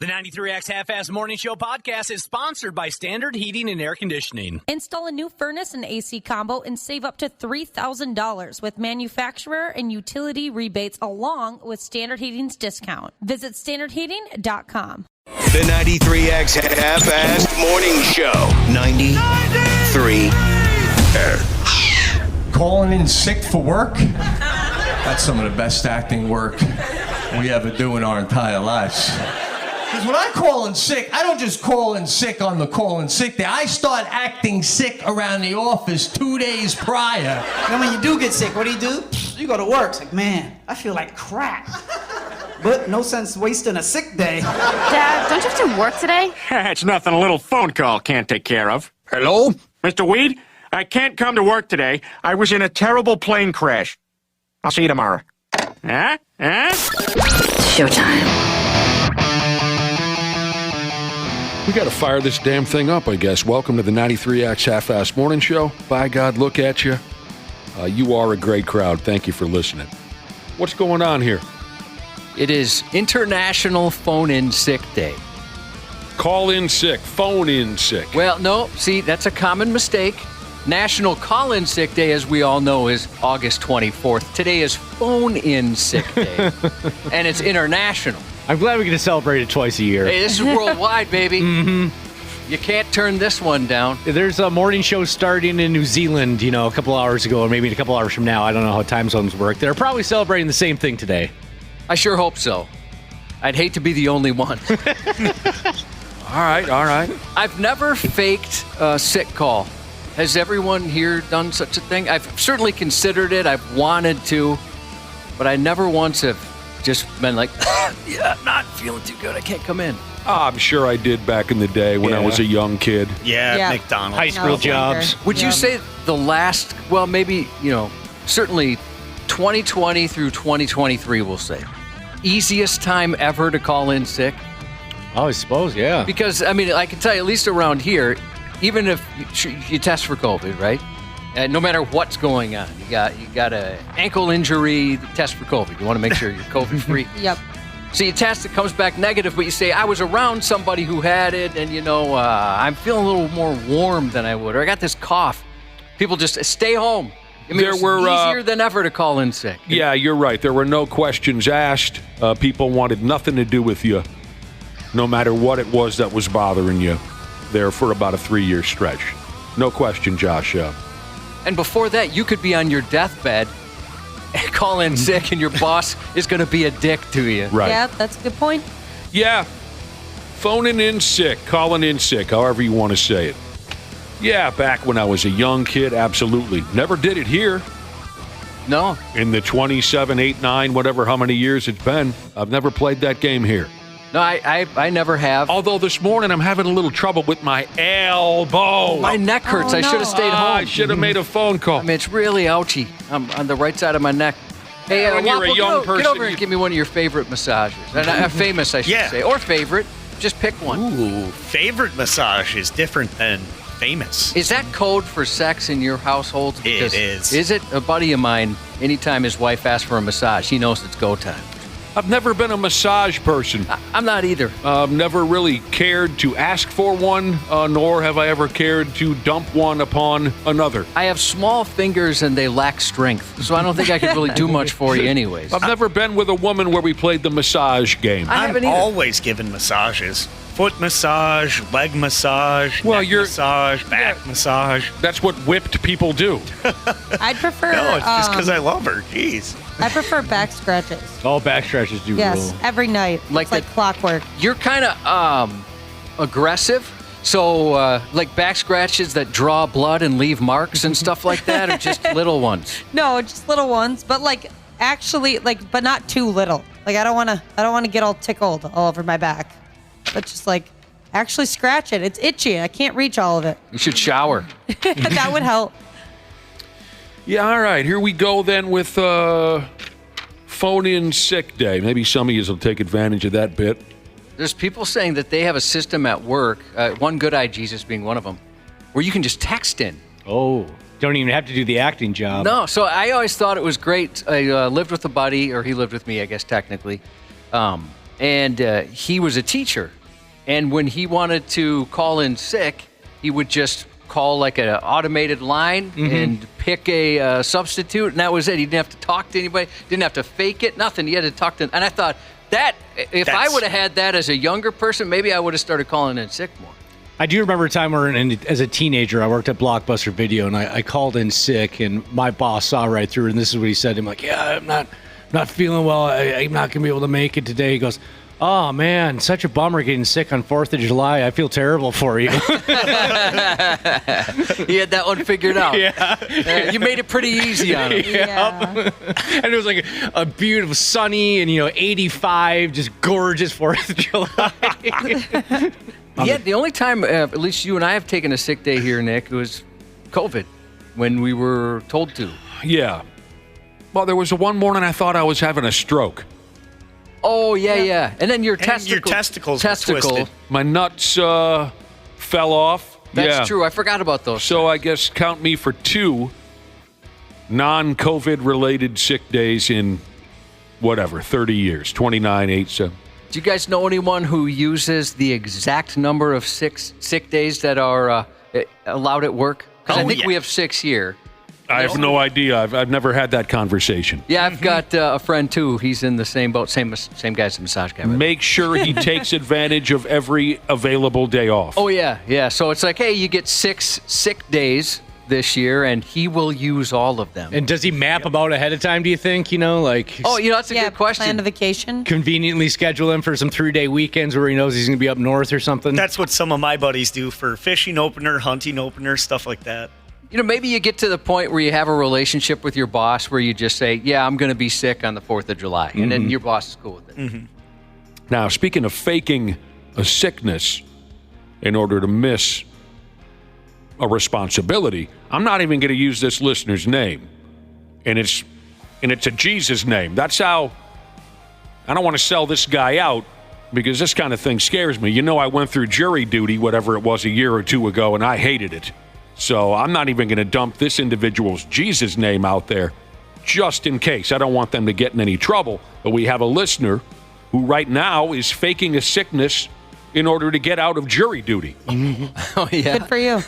The 93X Half-Ass Morning Show podcast is sponsored by Standard Heating and Air Conditioning. Install a new furnace and AC combo and save up to $3,000 with manufacturer and utility rebates along with Standard Heating's discount. Visit standardheating.com. The 93X Half-Ass Morning Show. 93. Calling in sick for work? That's some of the best acting work we ever do in our entire lives. Because when I call in sick, I don't just call in sick on the call in sick day. I start acting sick around the office 2 days prior. And when you do get sick, what do? You go to work. It's like, man, I feel like crap. But no sense wasting a sick day. Dad, don't you have to work today? It's nothing a little phone call can't take care of. Hello? Mr. Weed? I can't come to work today. I was in a terrible plane crash. I'll see you tomorrow. Huh? Showtime. We got to fire this damn thing up, I guess. Welcome to the 93X Half-Ass Morning Show. By God, look at you. You are a great crowd. Thank you for listening. What's going on here? It is International Phone-In Sick Day. Call in sick. Phone in sick. Well, no. See, that's a common mistake. National Call-In Sick Day, as we all know, is August 24th. Today is Phone-In Sick Day. And it's international. I'm glad we get to celebrate it twice a year. Hey, this is worldwide, baby. Mm-hmm. You can't turn this one down. There's a morning show starting in New Zealand, a couple hours ago, or maybe a couple hours from now. I don't know how time zones work. They're probably celebrating the same thing today. I sure hope so. I'd hate to be the only one. All right. I've never faked a sick call. Has everyone here done such a thing? I've certainly considered it. I've wanted to, but I never once have just been like, yeah, I'm not feeling too good. I can't come in. I'm sure I did back in the day when I was a young kid. Yeah. McDonald's. High school jobs. Would you say the last, well, maybe, certainly 2020 through 2023, we'll say, easiest time ever to call in sick? Oh, I suppose, yeah. Because, I can tell you, at least around here, even if you test for COVID, right? No matter what's going on, you got an ankle injury, test for COVID. You want to make sure you're COVID-free. Yep. So you test, it comes back negative, but you say, I was around somebody who had it, and, I'm feeling a little more warm than I would, or I got this cough. People just stay home. It's easier than ever to call in sick. Yeah, you're right. There were no questions asked. People wanted nothing to do with you, no matter what it was that was bothering you there for about a 3-year stretch. No question, Josh. And before that, you could be on your deathbed and call in sick, and your boss is going to be a dick to you. Right. Yeah, that's a good point. Yeah. Phoning in sick, calling in sick, however you want to say it. Yeah, back when I was a young kid, absolutely. Never did it here. No. In the 27, 8, 9, whatever, how many years it's been, I've never played that game here. No, I never have. Although this morning I'm having a little trouble with my elbow. My neck hurts. Oh, I should have stayed home. I should have made a phone call. It's really ouchy. I'm on the right side of my neck. Hey, when you're a young person, get over here and give me one of your favorite massages. Famous, I should say. Or favorite. Just pick one. Ooh, favorite massage is different than famous. Is that code for sex in your household? It is. Is it? A buddy of mine, anytime his wife asks for a massage, he knows it's go time. I've never been a massage person. I'm not either. I've never really cared to ask for one, nor have I ever cared to dump one upon another. I have small fingers and they lack strength, so I don't think I could really do much for you anyways. I've never been with a woman where we played the massage game. I'm always given massages. Foot massage, leg massage, neck massage, back massage. That's what whipped people do. I'd prefer... No, it's just because I love her. Jeez. I prefer back scratches. All back scratches do Yes, rule. every night. It's like clockwork. You're kind of aggressive. So, like back scratches that draw blood and leave marks and stuff like that, or just little ones? No, just little ones, but but not too little. Like I don't want to get all tickled all over my back. But just actually scratch it. It's itchy. I can't reach all of it. You should shower. That would help. Yeah, all right. Here we go then with phone-in sick day. Maybe some of you will take advantage of that bit. There's people saying that they have a system at work, One Good Eye Jesus being one of them, where you can just text in. Oh, don't even have to do the acting job. No, so I always thought it was great. I lived with a buddy, or he lived with me, I guess, technically. and he was a teacher. And when he wanted to call in sick, he would just call like an automated line and pick a substitute, and that was it. He didn't have to talk to anybody, didn't have to fake it, nothing. He had to talk to, and I thought that if I would have had that as a younger person, maybe I would have started calling in sick more. I do remember a time where, as a teenager, I worked at Blockbuster Video, and I called in sick, and my boss saw right through it, and this is what he said. I'm like, yeah, I'm not feeling well. I'm not going to be able to make it today. He goes, oh, man, such a bummer getting sick on 4th of July. I feel terrible for you. He had that one figured out. Yeah. You made it pretty easy on him. Yeah. And it was like a beautiful, sunny, and 85, just gorgeous 4th of July. Yeah, the only time, at least you and I have taken a sick day here, Nick, it was COVID, when we were told to. Yeah. Well, there was one morning I thought I was having a stroke. Oh, yeah. And then your testicles were twisted. My nuts fell off. That's true. I forgot about those. So I guess count me for 2 non-COVID related sick days in 30 years, 29, 8, 7. Do you guys know anyone who uses the exact number of sick days that are allowed at work? Because I think we have 6 here. I have no idea. I've never had that conversation. Yeah, I've got a friend, too. He's in the same boat. Same guy's a massage guy. Make sure he takes advantage of every available day off. Oh, yeah. So it's like, hey, you get 6 sick days this year, and he will use all of them. And does he map them out ahead of time, do you think? That's a good question. Plan a vacation. Conveniently schedule him for some 3-day weekends where he knows he's going to be up north or something? That's what some of my buddies do for fishing opener, hunting opener, stuff like that. Maybe you get to the point where you have a relationship with your boss where you just say, yeah, I'm going to be sick on the 4th of July. And then your boss is cool with it. Mm-hmm. Now, speaking of faking a sickness in order to miss a responsibility, I'm not even going to use this listener's name. And it's a Jesus name. That's how I don't want to sell this guy out because this kind of thing scares me. I went through jury duty, whatever it was, a year or 2 ago, and I hated it. So I'm not even going to dump this individual's Jesus name out there just in case. I don't want them to get in any trouble. But we have a listener who right now is faking a sickness in order to get out of jury duty. Oh, yeah. Good for you.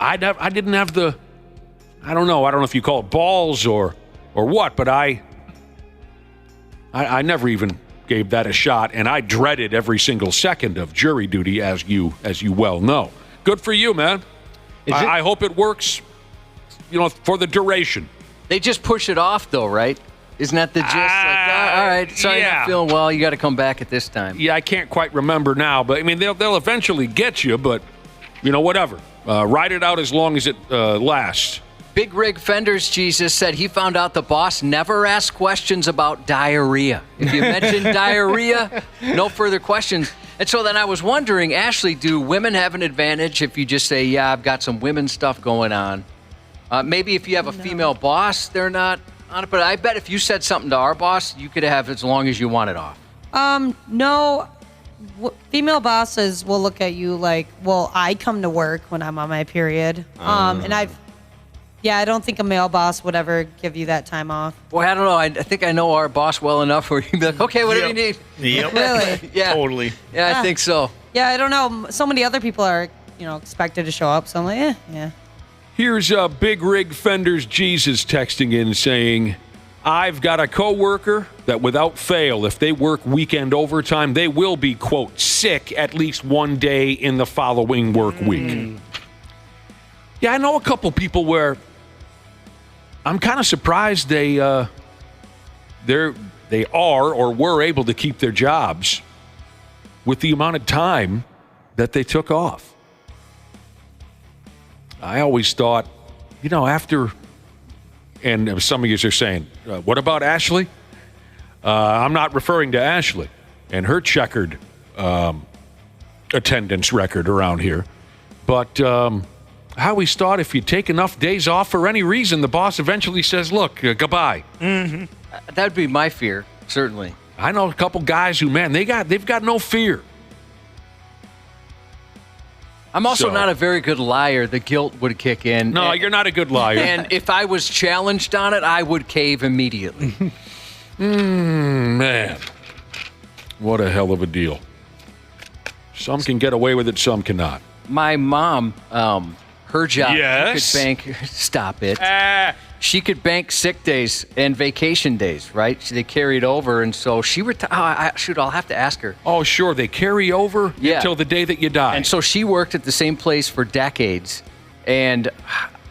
I didn't have the, I don't know if you call it balls or what, but I never even gave that a shot, and I dreaded every single second of jury duty, as you well know. Good for you, man. I hope it works, for the duration. They just push it off, though, right? Isn't that the gist? All right, sorry, you're not feeling well. You got to come back at this time. Yeah, I can't quite remember now, but I mean, they'll eventually get you. But whatever. Ride it out as long as it lasts. Big Rig Fenders Jesus said he found out the boss never asked questions about diarrhea. If you mention diarrhea, no further questions. And so then I was wondering, Ashley, do women have an advantage if you just say, yeah, I've got some women stuff going on? Maybe if you have a female boss, they're not on it. But I bet if you said something to our boss, you could have as long as you want it off. No. Female bosses will look at you like, well, I come to work when I'm on my period. And I don't think a male boss would ever give you that time off. Boy, I don't know. I think I know our boss well enough where you'd be like, okay, whatever you need. Yep. Really? Yeah. Totally. Yeah, I think so. Yeah, I don't know. So many other people are, expected to show up. So I'm like, yeah. Here's Big Rig Fenders Jesus texting in saying, I've got a coworker that without fail, if they work weekend overtime, they will be, quote, sick at least one day in the following work week. Yeah, I know a couple people where I'm kind of surprised they are or were able to keep their jobs with the amount of time that they took off. I always thought, after, and some of you are saying, what about Ashley? I'm not referring to Ashley and her checkered attendance record around here, but I always thought if you take enough days off for any reason, the boss eventually says, look, goodbye. Mm-hmm. That'd be my fear, certainly. I know a couple guys who, man, they've got no fear. I'm also not a very good liar. The guilt would kick in. No, you're not a good liar. And if I was challenged on it, I would cave immediately. Man. What a hell of a deal. Some can get away with it, some cannot. My mom, her job, Yes? she could bank. Stop it. She could bank sick days and vacation days, right? They carried over, and so she retired. Shoot, I'll have to ask her. Oh, sure. They carry over until the day that you die. And so she worked at the same place for decades, and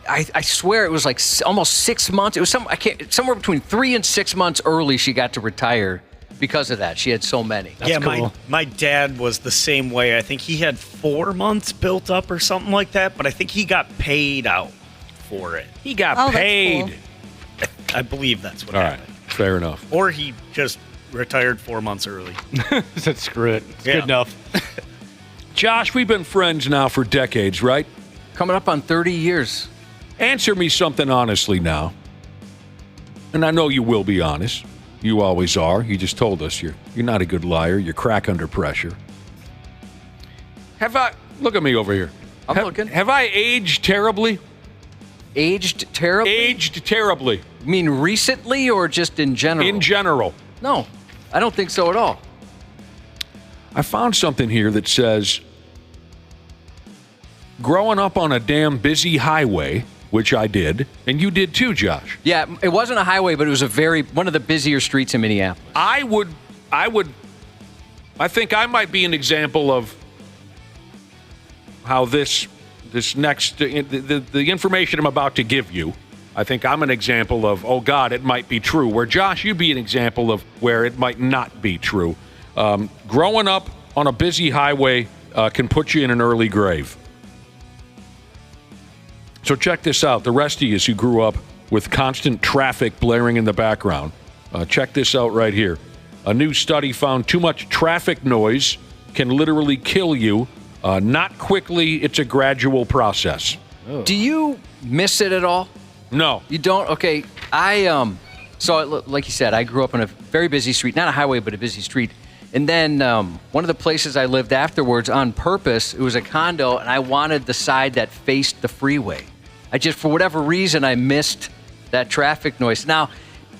I swear it was like almost 6 months. It was somewhere between 3 and 6 months early she got to retire because of that. She had so many. That's cool. My dad was the same way. I think he had 4 months built up or something like that, but I think he got paid out for it. He got paid. Cool. I believe that's what All happened. right. Fair enough. Or he just retired 4 months early. Said screw it. It's good enough. Josh, we've been friends now for decades, right? Coming up on 30 years. Answer me something honestly now. And I know you will be honest. You always are. You just told us you're not a good liar. You crack under pressure. Look at me over here. I'm looking. Have I aged terribly? Aged terribly? Aged terribly. You mean recently or just in general? In general. No, I don't think so at all. I found something here that says, growing up on a damn busy highway, which I did, and you did too, Josh. Yeah, it wasn't a highway, but it was one of the busier streets in Minneapolis. I think I might be an example of how this next, the information I'm about to give you, I think I'm an example of, oh God, it might be true. Where Josh, you'd be an example of where it might not be true. Growing up on a busy highway can put you in an early grave. So check this out. The rest of you who grew up with constant traffic blaring in the background, check this out right here. A new study found too much traffic noise can literally kill you. Not quickly, it's a gradual process. Oh. Do you miss it at all? No. You don't? Okay. So like you said, I grew up on a very busy street, not a highway, but a busy street. And then one of the places I lived afterwards on purpose, it was a condo, and I wanted the side that faced the freeway. For whatever reason, I missed that traffic noise. Now,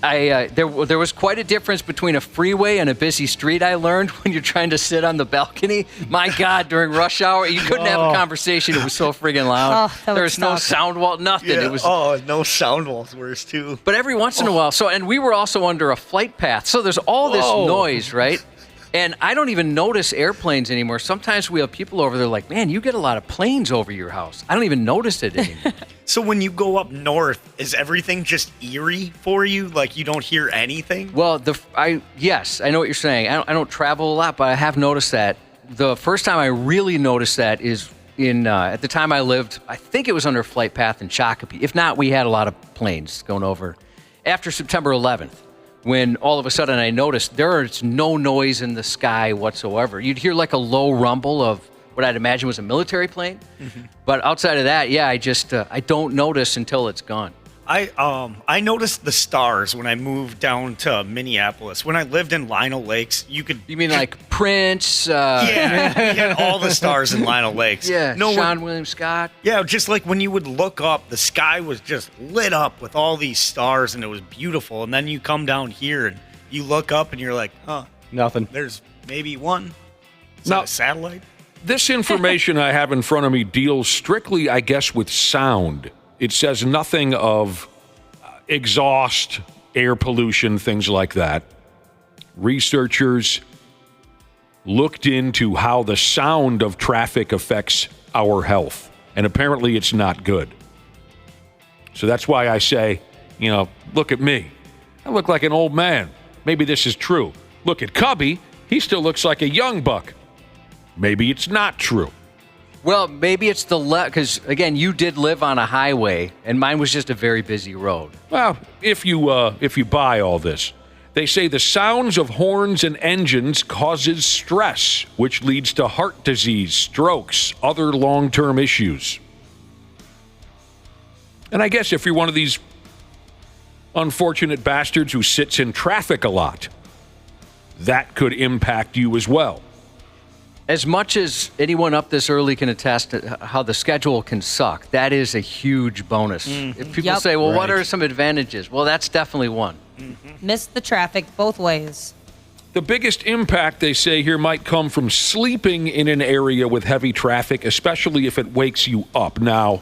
there was quite a difference between a freeway and a busy street, I learned, when you're trying to sit on the balcony. My God, during rush hour, you couldn't have a conversation. It was so friggin' loud. There was no sound wall, nothing. Yeah. It was no sound walls worse too. But every once in a while, and we were also under a flight path, so there's all this noise, right? And I don't even notice airplanes anymore. Sometimes we have people over there like, man, you get a lot of planes over your house. I don't even notice it anymore. So when you go up north, is everything just eerie for you? Like you don't hear anything? Well, yes, I know what you're saying. I don't travel a lot, but I have noticed that. The first time I really noticed that is at the time I lived, I think it was under a flight path in Shakopee. If not, we had a lot of planes going over. After September 11th, when all of a sudden I noticed there is no noise in the sky whatsoever. You'd hear like a low rumble of what I'd imagine was a military plane. Mm-hmm. But outside of that, yeah, I don't notice until it's gone. I noticed the stars when I moved down to Minneapolis. When I lived in Lino Lakes, you mean like Prince? Yeah, we had all the stars in Lino Lakes. Yeah, Sean William Scott. Yeah, just like when you would look up, the sky was just lit up with all these stars, and it was beautiful. And then you come down here and you look up, and you're like, huh, nothing. There's maybe one. Is that a satellite? This information I have in front of me deals strictly, I guess, with sound. It says nothing of exhaust, air pollution, things like that. Researchers looked into how the sound of traffic affects our health, and apparently it's not good. So that's why I say, look at me. I look like an old man. Maybe this is true. Look at Cubby. He still looks like a young buck. Maybe it's not true. Well, maybe it's because, again, you did live on a highway, and mine was just a very busy road. Well, if you buy all this, they say the sounds of horns and engines causes stress, which leads to heart disease, strokes, other long-term issues. And I guess if you're one of these unfortunate bastards who sits in traffic a lot, that could impact you as well. As much as anyone up this early can attest to how the schedule can suck, that is a huge bonus. Mm-hmm. If people say, what are some advantages? Well, that's definitely one. Mm-hmm. Miss the traffic both ways. The biggest impact, they say here, might come from sleeping in an area with heavy traffic, especially if it wakes you up. Now,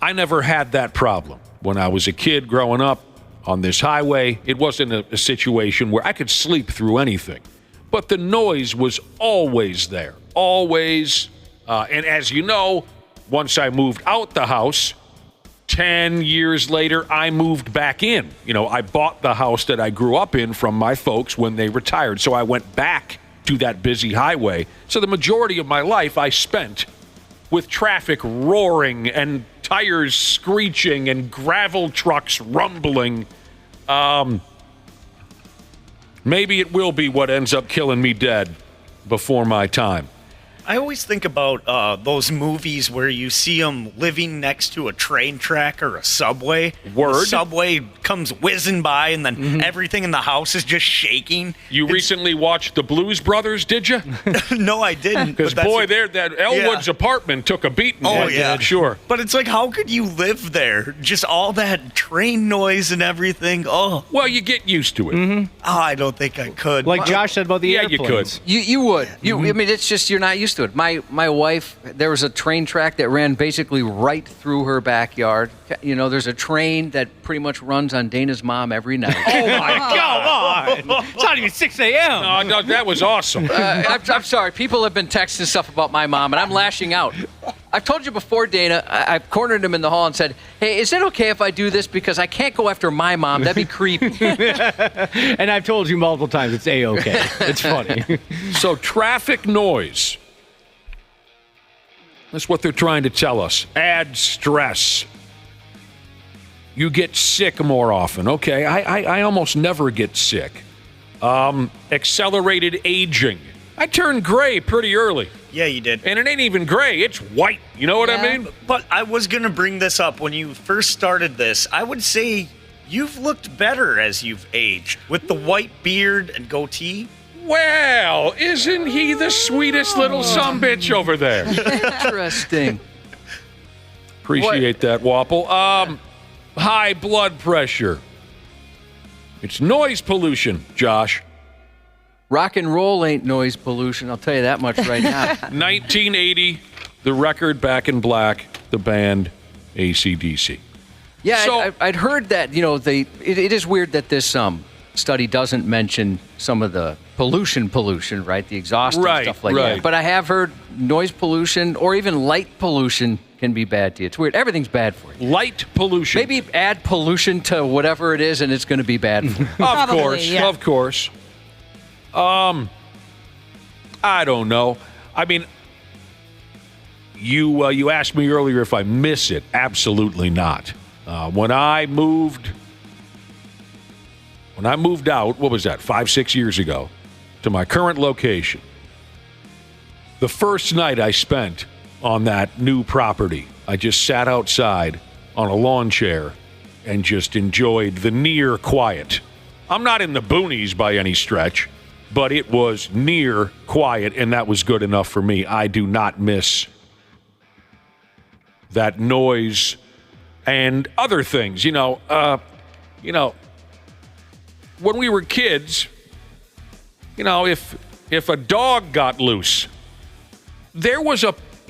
I never had that problem. When I was a kid growing up on this highway, it wasn't a situation where I could sleep through anything. But the noise was always there, always. And as you know, once I moved out the house, 10 years later, I moved back in. I bought the house that I grew up in from my folks when they retired. So I went back to that busy highway. So the majority of my life I spent with traffic roaring and tires screeching and gravel trucks rumbling. Maybe it will be what ends up killing me dead before my time. I always think about those movies where you see them living next to a train track or a subway. Word. The subway comes whizzing by, and then everything in the house is just shaking. You recently watched The Blues Brothers, did you? No, I didn't. Because, boy, that Elwood's apartment took a beating. Oh, yeah. Sure. But it's like, how could you live there? Just all that train noise and everything. Oh. Well, you get used to it. Oh, I don't think I could. Like Josh said about the airplanes. You would. I mean, it's just you're not used to it. My wife, there was a train track that ran basically right through her backyard. There's a train that pretty much runs on Dana's mom every night. Oh, my God. It's not even 6 a.m. No, that was awesome. I'm sorry. People have been texting stuff about my mom, and I'm lashing out. I've told you before, Dana, I've cornered him in the hall and said, hey, is it okay if I do this? Because I can't go after my mom. That'd be creepy. And I've told you multiple times, it's A-okay. It's funny. So traffic noise. That's what they're trying to tell us. Add stress. You get sick more often. Okay, I almost never get sick. Accelerated aging. I turned gray pretty early. Yeah, you did. And it ain't even gray. It's white. You know what I mean? But I was going to bring this up. When you first started this, I would say you've looked better as you've aged. With the white beard and goatee. Well, isn't he the sweetest little sumbitch over there? Interesting. Appreciate that, Wapple. High blood pressure. It's noise pollution, Josh. Rock and roll ain't noise pollution, I'll tell you that much right now. 1980, the record Back in Black, the band AC/DC. Yeah, So- I'd heard that, it is weird that this study doesn't mention some of the pollution, right? The exhaust and stuff like that. But I have heard noise pollution or even light pollution can be bad to you. It's weird. Everything's bad for you. Light pollution. Maybe add pollution to whatever it is and it's going to be bad for you. Of course. I don't know. I mean, you asked me earlier if I miss it. Absolutely not. When I moved out, what was that, 5-6 years ago, to my current location, the first night I spent on that new property, I just sat outside on a lawn chair and just enjoyed the near quiet. I'm not in the boonies by any stretch, but it was near quiet, and that was good enough for me. I do not miss that noise and other things. When we were kids, if a dog got loose, there was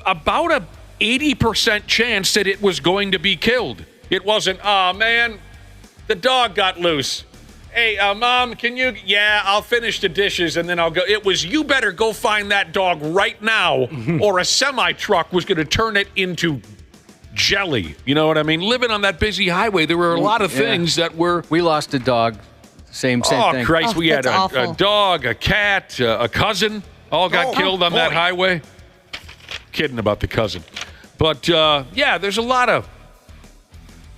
about a 80% chance that it was going to be killed. It wasn't, oh man, the dog got loose. Hey, Mom, can you? Yeah, I'll finish the dishes and then I'll go. It was, you better go find that dog right now, or a semi-truck was going to turn it into jelly. You know what I mean? Living on that busy highway, there were a lot of things that were. We lost a dog. Same thing. Oh, Christ, we had a dog, a cat, a cousin, all got killed on that highway. Kidding about the cousin. But, yeah, there's a lot of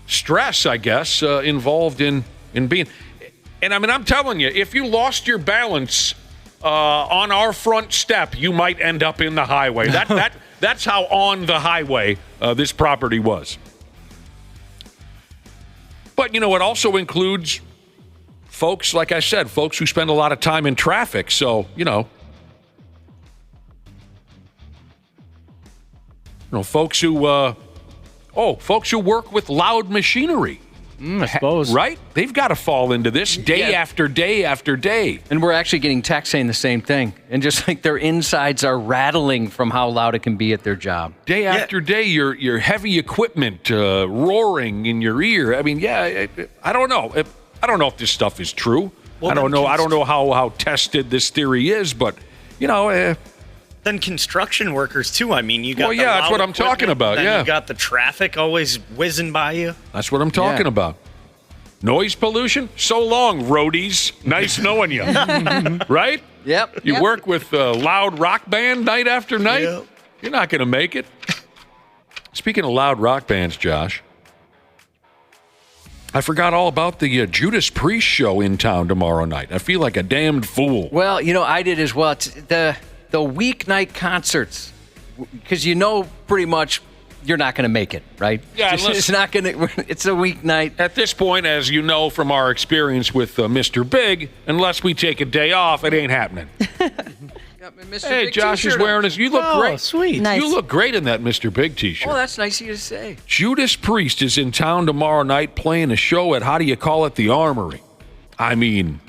stress, I guess, involved in being. And, I mean, I'm telling you, if you lost your balance on our front step, you might end up in the highway. That's how on the highway this property was. But, it also includes folks, like I said, folks who spend a lot of time in traffic. So, folks who work with loud machinery. I suppose. Right? They've got to fall into this day after day after day. And we're actually getting texts saying the same thing. And just like their insides are rattling from how loud it can be at their job. Day after day, your heavy equipment roaring in your ear. I mean, I don't know. I don't know if this stuff is true. Well, I don't know how tested this theory is, but, then construction workers, too. I mean, you got the that's loud what I'm talking equipment, about, then you got the traffic always whizzing by you. That's what I'm talking about. Noise pollution? So long, roadies. Nice knowing you. Right? Yep. You work with a loud rock band night after night? Yep. You're not going to make it. Speaking of loud rock bands, Josh, I forgot all about the Judas Priest show in town tomorrow night. I feel like a damned fool. Well, I did as well. It's the weeknight concerts, because pretty much you're not going to make it, right? Yeah, it's not going to. It's a weeknight. At this point, as you know from our experience with Mr. Big, unless we take a day off, it ain't happening. Hey, Josh is wearing his. You look great. Sweet. Nice. You look great in that Mr. Big t-shirt. Oh, that's nice of you to say. Judas Priest is in town tomorrow night playing a show at, how do you call it, the Armory. I mean,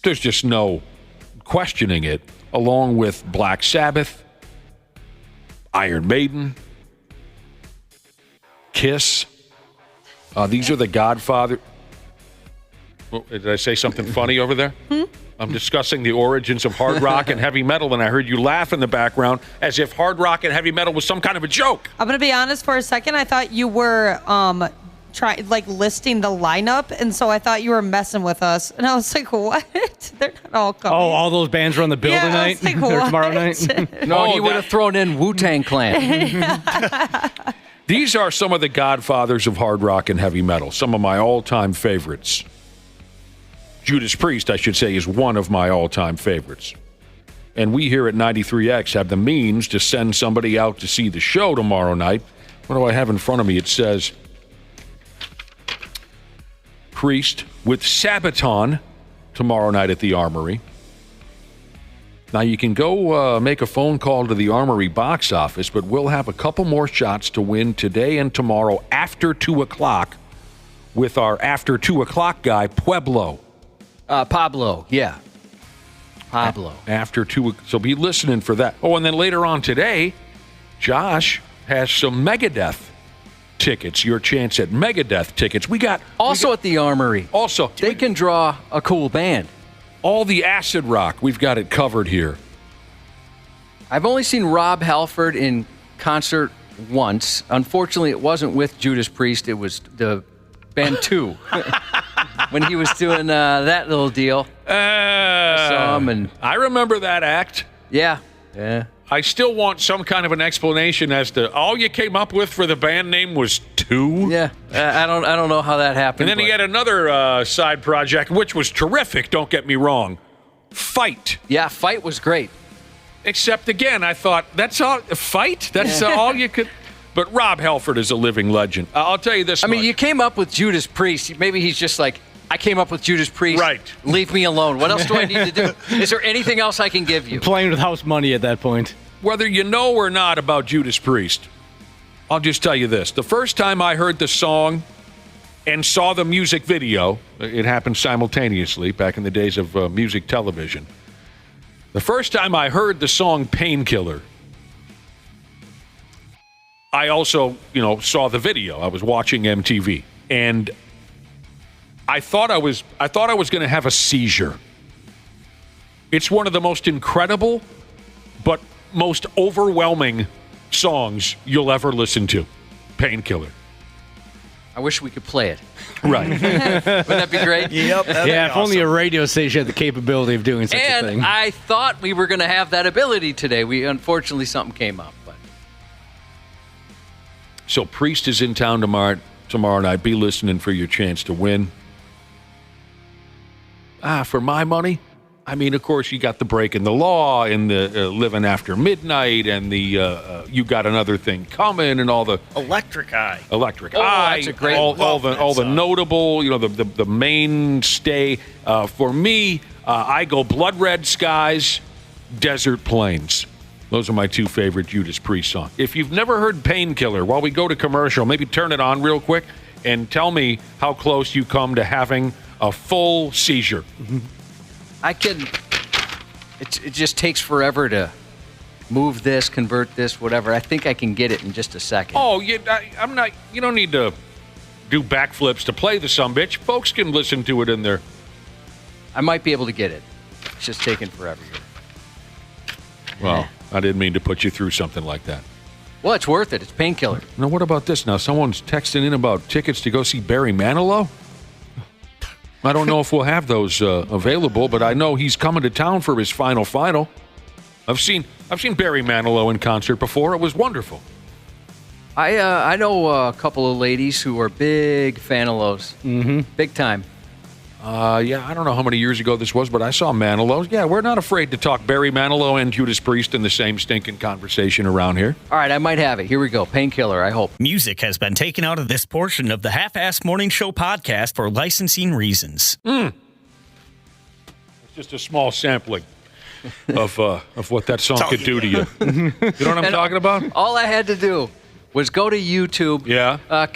there's just no questioning it, along with Black Sabbath, Iron Maiden, Kiss. These are the Godfather. Oh, did I say something funny over there? I'm discussing the origins of hard rock and heavy metal, and I heard you laugh in the background as if hard rock and heavy metal was some kind of a joke. I'm going to be honest for a second. I thought you were listing the lineup, and so I thought you were messing with us. And I was like, what? They're not all coming. Oh, all those bands are on the bill Yeah, I tonight? was like, Or what? tomorrow night? No, you would have thrown in Wu-Tang Clan. These are some of the godfathers of hard rock and heavy metal, some of my all-time favorites. Judas Priest, I should say, is one of my all-time favorites. And we here at 93X have the means to send somebody out to see the show tomorrow night. What do I have in front of me? It says Priest with Sabaton tomorrow night at the Armory. Now, you can go make a phone call to the Armory box office, but we'll have a couple more shots to win today and tomorrow after 2 o'clock with our after 2 o'clock guy, Pueblo. Pablo, yeah. Pablo. After 2, so be listening for that. Oh, and then later on today, Josh has some Megadeth tickets. Your chance at Megadeth tickets. At the Armory. Also, they can draw a cool band. All the acid rock, we've got it covered here. I've only seen Rob Halford in concert once. Unfortunately, it wasn't with Judas Priest. It was the band 2. When he was doing that little deal. I saw him, and I remember that act. Yeah. I still want some kind of an explanation as to all you came up with for the band name was 2. Yeah, I don't know how that happened. And then he had another side project, which was terrific, don't get me wrong. Fight. Yeah, Fight was great. Except, again, I thought, that's all, Fight? That's all you could... But Rob Halford is a living legend. I'll tell you this I mean, much. you came up with Judas Priest. Maybe he's just like, I came up with Judas Priest. Right. Leave me alone. What else do I need to do? Is there anything else I can give you? Playing with house money at that point. Whether you know or not about Judas Priest, I'll just tell you this. The first time I heard the song and saw the music video, it happened simultaneously back in the days of music television. The first time I heard the song Painkiller, I also, saw the video. I was watching MTV, and I thought I was going to have a seizure. It's one of the most incredible, but most overwhelming songs you'll ever listen to. Painkiller. I wish we could play it. Right. Wouldn't that be great? Yep. Yeah, if only a radio station had the capability of doing such a thing. And I thought we were going to have that ability today. Unfortunately, something came up. But So Priest is in town tomorrow night. Be listening for your chance to win. For my money, I mean, of course, you got the Breaking the Law and the Living After Midnight and the You Got Another Thing Coming and all the Electric Eye. Eye. That's a great all the notable, the mainstay. For me, I go Blood Red Skies, Desert Plains. Those are my 2 favorite Judas Priest songs. If you've never heard Painkiller, while we go to commercial, maybe turn it on real quick. and tell me how close you come to having a full seizure. I can. It just takes forever to move this, convert this, whatever. I think I can get it in just a second. Oh, I'm not. You don't need to do backflips to play the sumbitch. Folks can listen to it in there. I might be able to get it. It's just taking forever here. Well, I didn't mean to put you through something like that. Well, it's worth it. It's painkiller. Now, what about this? Now, someone's texting in about tickets to go see Barry Manilow. I don't know if we'll have those available, but I know he's coming to town for his final. I've seen Barry Manilow in concert before. It was wonderful. I know a couple of ladies who are big fan of Lowe's. Mm-hmm. Big time. Yeah, I don't know how many years ago this was, but I saw Manilow. Yeah, we're not afraid to talk Barry Manilow and Judas Priest in the same stinking conversation around here. All right, I might have it. Here we go. Painkiller, I hope. Music has been taken out of this portion of the Half-Assed Morning Show podcast for licensing reasons. It's just a small sampling of what that song could do to you. You know what I'm talking about? All I had to do was go to YouTube,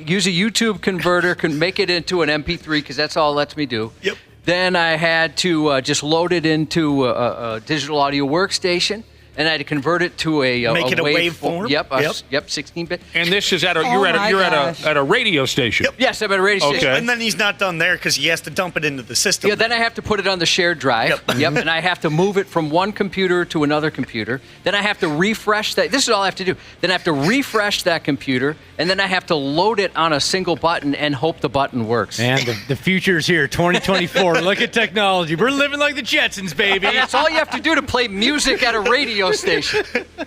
use a YouTube converter, can make it into an MP3 because that's all it lets me do. Yep. Then I had to just load it into a digital audio workstation, and I had to convert it to a make it a waveform. waveform. Yep, 16-bit. And this is at you're at a radio station. Yep. Yes, I'm at a radio station. Okay. And then he's not done there because he has to dump it into the system. Yeah, then I have to put it on the shared drive. Yep. And I have to move it from one computer to another computer. Then I have to refresh that. This is all I have to do. Then I have to refresh that computer, and then I have to load it on a single button and hope the button works. And the future's here, 2024. Look at technology. We're living like the Jetsons, baby. And that's all you have to do to play music at a radio station.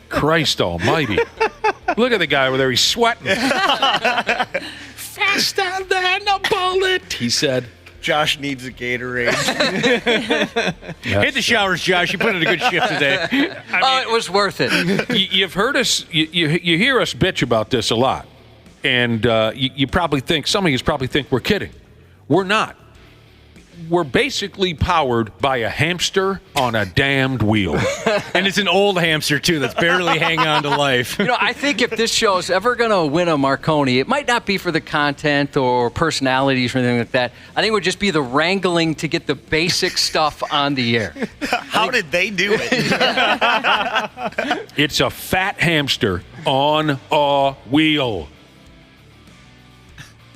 Christ almighty. Look at the guy over there. He's sweating. Faster than a bullet, he said. Josh needs a Gatorade. Hit the showers, Josh. You put in a good shift today. It was worth it. You've heard us, you hear us bitch about this a lot. And you probably think, some of you probably think we're kidding. We're not. We're basically powered by a hamster on a damned wheel. And it's an old hamster, too, that's barely hanging on to life. You know, I think if this show is ever going to win a Marconi, it might not be for the content or personalities or anything like that. I think it would just be the wrangling to get the basic stuff on the air. How did they do it? It's a fat hamster on a wheel.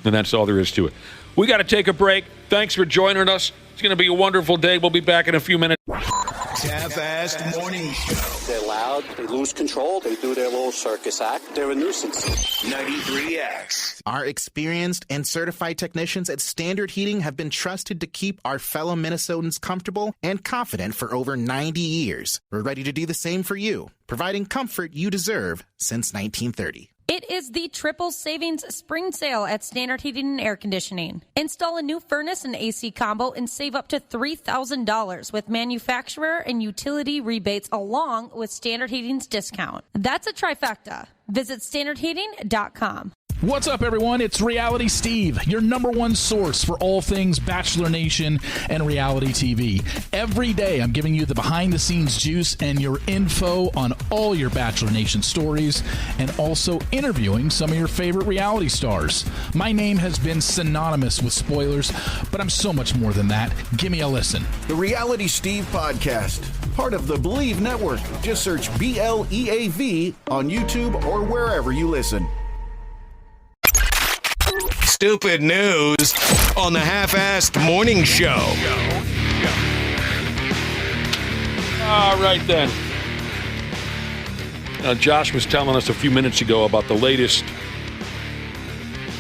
And that's all there is to it. We got to take a break. Thanks for joining us. It's going to be a wonderful day. We'll be back in a few minutes. Half-Assed Morning Show. They're loud. They lose control. They do their little circus act. They're a nuisance. 93X. Our experienced and certified technicians at Standard Heating have been trusted to keep our fellow Minnesotans comfortable and confident for over 90 years. We're ready to do the same for you, providing comfort you deserve since 1930. It is the triple savings spring sale at Standard Heating and Air Conditioning. Install a new furnace and AC combo and save up to $3,000 with manufacturer and utility rebates along with Standard Heating's discount. That's a trifecta. Visit standardheating.com. What's up, everyone? It's Reality Steve, your number one source for all things Bachelor Nation and reality TV. Every day, I'm giving you the behind-the-scenes juice and your info on all your Bachelor Nation stories and also interviewing some of your favorite reality stars. My name has been synonymous with spoilers, but I'm so much more than that. Give me a listen. The Reality Steve Podcast, part of the Believe Network. Just search BLEAV on YouTube or wherever you listen. Stupid news on the Half-Assed Morning Show. All right, then. Josh was telling us a few minutes ago about the latest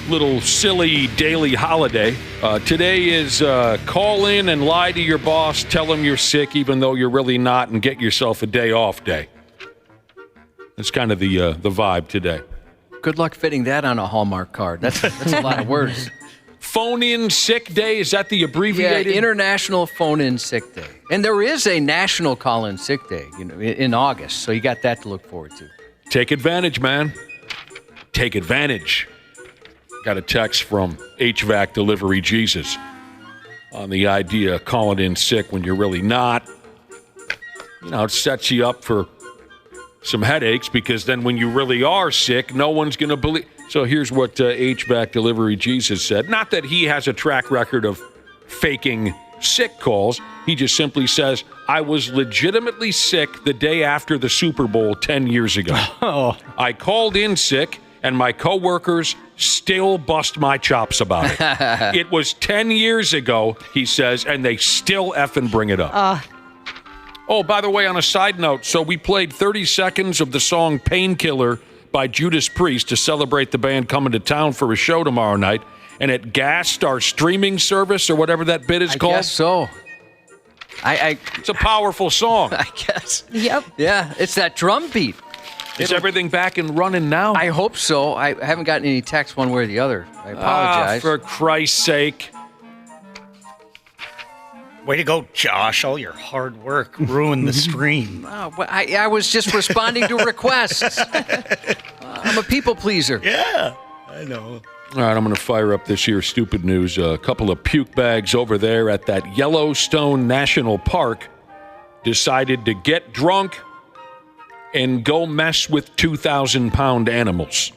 little silly daily holiday. Today is call in and lie to your boss, tell him you're sick even though you're really not, and get yourself a day off day. That's kind of the vibe today. Good luck fitting that on a Hallmark card. That's a lot of words. Phone-in sick day, is that the abbreviated? Yeah, International Phone-in Sick Day. And there is a National Call-in Sick Day, in August, so you got that to look forward to. Take advantage, man. Take advantage. Got a text from HVAC Delivery Jesus on the idea of calling in sick when you're really not. It sets you up for some headaches, because then when you really are sick, no one's going to believe. So here's what H-Back Delivery Jesus said. Not that he has a track record of faking sick calls. He just simply says, I was legitimately sick the day after the Super Bowl 10 years ago. Oh. I called in sick, and my coworkers still bust my chops about it. It was 10 years ago, he says, and they still effing bring it up. Oh, by the way, on a side note, so we played 30 seconds of the song Painkiller by Judas Priest to celebrate the band coming to town for a show tomorrow night. And it gassed our streaming service, or whatever that bit is called. I guess so. It's a powerful song. I guess. Yep. Yeah, it's that drum beat. Is everything back and running now? I hope so. I haven't gotten any text one way or the other. I apologize. For Christ's sake. Way to go, Josh. All your hard work ruined the stream. I was just responding to requests. I'm a people pleaser. Yeah, I know. All right, I'm going to fire up this year's stupid news. A couple of puke bags over there at that Yellowstone National Park decided to get drunk and go mess with 2,000-pound animals.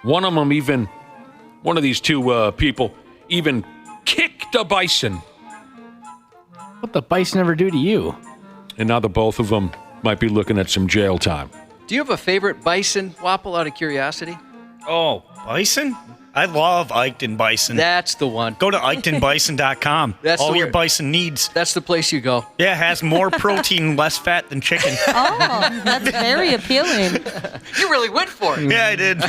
One of these two people even kicked a bison. What the bison ever do to you? And now the both of them might be looking at some jail time. Do you have a favorite bison, Wapple, out of curiosity? Oh, bison? I love Eichten Bison. That's the one. Go to eichtenbison.com. That's all the your word. bison needs. That's the place you go. Yeah, it has more protein, less fat than chicken. Oh, that's very appealing. You really went for it. Yeah, I did.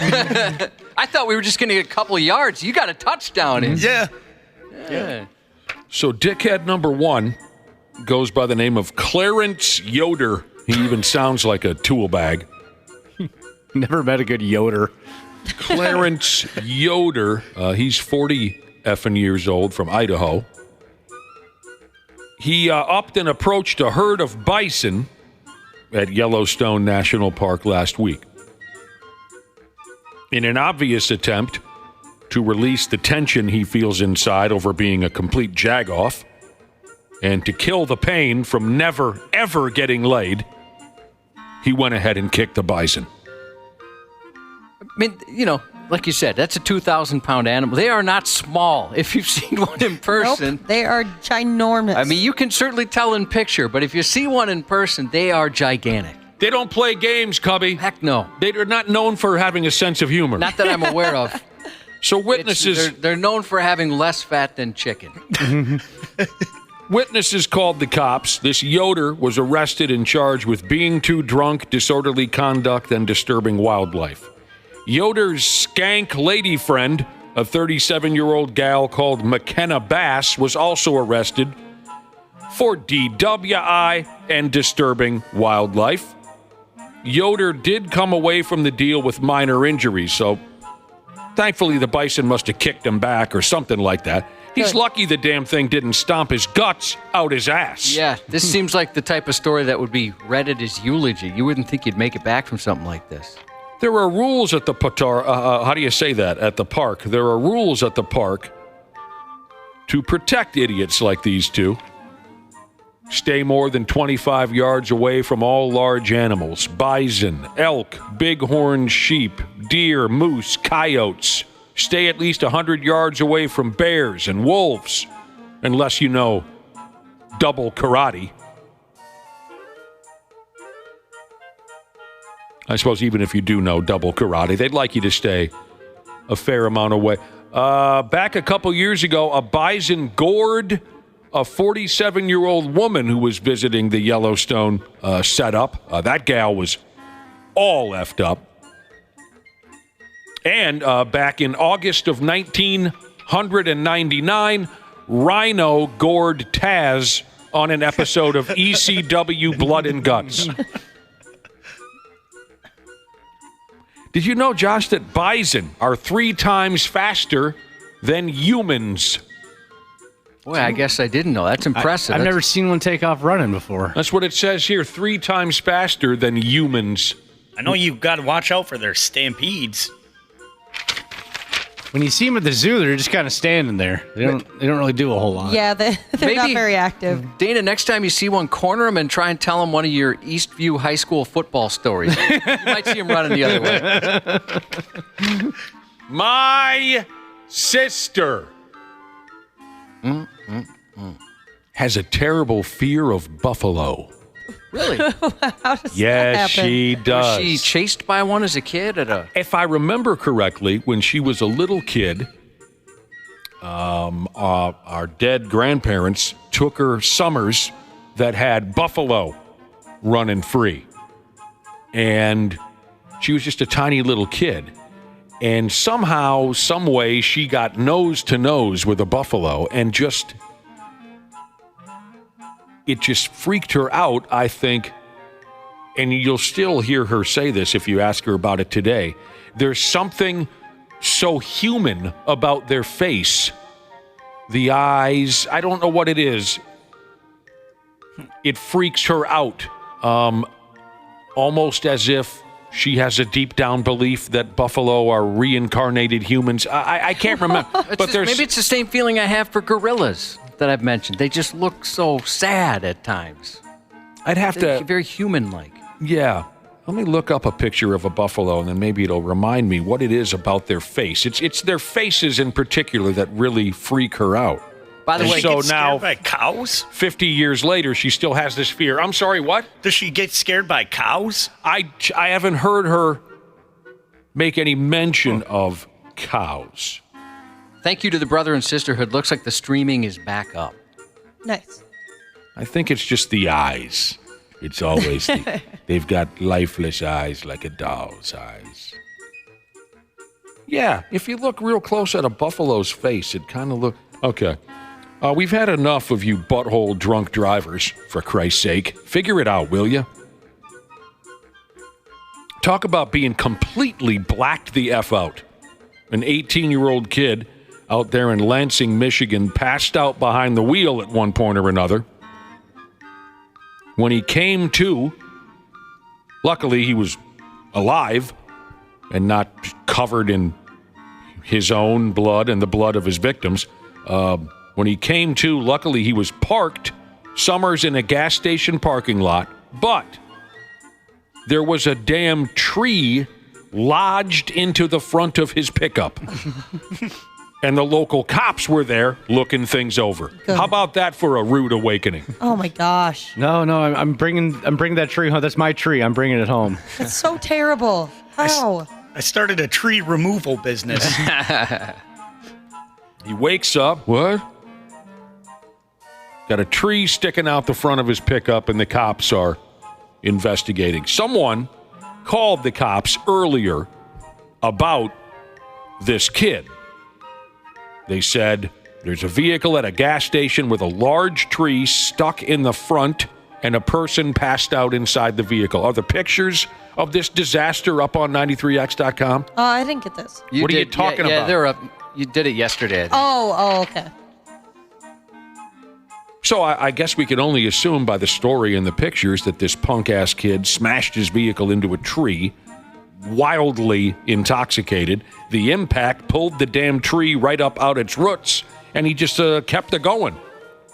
I thought we were just going to get a couple of yards. You got a touchdown in. Yeah. So dickhead number one goes by the name of Clarence Yoder. He even sounds like a tool bag. Never met a good Yoder. Clarence Yoder. He's 40 effing years old, from Idaho. He upped and approached a herd of bison at Yellowstone National Park last week in an obvious attempt to release the tension he feels inside over being a complete jagoff and to kill the pain from never, ever getting laid. He went ahead and kicked the bison. I mean, like you said, that's a 2,000-pound animal. They are not small. If you've seen one in person. Nope, they are ginormous. I mean, you can certainly tell in picture, but if you see one in person, they are gigantic. They don't play games, Cubby. Heck no. They're not known for having a sense of humor. Not that I'm aware of. So witnesses... They're known for having less fat than chicken. Witnesses called the cops. This Yoder was arrested and charged with being too drunk, disorderly conduct, and disturbing wildlife. Yoder's skank lady friend, a 37-year-old gal called McKenna Bass, was also arrested for DWI and disturbing wildlife. Yoder did come away from the deal with minor injuries, so thankfully the bison must have kicked him back or something like that. He's lucky the damn thing didn't stomp his guts out his ass. Yeah, this seems like the type of story that would be read at his eulogy. You wouldn't think you'd make it back from something like this. There are rules at the how do you say that? At the park. There are rules at the park to protect idiots like these two. Stay more than 25 yards away from all large animals. Bison, elk, bighorn sheep, deer, moose, coyotes. Stay at least 100 yards away from bears and wolves, unless you know double karate. I suppose even if you do know double karate, they'd like you to stay a fair amount away. Back a couple years ago, a bison gored a 47-year-old woman who was visiting the Yellowstone setup. That gal was all effed up. And back in August of 1999, Rhino gored Taz on an episode of ECW Blood and Guts. Did you know, Josh, that bison are 3 times faster than humans? Boy, I guess I didn't know. That's impressive. I've never seen one take off running before. That's what it says here, 3 times faster than humans. I know you've got to watch out for their stampedes. When you see them at the zoo, they're just kind of standing there. They don't really do a whole lot. Yeah, they're not very active. Dana, next time you see one, corner them and try and tell them one of your Eastview High School football stories. You might see them running the other way. My sister has a terrible fear of buffalo. Really? How does Yes, that happen? she does. Was she chased by one as a kid? If I remember correctly, when she was a little kid, our dead grandparents took her summers that had buffalo running free. And she was just a tiny little kid. And somehow, some way, she got nose to nose with a buffalo and it just freaked her out, I think. And you'll still hear her say this if you ask her about it today. There's something so human about their face. The eyes, I don't know what it is. It freaks her out. Almost as if she has a deep down belief that buffalo are reincarnated humans. I can't remember. But maybe it's the same feeling I have for gorillas that I've mentioned. They just look so sad at times. They're very human-like. Yeah. Let me look up a picture of a buffalo, and then maybe it'll remind me what it is about their face. It's their faces in particular that really freak her out. By the way, so get now, scared by cows? 50 years later, she still has this fear. I'm sorry, what? Does she get scared by cows? I haven't heard her make any mention of cows. Thank you to the brother and sisterhood. Looks like the streaming is back up. Nice. I think it's just the eyes. It's always they've got lifeless eyes like a doll's eyes. Yeah, if you look real close at a buffalo's face, it kind of looks... Okay. We've had enough of you butthole drunk drivers, for Christ's sake. Figure it out, will you? Talk about being completely blacked the F out. An 18-year-old kid out there in Lansing, Michigan, passed out behind the wheel at one point or another. When he came to, luckily he was alive and not covered in his own blood and the blood of his victims. When he came to, luckily he was parked Summers in a gas station parking lot, but there was a damn tree lodged into the front of his pickup. And the local cops were there looking things over. Good. How about that for a rude awakening? Oh my gosh. No, I'm bringing that tree home. That's my tree. I'm bringing it home. That's so terrible. How? I started a tree removal business. He wakes up. What? Got a tree sticking out the front of his pickup, and the cops are investigating. Someone called the cops earlier about this kid. They said there's a vehicle at a gas station with a large tree stuck in the front and a person passed out inside the vehicle. Are the pictures of this disaster up on 93x.com? Oh, I didn't get this. What are you talking about? Yeah, they're up. You did it yesterday, I think. Oh, okay. So I guess we could only assume by the story and the pictures that this punk-ass kid smashed his vehicle into a tree, wildly intoxicated. The impact pulled the damn tree right up out its roots, and he just kept it going.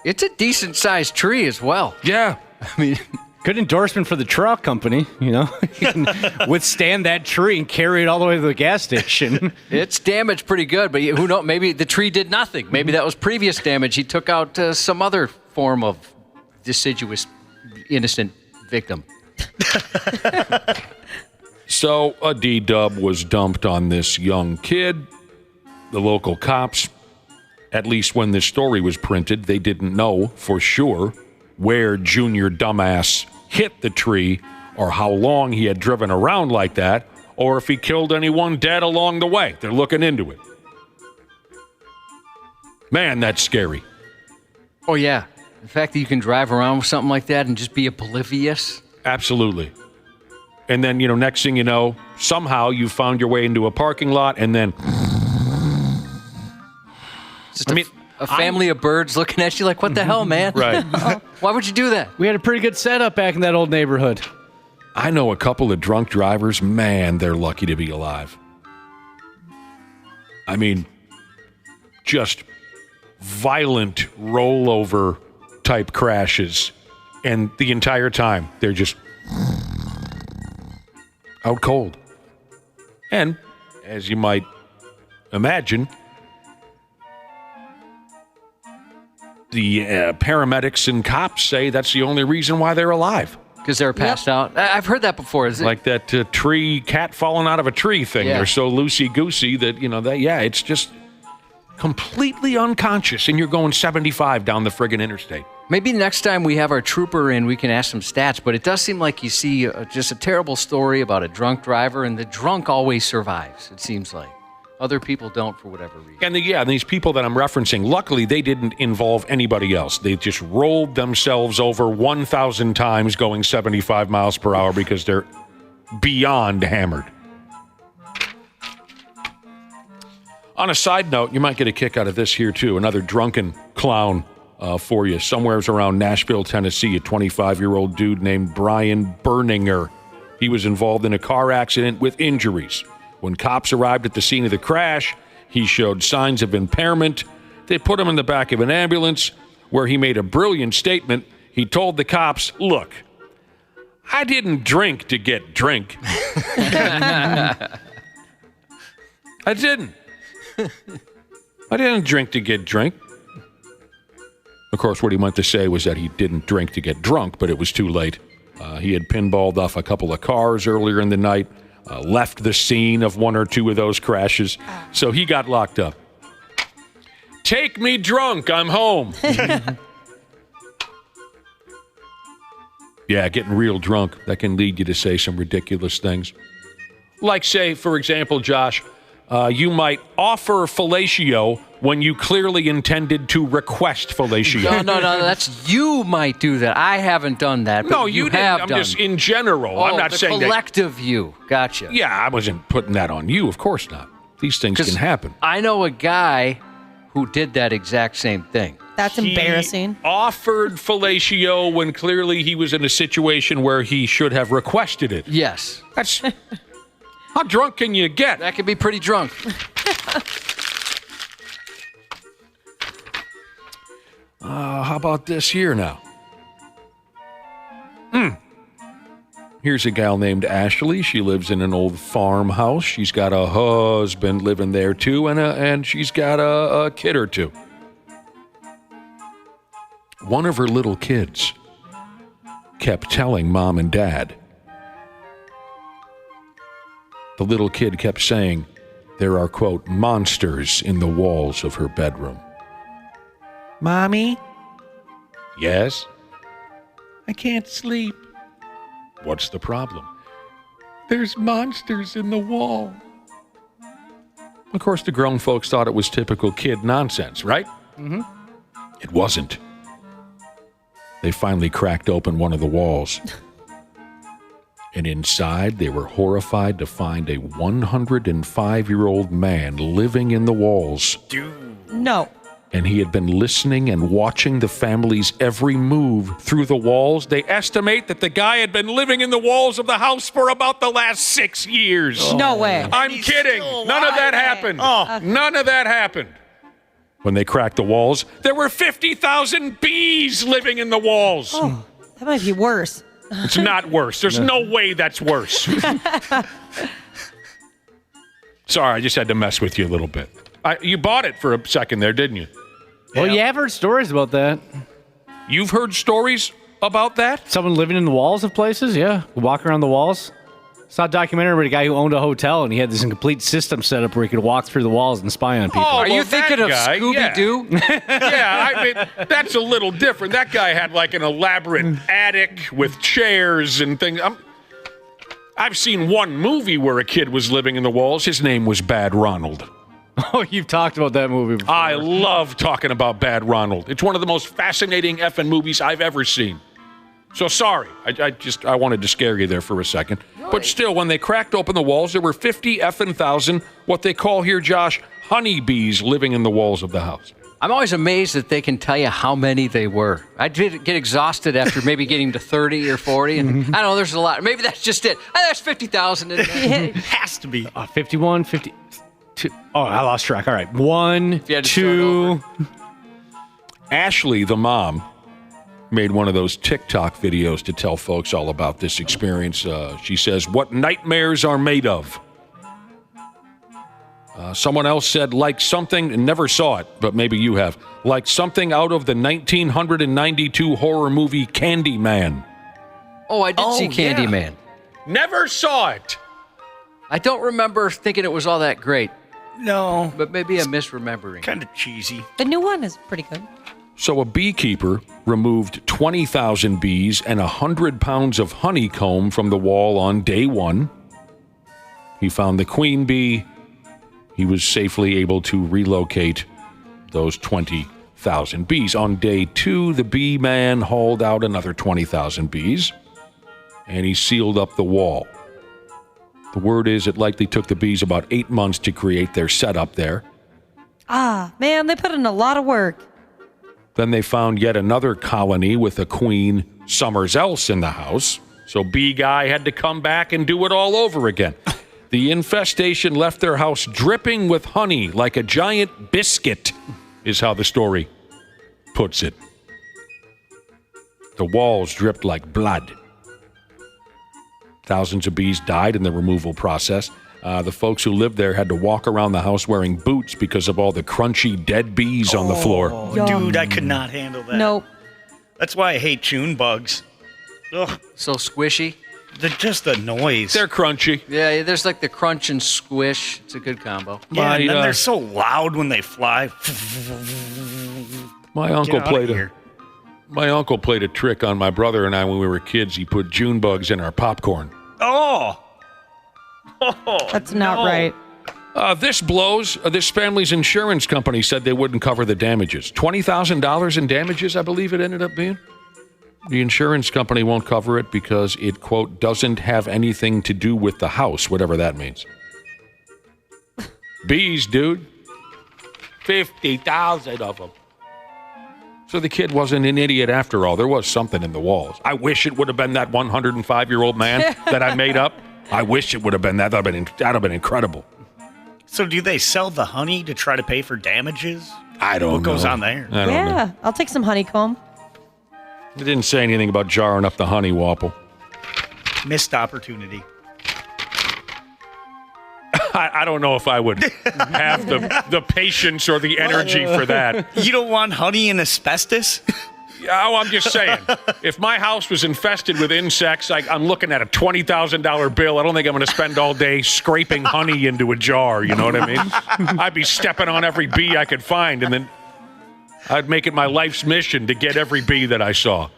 It's a decent-sized tree as well. Yeah. I mean, good endorsement for the truck company, you know? You can withstand that tree and carry it all the way to the gas station. It's damaged pretty good, but who knows? Maybe the tree did nothing. Maybe that was previous damage. He took out some other form of deciduous, innocent victim. So a D-dub was dumped on this young kid. The local cops, at least when this story was printed, they didn't know for sure where Junior Dumbass hit the tree or how long he had driven around like that or if he killed anyone dead along the way. They're looking into it. Man, that's scary. Oh, yeah. The fact that you can drive around with something like that and just be oblivious. Absolutely. And then, next thing you know, somehow you found your way into a parking lot and then... A family of birds looking at you like, what the hell, man? Right. Why would you do that? We had a pretty good setup back in that old neighborhood. I know a couple of drunk drivers. Man, they're lucky to be alive. I mean, just violent rollover type crashes. And the entire time, they're just out cold. And, as you might imagine, the paramedics and cops say that's the only reason why they're alive. Because they're passed out. I've heard that before. Is it like that cat falling out of a tree thing? Yeah. They're so loosey-goosey that, it's just completely unconscious, and you're going 75 down the friggin' interstate. Maybe next time we have our trooper in, we can ask some stats, but it does seem like you see just a terrible story about a drunk driver, and the drunk always survives, it seems like. Other people don't for whatever reason. And these people that I'm referencing, luckily they didn't involve anybody else. They just rolled themselves over 1,000 times going 75 miles per hour because they're beyond hammered. On a side note, you might get a kick out of this here, too. Another drunken clown for you. Somewhere's around Nashville, Tennessee, a 25-year-old dude named Brian Berninger. He was involved in a car accident with injuries. When cops arrived at the scene of the crash, he showed signs of impairment. They put him in the back of an ambulance where he made a brilliant statement. He told the cops, "Look, I didn't drink to get drink." I didn't. I didn't drink to get drink. Of course, what he meant to say was that he didn't drink to get drunk, but it was too late. He had pinballed off a couple of cars earlier in the night, left the scene of one or two of those crashes, so he got locked up. Take me drunk, I'm home. Yeah, getting real drunk, that can lead you to say some ridiculous things. Like, say, for example, Josh, you might offer fellatio when you clearly intended to request fellatio. No, that's you might do that. I haven't done that. But No, you didn't. have I'm done. just in general. I'm not saying that. Collective you. Gotcha. Yeah, I wasn't putting that on you. Of course not. These things can happen. I know a guy who did that exact same thing. That's embarrassing. Offered fellatio when clearly he was in a situation where he should have requested it. Yes. That's how drunk can you get? That can be pretty drunk. How about this here now? Here's a gal named Ashley. She lives in an old farmhouse. She's got a husband living there too, and she's got a kid or two. One of her little kids kept telling mom and dad. The little kid kept saying there are, quote, monsters in the walls of her bedroom. Mommy? Yes? I can't sleep. What's the problem? There's monsters in the wall. Of course, the grown folks thought it was typical kid nonsense, right? Mm-hmm. It wasn't. They finally cracked open one of the walls. And inside, they were horrified to find a 105-year-old man living in the walls. No. And he had been listening and watching the family's every move through the walls. They estimate that the guy had been living in the walls of the house for about the last 6 years. No way. I'm kidding. None of that happened. None of that happened. When they cracked the walls, there were 50,000 bees living in the walls. Oh, that might be worse. It's not worse. There's no way that's worse. Sorry, I just had to mess with you a little bit. You bought it for a second there, didn't you? Well, yeah, I've heard stories about that. You've heard stories about that? Someone living in the walls of places, yeah. Walk around the walls. Saw a documentary about a guy who owned a hotel, and he had this complete system set up where he could walk through the walls and spy on people. Are you thinking of Scooby-Doo? Yeah, I mean, that's a little different. That guy had like an elaborate attic with chairs and things. I've seen one movie where a kid was living in the walls. His name was Bad Ronald. Oh, you've talked about that movie before. I love talking about Bad Ronald. It's one of the most fascinating effing movies I've ever seen. So sorry, I wanted to scare you there for a second. Really? But still, when they cracked open the walls, there were 50,000, what they call here, Josh, honeybees living in the walls of the house. I'm always amazed that they can tell you how many they were. I did get exhausted after maybe getting to 30 or 40, and I don't know, there's a lot. Maybe that's just it. There's 50,000 in there. It has to be. 51, 50. 2. Oh, I lost track. All right. 1, 2. Ashley, the mom, made one of those TikTok videos to tell folks all about this experience. She says, what nightmares are made of. Someone else said, like something, and never saw it, but maybe you have, like something out of the 1992 horror movie Candyman. Oh, I did see Candyman. Never saw it. I don't remember thinking it was all that great. No. But maybe I'm misremembering. Kind of cheesy. The new one is pretty good. So a beekeeper removed 20,000 bees and 100 pounds of honeycomb from the wall on day 1. He found the queen bee. He was safely able to relocate those 20,000 bees. On day 2, the bee man hauled out another 20,000 bees, and he sealed up the wall. The word is it likely took the bees about 8 months to create their setup there. Ah, man, they put in a lot of work. Then they found yet another colony with a queen somewhere else in the house. So bee guy had to come back and do it all over again. The infestation left their house dripping with honey like a giant biscuit, is how the story puts it. The walls dripped like blood. Thousands of bees died in the removal process. The folks who lived there had to walk around the house wearing boots because of all the crunchy dead bees on the floor. Dude, I could not handle that. Nope. That's why I hate June bugs. Ugh. So squishy. Just the noise. They're crunchy. Yeah, there's like the crunch and squish. It's a good combo. Yeah, and then they're so loud when they fly. My uncle played a trick on my brother and I when we were kids. He put June bugs in our popcorn. Oh, that's not right. This blows. This family's insurance company said they wouldn't cover the damages. $20,000 in damages, I believe it ended up being. The insurance company won't cover it because it, quote, doesn't have anything to do with the house, whatever that means. Bees, dude. 50,000 of them. So the kid wasn't an idiot after all. There was something in the walls. I wish it would have been that 105-year-old man that I made up. I wish it would have been that. That'd have been incredible. So do they sell the honey to try to pay for damages? I don't know. What goes on there? I don't know. I'll take some honeycomb. It didn't say anything about jarring up the honey, Wapple. Missed opportunity. I don't know if I would have the patience or the energy for that. You don't want honey and asbestos? Oh, I'm just saying. If my house was infested with insects, I'm looking at a $20,000 bill. I don't think I'm going to spend all day scraping honey into a jar. You know what I mean? I'd be stepping on every bee I could find, and then I'd make it my life's mission to get every bee that I saw.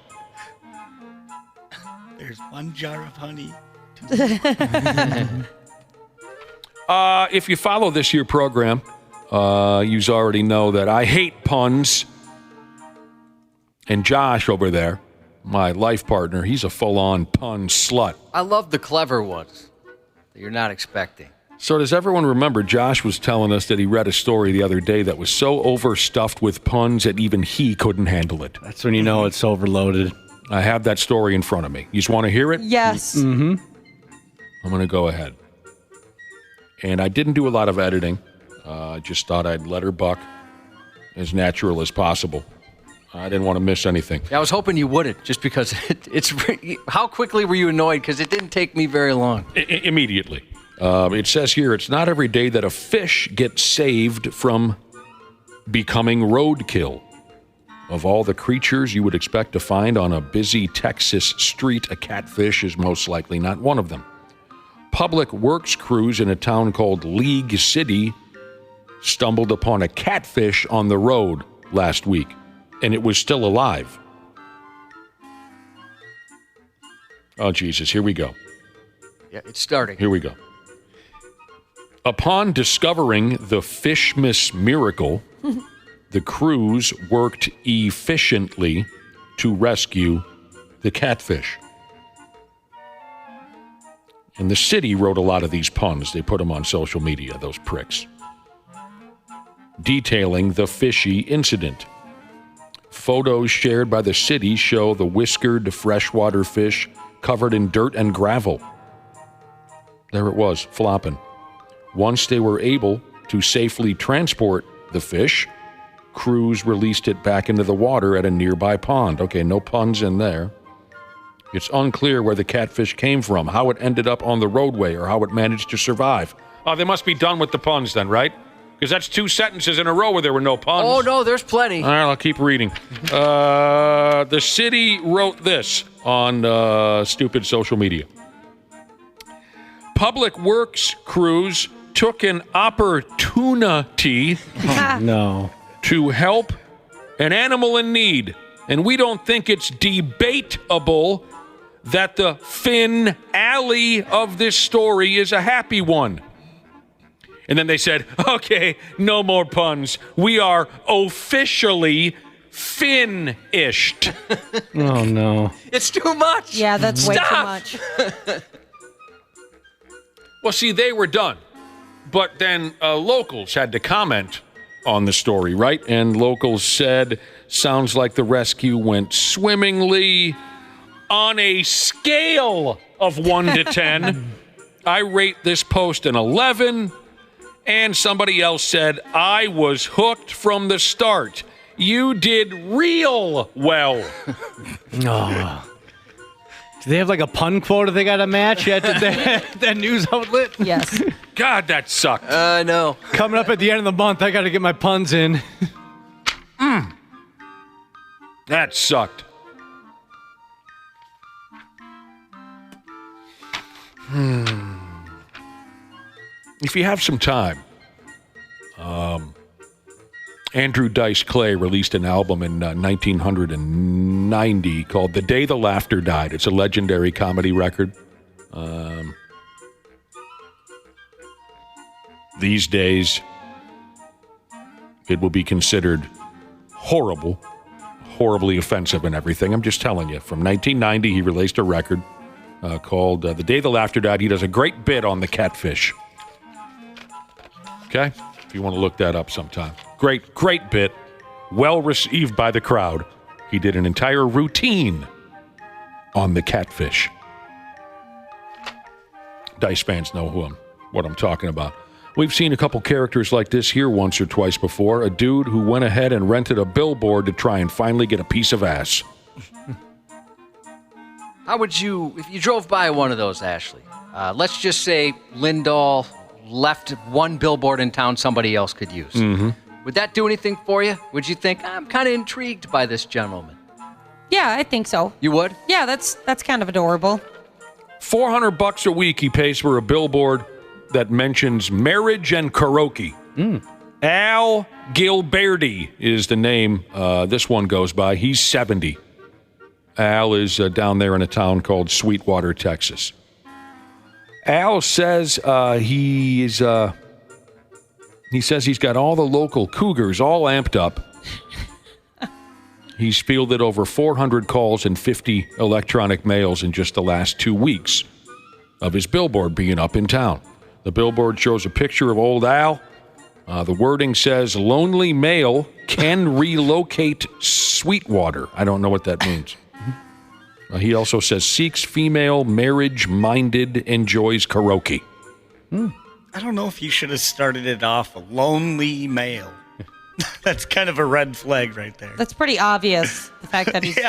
There's one jar of honey. If you follow this here program, you already know that I hate puns. And Josh over there, my life partner, he's a full-on pun slut. I love the clever ones that you're not expecting. So does everyone remember Josh was telling us that he read a story the other day that was so overstuffed with puns that even he couldn't handle it? That's when you know it's overloaded. I have that story in front of me. You just want to hear it? Yes. Mm-hmm. I'm going to go ahead. And I didn't do a lot of editing. I just thought I'd let her buck as natural as possible. I didn't want to miss anything. Yeah, I was hoping you wouldn't, just because it's. How quickly were you annoyed? Because it didn't take me very long. Immediately. It says here, it's not every day that a fish gets saved from becoming roadkill. Of all the creatures you would expect to find on a busy Texas street, a catfish is most likely not one of them. Public works crews in a town called League City stumbled upon a catfish on the road last week, and it was still alive. Oh, Jesus, here we go. Yeah, it's starting. Here we go. Upon discovering the Fishmas miracle, the crews worked efficiently to rescue the catfish. And the city wrote a lot of these puns. They put them on social media, those pricks. Detailing the fishy incident. Photos shared by the city show the whiskered freshwater fish covered in dirt and gravel. There it was, flopping. Once they were able to safely transport the fish, crews released it back into the water at a nearby pond. Okay, no puns in there. It's unclear where the catfish came from, how it ended up on the roadway, or how it managed to survive. Oh, they must be done with the puns then, right? Because that's 2 sentences in a row where there were no puns. Oh, no, there's plenty. All right, I'll keep reading. The city wrote this on stupid social media. Public Works crews took an opportunity to help an animal in need. And we don't think it's debatable that the finale of this story is a happy one. And then they said, okay, no more puns. We are officially finished. Oh, no. It's too much. Yeah, that's way too Stop. much. Well, see, they were done. But then locals had to comment on the story, right? And locals said, sounds like the rescue went swimmingly. On a scale of 1 to 10, I rate this post an 11. And somebody else said, I was hooked from the start. You did real well. Oh. Do they have like a pun quota they got to match at that news outlet? Yes. God, that sucked. I know. Coming up at the end of the month, I got to get my puns in. That sucked. If you have some time, Andrew Dice Clay released an album in 1990 called The Day the Laughter Died. It's a legendary comedy record. These days, it will be considered horrible, horribly offensive and everything. I'm just telling you. From 1990, he released a record called The Day the Laughter Died. He does a great bit on the catfish. Okay? If you want to look that up sometime. Great, great bit. Well received by the crowd. He did an entire routine on the catfish. Dice fans know what I'm talking about. We've seen a couple characters like this here once or twice before. A dude who went ahead and rented a billboard to try and finally get a piece of ass. How would you, if you drove by one of those, Ashley, let's just say Lindahl left one billboard in town somebody else could use. Mm-hmm. Would that do anything for you? Would you think, I'm kind of intrigued by this gentleman? Yeah, I think so. You would? Yeah, that's kind of adorable. $400 a week he pays for a billboard that mentions marriage and karaoke. Al Gilberti is the name this one goes by. He's 70. Al is down there in a town called Sweetwater, Texas. Al says he says he's got all the local cougars all amped up. He's fielded over 400 calls and 50 electronic mails in just the last 2 weeks of his billboard being up in town. The billboard shows a picture of old Al. The wording says, lonely male can relocate Sweetwater. I don't know what that means. He also says, seeks female, marriage-minded, enjoys karaoke. I don't know if you should have started it off a lonely male. That's kind of a red flag right there. That's pretty obvious, the fact that he's,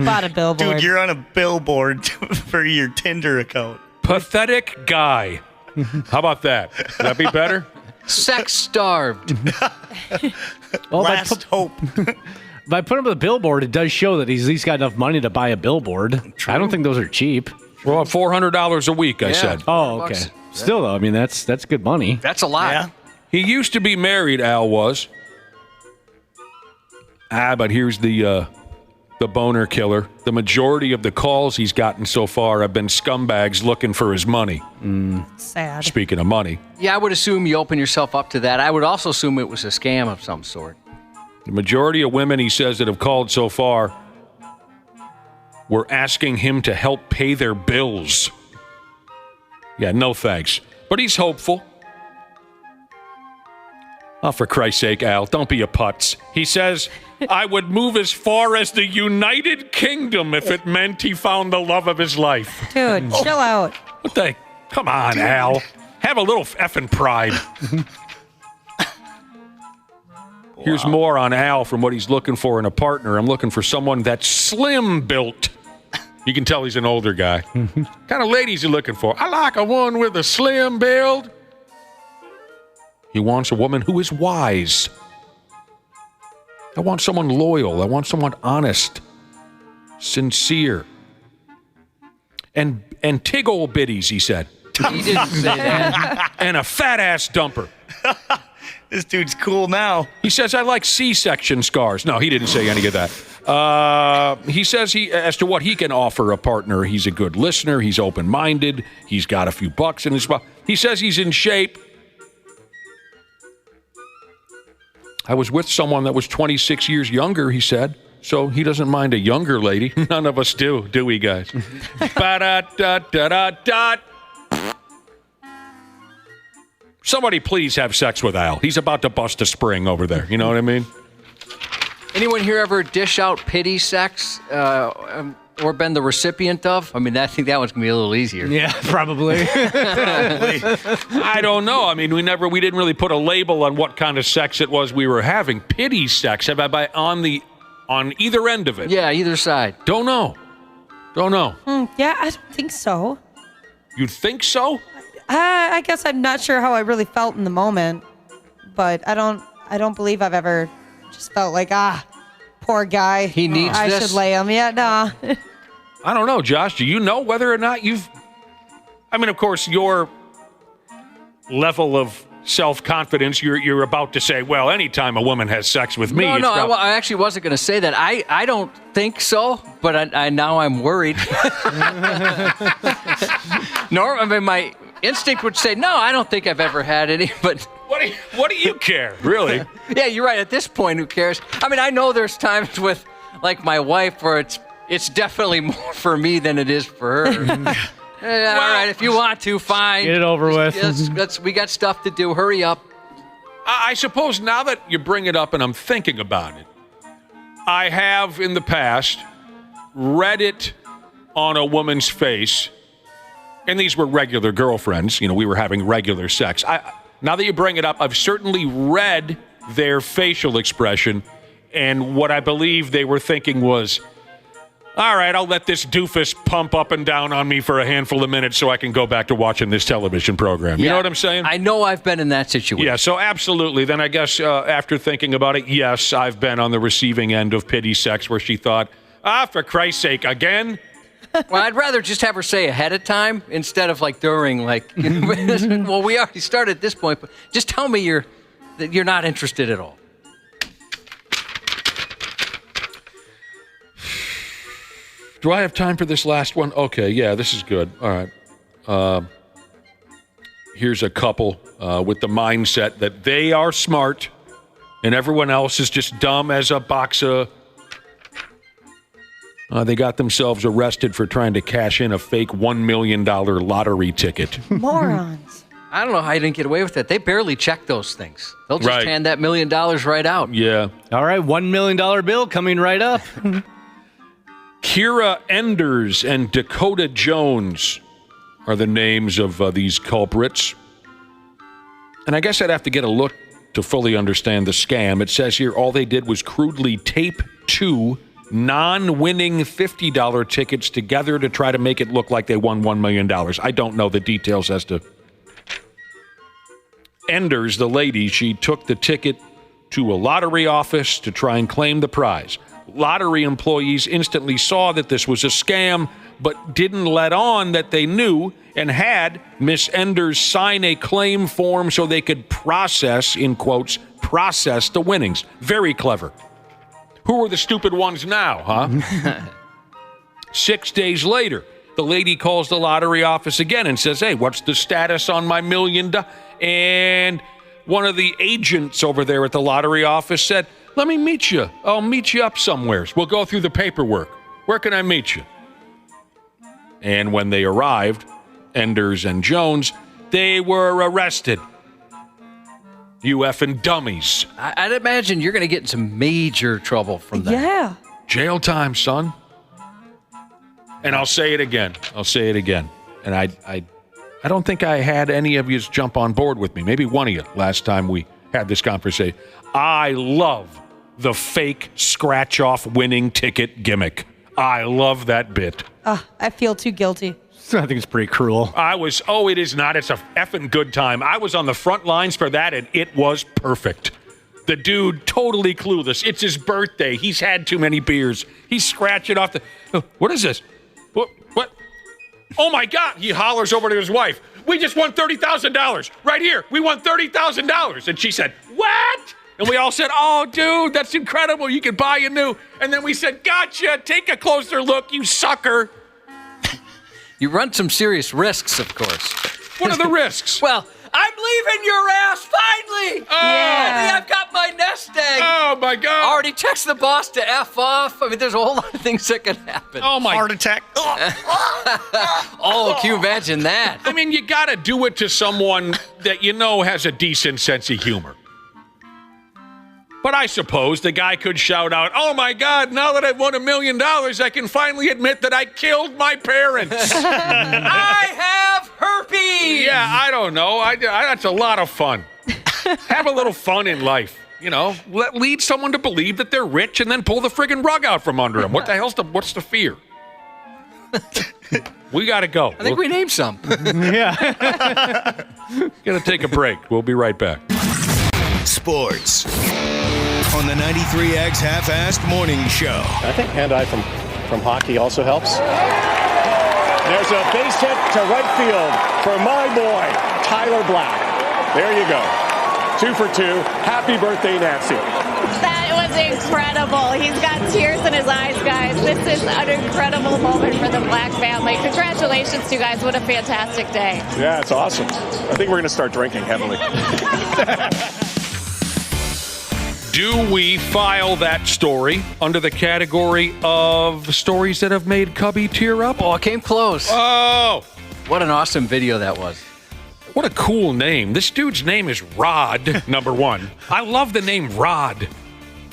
bought a billboard. Dude, you're on a billboard for your Tinder account. Pathetic guy. How about that? Would that be better? Sex-starved. Last hope. By putting up a billboard, it does show that he's at least got enough money to buy a billboard. True. I don't think those are cheap. Well, $400 a week, I said. Oh, okay. Still, though, I mean, that's good money. That's a lot. Yeah. He used to be married, Al was. But here's the boner killer. The majority of the calls he's gotten so far have been scumbags looking for his money. Sad. Speaking of money. Yeah, I would assume you open yourself up to that. I would also assume it was a scam of some sort. The majority of women, he says, that have called so far were asking him to help pay their bills. Yeah, no thanks. But he's hopeful. Oh, for Christ's sake, Al, don't be a putz. He says, I would move as far as the United Kingdom if it meant he found the love of his life. Dude, chill out. What the? Come on, Al. Have a little effing pride. Here's more on Al from what he's looking for in a partner. I'm looking for someone that's slim built. You can tell he's an older guy. Kind of ladies you looking for? I like a one with a slim build. He wants a woman who is wise. I want someone loyal. I want someone honest, sincere. And tig old biddies, he said. He didn't say that. And a fat-ass dumper. This dude's cool now. He says, I like C-section scars. No, he didn't say any of that. He says as to what he can offer a partner, he's a good listener, he's open-minded, he's got a few bucks in his pocket. He says he's in shape. I was with someone that was 26 years younger, he said, so he doesn't mind a younger lady. None of us do we, guys? Ba-da-da-da-da-da. Somebody please have sex with Al. He's about to bust a spring over there. You know what I mean? Anyone here ever dish out pity sex or been the recipient of? I mean, I think that one's going to be a little easier. Yeah, probably. I don't know. I mean, we didn't really put a label on what kind of sex it was we were having. Pity sex, on either end of it. Yeah, either side. Don't know. Yeah, I don't think so. You think so? I guess I'm not sure how I really felt in the moment, but I don't believe I've ever just felt like, poor guy. He needs I this. should lay him. Yeah, no. I don't know, Josh. Do you know whether or not you've... I mean, of course, your level of self-confidence, you're about to say, well, anytime a woman has sex with me... No, I actually wasn't going to say that. I don't think so, but now I'm worried. My instinct would say, no, I don't think I've ever had any, but... What do you care, really? Yeah, you're right. At this point, who cares? I mean, I know there's times with, like, my wife where it's definitely more for me than it is for her. All right, if you want to, fine. Get it over with. We got stuff to do. Hurry up. I suppose now that you bring it up and I'm thinking about it, I have in the past read it on a woman's face, and these were regular girlfriends. You know, we were having regular sex. Now that you bring it up, I've certainly read their facial expression, and what I believe they were thinking was, all right, I'll let this doofus pump up and down on me for a handful of minutes so I can go back to watching this television program. You know what I'm saying? I know I've been in that situation. Yeah, so absolutely. Then I guess after thinking about it, yes, I've been on the receiving end of pity sex where she thought, for Christ's sake, again? Well, I'd rather just have her say ahead of time instead of like during, like, well, we already started at this point, but just tell me that you're not interested at all. Do I have time for this last one? Okay, yeah, this is good. All right. Here's a couple with the mindset that they are smart and everyone else is just dumb as a box of... they got themselves arrested for trying to cash in a fake $1 million lottery ticket. Morons. I don't know how you didn't get away with that. They barely check those things. They'll just hand that $1 million right out. Yeah. All right, $1 million bill coming right up. Kira Enders and Dakota Jones are the names of these culprits. And I guess I'd have to get a look to fully understand the scam. It says here all they did was crudely tape two non-winning $50 tickets together to try to make it look like they won $1 million. I don't know the details as to... Enders, the lady, she took the ticket to a lottery office to try and claim the prize. Lottery employees instantly saw that this was a scam, but didn't let on that they knew and had Miss Enders sign a claim form so they could process, in quotes, process the winnings. Very clever. Who are the stupid ones now, huh? 6 days later, the lady calls the lottery office again and says, hey, what's the status on my $1 million? And one of the agents over there at the lottery office said, let me meet you. I'll meet you up somewhere. We'll go through the paperwork. Where can I meet you? And when they arrived, Enders and Jones, they were arrested. You effing dummies. I'd imagine you're going to get in some major trouble from that. Yeah. Jail time, son. And I'll say it again. And I don't think I had any of you jump on board with me. Maybe one of you last time we had this conversation. I love the fake scratch-off winning ticket gimmick. I love that bit. I feel too guilty. I think it's pretty cruel. It is not. It's a effing good time. I was on the front lines for that, and it was perfect. The dude, totally clueless. It's his birthday. He's had too many beers. He's scratching off what is this? What? Oh, my God. He hollers over to his wife. We just won $30,000. Right here. We won $30,000. And she said, what? And we all said, oh, dude, that's incredible. You can buy a new. And then we said, gotcha. Take a closer look, you sucker. You run some serious risks, of course. What are the risks? Well, I'm leaving your ass, finally! Finally, I've got my nest egg! Oh, my God. Already text the boss to F off. I mean, there's a whole lot of things that can happen. Oh, my. Heart attack. Oh, can you imagine that? I mean, you got to do it to someone that you know has a decent sense of humor. But I suppose the guy could shout out, oh, my God, now that I've won $1 million, I can finally admit that I killed my parents. I have herpes! Yeah, I don't know. That's a lot of fun. Have a little fun in life. You know, lead someone to believe that they're rich and then pull the friggin' rug out from under them. What the hell's what's the fear? We got to go. I think we named some. Yeah. Gonna take a break. We'll be right back. Sports on the 93X Half-Assed Morning Show. I think hand-eye from hockey also helps. There's a base hit to right field for my boy, Tyler Black. There you go. 2 for 2. Happy birthday, Nancy. That was incredible. He's got tears in his eyes, guys. This is an incredible moment for the Black family. Congratulations to you guys. What a fantastic day. Yeah, it's awesome. I think we're going to start drinking heavily. Do we file that story under the category of stories that have made Cubby tear up? Oh, it came close. Oh! What an awesome video that was. What a cool name. This dude's name is Rod, number one. I love the name Rod.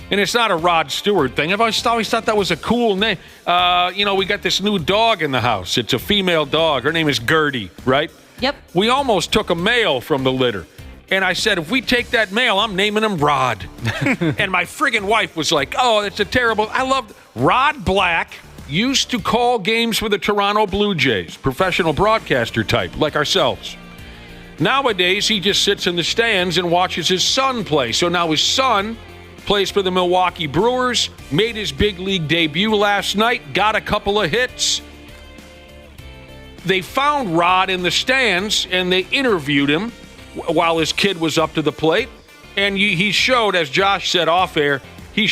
And it's not a Rod Stewart thing. I've always thought that was a cool name. We got this new dog in the house. It's a female dog. Her name is Gertie, right? Yep. We almost took a male from the litter. And I said, if we take that male, I'm naming him Rod. And my friggin' wife was like, oh, that's a terrible. I loved Rod Black. Used to call games for the Toronto Blue Jays, professional broadcaster type, like ourselves. Nowadays, he just sits in the stands and watches his son play. So now his son plays for the Milwaukee Brewers, made his big league debut last night, got a couple of hits. They found Rod in the stands, and they interviewed him while his kid was up to the plate. And he showed, as Josh said off air, you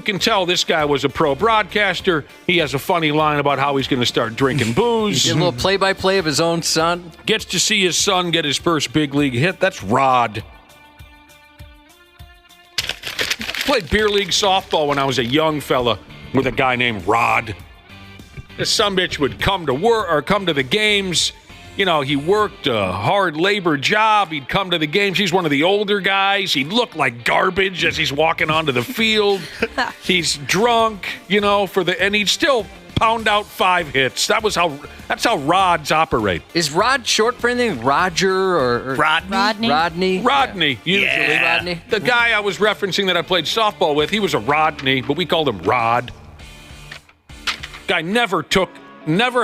can tell this guy was a pro broadcaster. He has a funny line about how he's going to start drinking booze. He did a little play-by-play of his own son. Gets to see his son get his first big league hit. That's Rod. Played beer league softball when I was a young fella with a guy named Rod. This sumbitch would come to work or come to the games. You know, he worked a hard labor job. He'd come to the games. He's one of the older guys. He'd look like garbage as he's walking onto the field. He's drunk, and he'd still pound out 5 hits. That's how Rods operate. Is Rod short for anything? Roger or Rodney? Rodney, usually. Yeah. Rodney. The guy I was referencing that I played softball with, he was a Rodney, but we called him Rod. Guy never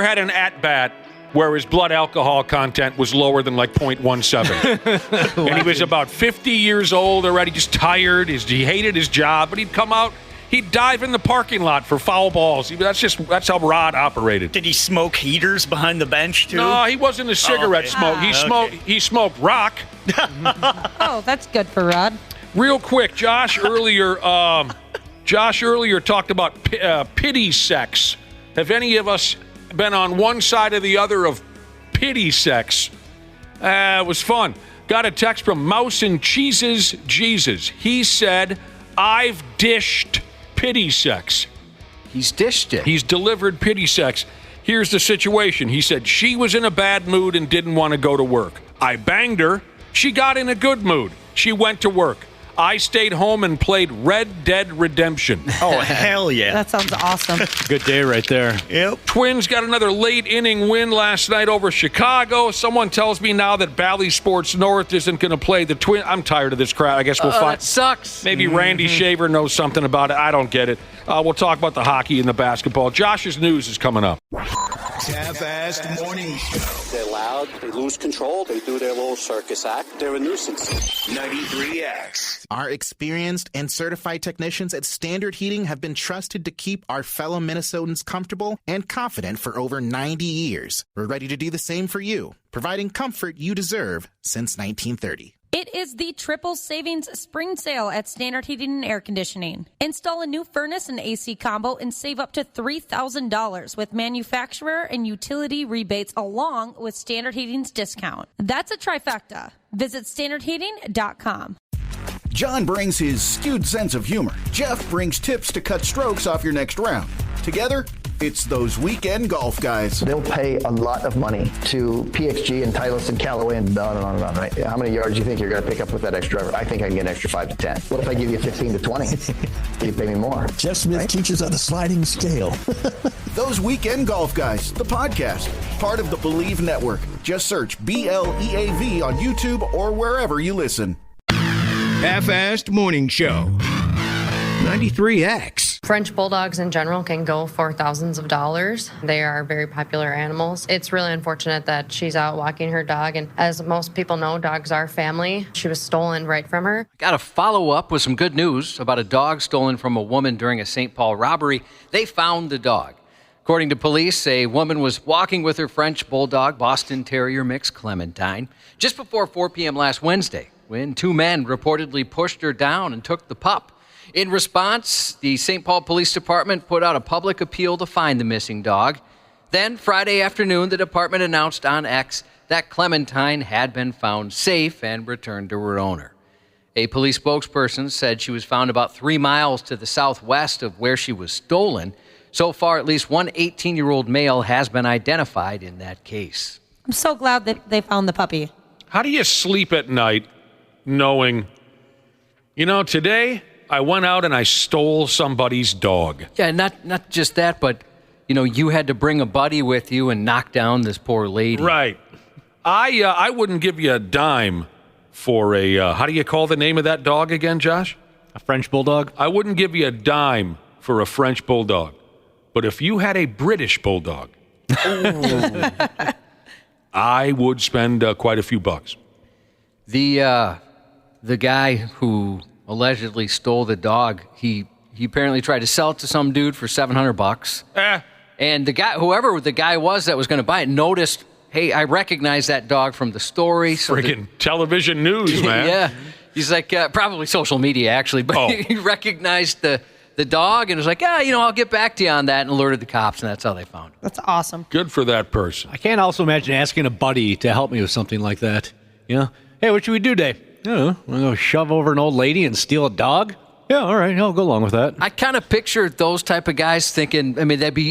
had an at-bat where his blood alcohol content was lower than like 0.17. And he was about 50 years old already, just tired. He hated his job, but he'd come out, he'd dive in the parking lot for foul balls. That's how Rod operated. Did he smoke heaters behind the bench too? No, he wasn't a cigarette smoke. He smoked rock. Oh, that's good for Rod. Real quick, Josh earlier talked about pity sex. Have any of us been on one side or the other of pity sex? It was fun. Got a text from Mouse and Cheese's Jesus. He said, I've dished pity sex. He's dished it. He's delivered pity sex. Here's the situation. He said, she was in a bad mood and didn't want to go to work. I banged her. She got in a good mood. She went to work. I stayed home and played Red Dead Redemption. Oh, hell yeah. That sounds awesome. Good day right there. Yep. Twins got another late inning win last night over Chicago. Someone tells me now that Bally Sports North isn't going to play the Twins. I'm tired of this crowd. I guess we'll find. That sucks. Maybe Randy Shaver knows something about it. I don't get it. We'll talk about the hockey and the basketball. Josh's news is coming up. Half-assed morning show. They're loud, they lose control, they do their little circus act. They're a nuisance. 93X. Our experienced and certified technicians at Standard Heating have been trusted to keep our fellow Minnesotans comfortable and confident for over 90 years. We're ready to do the same for you, providing comfort you deserve since 1930. It is the triple savings spring sale at Standard Heating and Air Conditioning. Install a new furnace and AC combo and save up to $3,000 with manufacturer and utility rebates along with Standard Heating's discount. That's a trifecta. Visit standardheating.com. John brings his skewed sense of humor. Jeff brings tips to cut strokes off your next round. Together, it's those weekend golf guys. They'll pay a lot of money to PXG and Titleist and Callaway and on and on and on, right? How many yards do you think you're going to pick up with that extra driver? I think I can get an extra 5 to 10. What if I give you 15 to 20? You pay me more. Jeff Smith teaches on the sliding scale. Those weekend golf guys, the podcast, part of the Believe Network. Just search BLEAV on YouTube or wherever you listen. Half-assed morning show. 93X. French bulldogs in general can go for thousands of dollars. They are very popular animals. It's really unfortunate that she's out walking her dog, and as most people know, dogs are family. She was stolen right from her. Got to follow up with some good news about a dog stolen from a woman during a St. Paul robbery. They found the dog. According to police, a woman was walking with her French bulldog, Boston Terrier mix Clementine, just before 4 p.m. last Wednesday, when 2 men reportedly pushed her down and took the pup. In response, the St. Paul Police Department put out a public appeal to find the missing dog. Then, Friday afternoon, the department announced on X that Clementine had been found safe and returned to her owner. A police spokesperson said she was found about 3 miles to the southwest of where she was stolen. So far, at least one 18-year-old male has been identified in that case. I'm so glad that they found the puppy. How do you sleep at night knowing, today I went out and I stole somebody's dog? Yeah, not just that, but, you had to bring a buddy with you and knock down this poor lady. Right. I wouldn't give you a dime for a, how do you call the name of that dog again, Josh? A French bulldog? I wouldn't give you a dime for a French bulldog. But if you had a British bulldog, I would spend quite a few bucks. The guy who allegedly stole the dog, he apparently tried to sell it to some dude for $700. And the guy, whoever the guy was that was going to buy it, noticed, hey, I recognize that dog from the story. So freaking television news, man. Yeah. He's like, probably social media, actually. But he recognized the dog and was like, I'll get back to you on that, and alerted the cops, and that's how they found him. That's awesome. Good for that person. I can't also imagine asking a buddy to help me with something like that. Hey, what should we do today? I don't know. Want to go shove over an old lady and steal a dog? Yeah, all right, I'll go along with that. I kind of picture those type of guys thinking, that'd be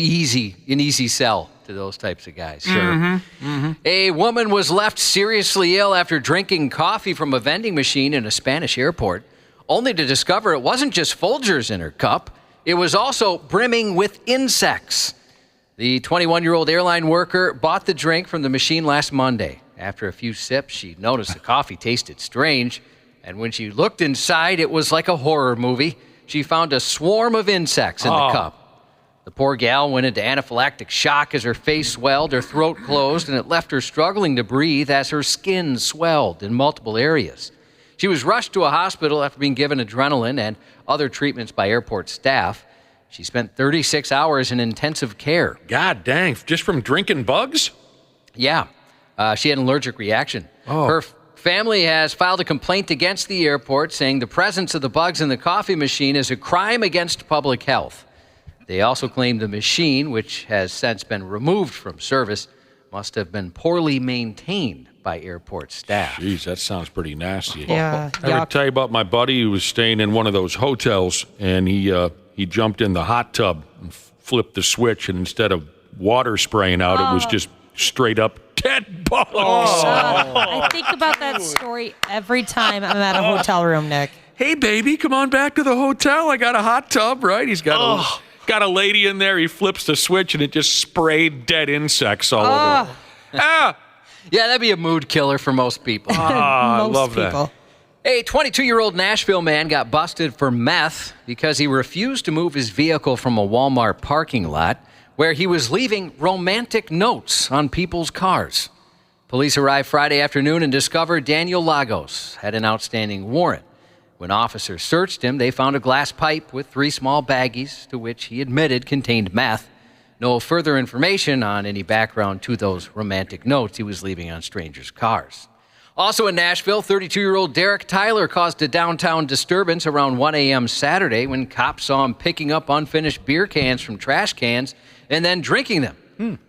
an easy sell to those types of guys. Sure. Mm-hmm. A woman was left seriously ill after drinking coffee from a vending machine in a Spanish airport, only to discover it wasn't just Folgers in her cup, it was also brimming with insects. The 21-year-old airline worker bought the drink from the machine last Monday. After a few sips, she noticed the coffee tasted strange, and when she looked inside, it was like a horror movie. She found a swarm of insects in the cup. The poor gal went into anaphylactic shock as her face swelled, her throat closed, and it left her struggling to breathe as her skin swelled in multiple areas. She was rushed to a hospital after being given adrenaline and other treatments by airport staff. She spent 36 hours in intensive care. God dang, just from drinking bugs? Yeah. She had an allergic reaction. Her family has filed a complaint against the airport, saying the presence of the bugs in the coffee machine is a crime against public health. They also claim the machine, which has since been removed from service, must have been poorly maintained by airport staff. Jeez, that sounds pretty nasty. Yeah. I ever tell you about my buddy who was staying in one of those hotels, and he jumped in the hot tub and flipped the switch, and instead of water spraying out, it was just straight up dead bugs. I think about that story every time I'm at a hotel room, Nick. hey, baby, come on back to the hotel. I got a hot tub, right? He's got a lady in there. He flips the switch, and it just sprayed dead insects all over. Yeah, that'd be a mood killer for most people. I love that. A 22-year-old Nashville man got busted for meth because he refused to move his vehicle from a Walmart parking lot where he was leaving romantic notes on people's cars. Police arrived Friday afternoon and discovered Daniel Lagos had an outstanding warrant. When officers searched him, they found a glass pipe with 3 small baggies, to which he admitted contained meth. No further information on any background to those romantic notes he was leaving on strangers' cars. Also in Nashville, 32-year-old Derek Tyler caused a downtown disturbance around 1 a.m. Saturday when cops saw him picking up unfinished beer cans from trash cans and then drinking them.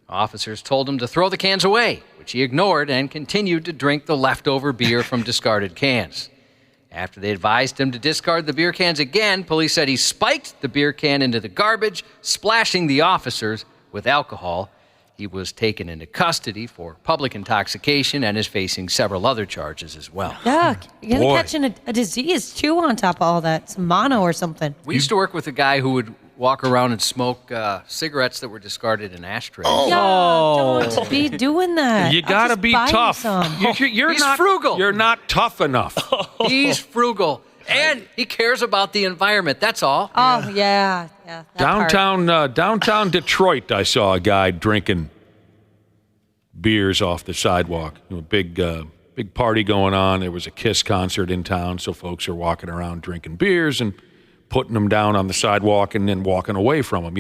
Officers told him to throw the cans away, which he ignored and continued to drink the leftover beer from discarded cans. After they advised him to discard the beer cans again, police said he spiked the beer can into the garbage, splashing the officers with alcohol. He was taken into custody for public intoxication and is facing several other charges as well. Yeah, you're going to catch a disease, too, on top of all that. Some mono or something. We used to work with a guy who would walk around and smoke cigarettes that were discarded in ashtrays. Don't be doing that. You got to be tough. He's frugal. You're not tough enough. He's frugal. And he cares about the environment. That's all. Oh, yeah. Downtown Detroit, I saw a guy drinking beers off the sidewalk. Big party going on. There was a Kiss concert in town, so folks are walking around drinking beers and putting them down on the sidewalk and then walking away from them,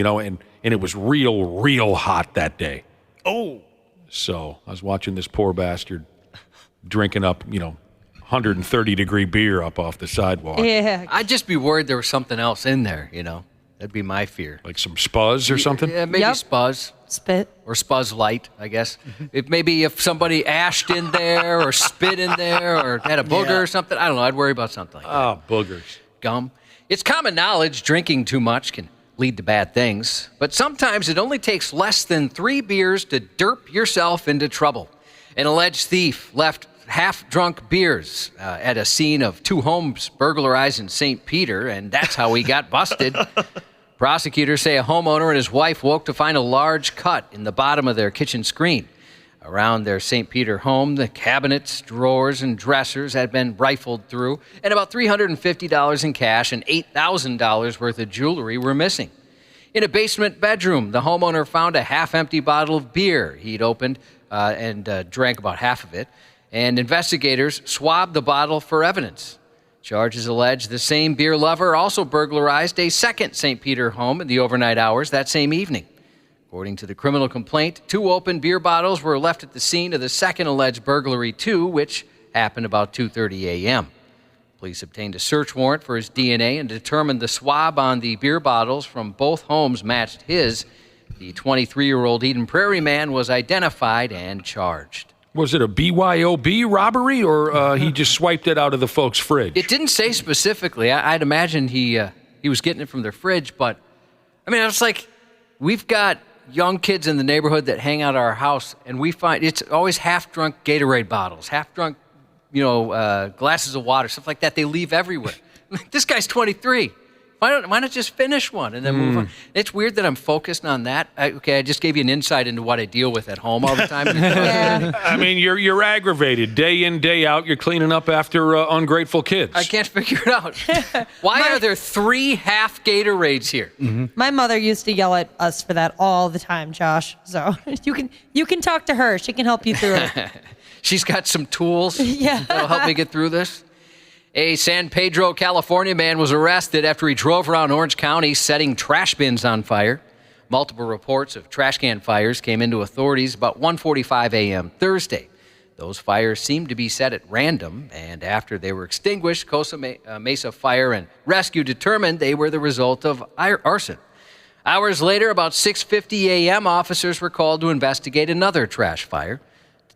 and it was real hot that day. Oh. So I was watching this poor bastard drinking up, 130-degree beer up off the sidewalk. Yeah. I'd just be worried there was something else in there, That'd be my fear. Like some spuzz or something? Yeah, maybe spuzz. Spit. Or spuzz light, I guess. If somebody ashed in there or spit in there or had a booger or something, I don't know. I'd worry about something like that. Oh, boogers. Gum. It's common knowledge drinking too much can lead to bad things, but sometimes it only takes less than 3 beers to derp yourself into trouble. An alleged thief left half-drunk beers at a scene of 2 homes burglarized in St. Peter, and that's how he got busted. Prosecutors say a homeowner and his wife woke to find a large cut in the bottom of their kitchen screen. Around their St. Peter home, the cabinets, drawers, and dressers had been rifled through, and about $350 in cash and $8,000 worth of jewelry were missing. In a basement bedroom, the homeowner found a half-empty bottle of beer he'd opened and drank about half of it, and investigators swabbed the bottle for evidence. Charges allege the same beer lover also burglarized a second St. Peter home in the overnight hours that same evening. According to the criminal complaint, 2 open beer bottles were left at the scene of the second alleged burglary, too, which happened about 2:30 a.m. Police obtained a search warrant for his DNA and determined the swab on the beer bottles from both homes matched his. The 23-year-old Eden Prairie man was identified and charged. Was it a BYOB robbery, or he just swiped it out of the folks' fridge? It didn't say specifically. I'd imagine he was getting it from their fridge, but, I was like, we've got young kids in the neighborhood that hang out at our house, and we find it's always half-drunk Gatorade bottles, half-drunk, glasses of water, stuff like that. They leave everywhere. This guy's 23. Why not just finish one and then move on? It's weird that I'm focused on that. I just gave you an insight into what I deal with at home all the time. Yeah. You're aggravated. Day in, day out, you're cleaning up after ungrateful kids. I can't figure it out. Why are there 3 half Gatorades here? Mm-hmm. My mother used to yell at us for that all the time, Josh. So you can talk to her. She can help you through it. She's got some tools Yeah. that'll help me get through this. A San Pedro, California man was arrested after he drove around Orange County setting trash bins on fire. Multiple reports of trash can fires came into authorities about 1:45 a.m. Thursday. Those fires seemed to be set at random, and after they were extinguished, Costa Mesa Fire and Rescue determined they were the result of arson. Hours later, about 6:50 a.m., officers were called to investigate another trash fire.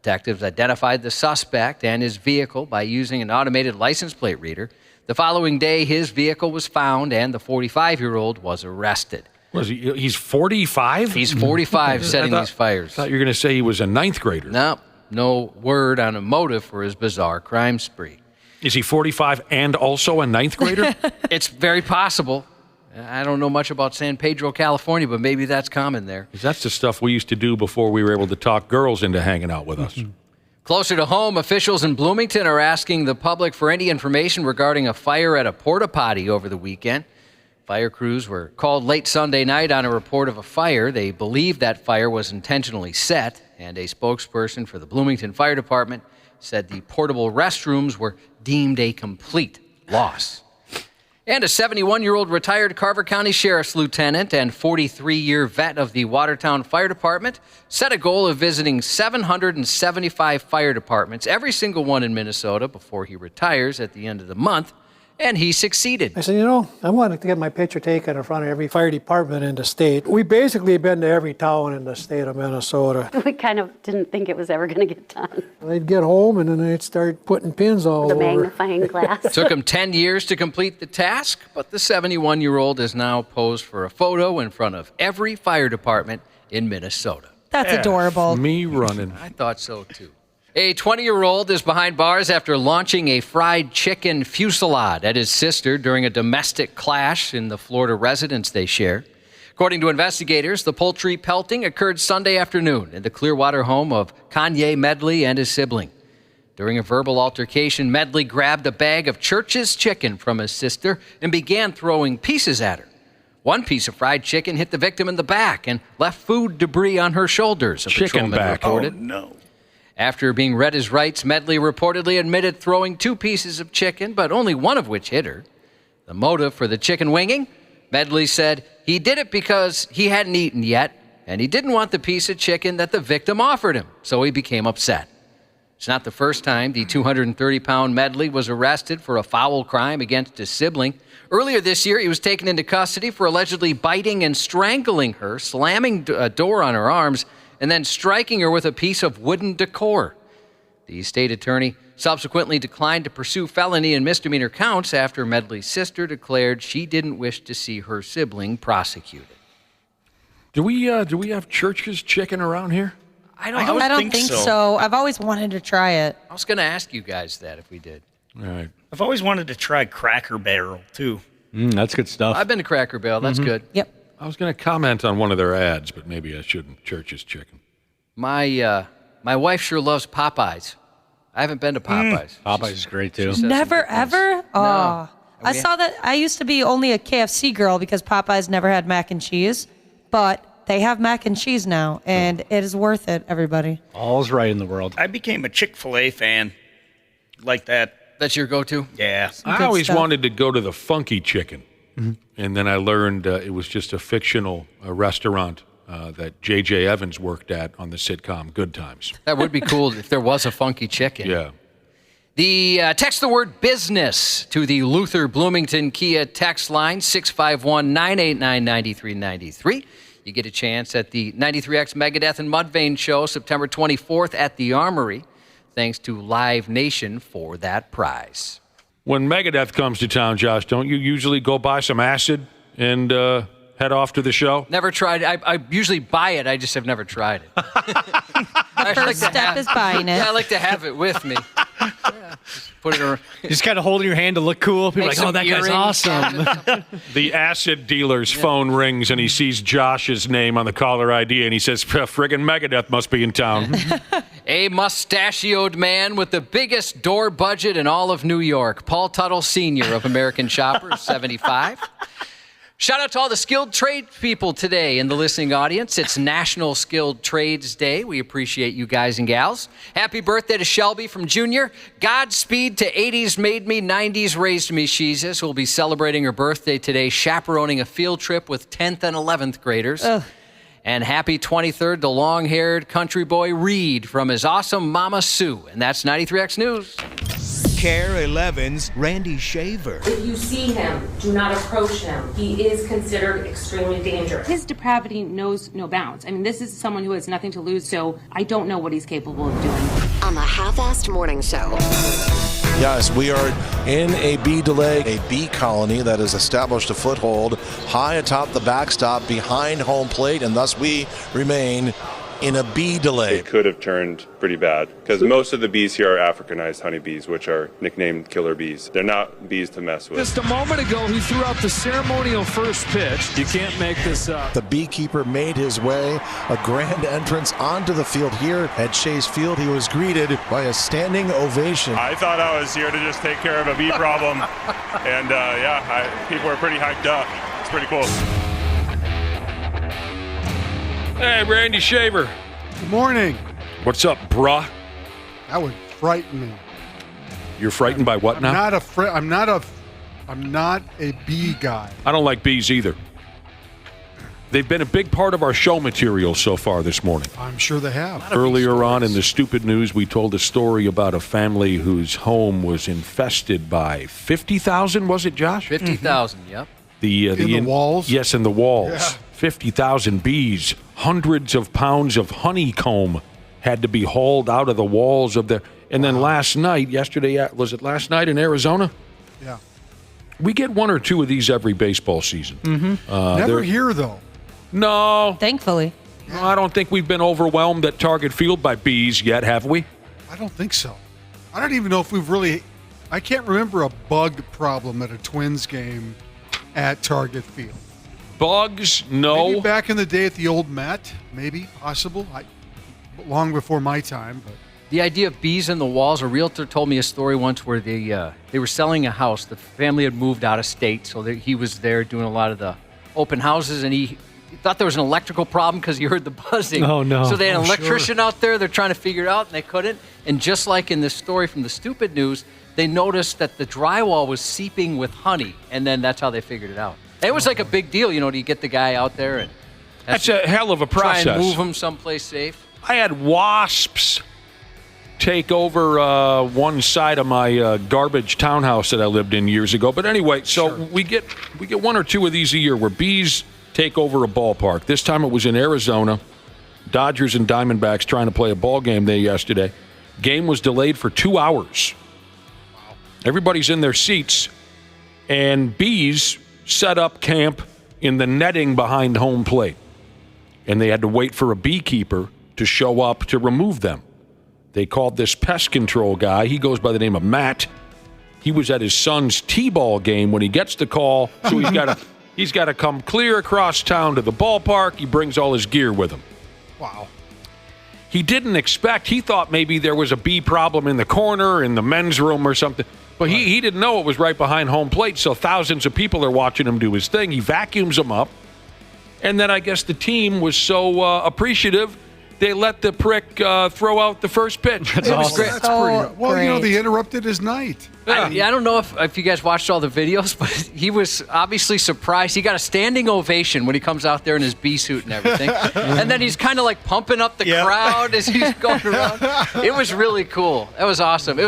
Detectives identified the suspect and his vehicle by using an automated license plate reader. The following day, his vehicle was found, and the 45-year-old was arrested. Was he? He's 45? He's 45 setting these fires. I thought you were going to say he was a 9th grader. No word on a motive for his bizarre crime spree. Is he 45 and also a ninth grader? It's very possible. I don't know much about San Pedro, California, but maybe that's common there. That's the stuff we used to do before we were able to talk girls into hanging out with us. Closer to home, officials in Bloomington are asking the public for any information regarding a fire at a porta potty over the weekend. Fire crews were called late Sunday night on a report of a fire. They believe that fire was intentionally set, and a spokesperson for the Bloomington Fire Department said the portable restrooms were deemed a complete loss. And a 71-year-old retired Carver County Sheriff's Lieutenant and 43-year vet of the Watertown Fire Department set a goal of visiting 775 fire departments, every single one in Minnesota, before he retires at the end of the month, and he succeeded. I said, I wanted to get my picture taken in front of every fire department in the state. We basically been to every town in the state of Minnesota. We kind of didn't think it was ever going to get done. I'd get home and then I'd start putting pins all The over. magnifying glass. It took him 10 years to complete the task, but the 71-year-old is now posed for a photo in front of every fire department in Minnesota. That's adorable. Me running. I thought so, too. A 20-year-old is behind bars after launching a fried chicken fusillade at his sister during a domestic clash in the Florida residence they share. According to investigators, the poultry pelting occurred Sunday afternoon in the Clearwater home of Kanye Medley and his sibling. During a verbal altercation, Medley grabbed a bag of Church's chicken from his sister and began throwing pieces at her. One piece of fried chicken hit the victim in the back and left food debris on her shoulders, a Chicken patrolman back. reported. Oh, no. After being read his rights, Medley reportedly admitted throwing 2 pieces of chicken, but only one of which hit her. The motive for the chicken winging? Medley said he did it because he hadn't eaten yet, and he didn't want the piece of chicken that the victim offered him, so he became upset. It's not the first time the 230-pound Medley was arrested for a foul crime against his sibling. Earlier this year, he was taken into custody for allegedly biting and strangling her, slamming a door on her arms, and then striking her with a piece of wooden decor. The state attorney subsequently declined to pursue felony and misdemeanor counts after Medley's sister declared she didn't wish to see her sibling prosecuted. Do we have Church's chicken around here? I don't think so. I've always wanted to try it. I was going to ask you guys that if we did. All right. I've always wanted to try Cracker Barrel, too. That's good stuff. I've been to Cracker Barrel. That's good. Yep. I was going to comment on one of their ads, but maybe I shouldn't. Church's chicken. My wife sure loves Popeyes. I haven't been to Popeyes. Popeyes is great, too. Never, ever? Oh. I saw that. I used to be only a KFC girl because Popeyes never had mac and cheese, but they have mac and cheese now, and it is worth it, everybody. All's right in the world. I became a Chick-fil-A fan like that. That's your go-to? Yeah. I always wanted to go to the Funky Chicken, and then I learned it was just a fictional restaurant that J.J. Evans worked at on the sitcom Good Times. That would be cool if there was a Funky Chicken. Yeah. Text the word business to the Luther Bloomington Kia text line, 651-989-9393. You get a chance at the 93X Megadeth and Mudvayne show September 24th at the Armory. Thanks to Live Nation for that prize. When Megadeth comes to town, Josh, don't you usually go buy some acid and head off to the show? Never tried it. I usually buy it. I just have never tried it. First step is buying it. Yeah, I like to have it with me. Yeah, put it around. Just kind of holding your hand to look cool. People are Make like, oh, some that guy's earrings. awesome. The acid dealer's phone rings, and he sees Josh's name on the caller ID, and he says, friggin' Megadeth must be in town. A mustachioed man with the biggest door budget in all of New York. Paul Tuttle Sr. of American Shopper, 75. Shout out to all the skilled trade people today in the listening audience. It's National Skilled Trades Day. We appreciate you guys and gals. Happy birthday to Shelby from Junior. Godspeed to 80s made me, 90s raised me Jesus, who will be celebrating her birthday today, chaperoning a field trip with 10th and 11th graders. Ugh. And happy 23rd to long-haired country boy Reed from his awesome Mama Sue. And that's 93X News. Care 11's Randy Shaver. If you see him, do not approach him. He is considered extremely dangerous. His depravity knows no bounds. I mean, this is someone who has nothing to lose, so I don't know what he's capable of doing. On the Half-Assed Morning Show. Yes, we are in a bee delay, a bee colony that has established a foothold high atop the backstop behind home plate, and thus we remain in a bee delay. It could have turned pretty bad because most of the bees here are Africanized honeybees, which are nicknamed killer bees. They're not bees to mess with. Just a moment ago, he threw out the ceremonial first pitch. You can't make this up. The beekeeper made his way a grand entrance onto the field here at Chase Field. He was greeted by a standing ovation. I thought I was here to just take care of a bee problem, and people are pretty hyped up. It's pretty cool. Hey, Randy Shaver. Good morning. What's up, bruh? That would frighten me. You're frightened by what now? I'm not a bee guy. I don't like bees either. They've been a big part of our show material so far this morning. I'm sure they have. Earlier on in the stupid news, we told a story about a family whose home was infested by 50,000, was it, Josh? 50,000, yep. The walls? Yes, in the walls. Yeah. 50,000 bees, hundreds of pounds of honeycomb had to be hauled out of the walls of their... And then last night, was it last night in Arizona? Yeah. We get one or two of these every baseball season. Mm-hmm. Never here, though. No. Thankfully. No, I don't think we've been overwhelmed at Target Field by bees yet, have we? I don't think so. I don't even know if we've really... I can't remember a bug problem at a Twins game at Target Field. Bugs? No. Maybe back in the day at the old Met, maybe, possible. Long before my time, but... The idea of bees in the walls, a realtor told me a story once where they were selling a house. The family had moved out of state, so he was there doing a lot of the open houses, and he thought there was an electrical problem because he heard the buzzing. Oh, no. So they had an electrician out there. They're trying to figure it out, and they couldn't. And just like in this story from the stupid news, they noticed that the drywall was seeping with honey, and then that's how they figured it out. It was like a big deal, to get the guy out there and that's a hell of a process. Try and move him someplace safe. I had wasps take over one side of my garbage townhouse that I lived in years ago. But anyway, so we get one or two of these a year where bees take over a ballpark. This time it was in Arizona. Dodgers and Diamondbacks trying to play a ball game there yesterday. Game was delayed for 2 hours. Wow. Everybody's in their seats, and bees set up camp in the netting behind home plate. And they had to wait for a beekeeper to show up to remove them. They called this pest control guy. He goes by the name of Matt. He was at his son's T-ball game when he gets the call, so he's got to come clear across town to the ballpark. He brings all his gear with him. Wow. He didn't expect. He thought maybe there was a bee problem in the corner in the men's room or something. But he didn't know it was right behind home plate, so thousands of people are watching him do his thing. He vacuums them up. And then I guess the team was so appreciative, they let the prick throw out the first pitch. That's awesome. That's pretty, well, they interrupted his night. I don't know if you guys watched all the videos, but he was obviously surprised. He got a standing ovation when he comes out there in his bee suit and everything. And then he's kind of like pumping up the crowd as he's going around. It was really cool. That was awesome.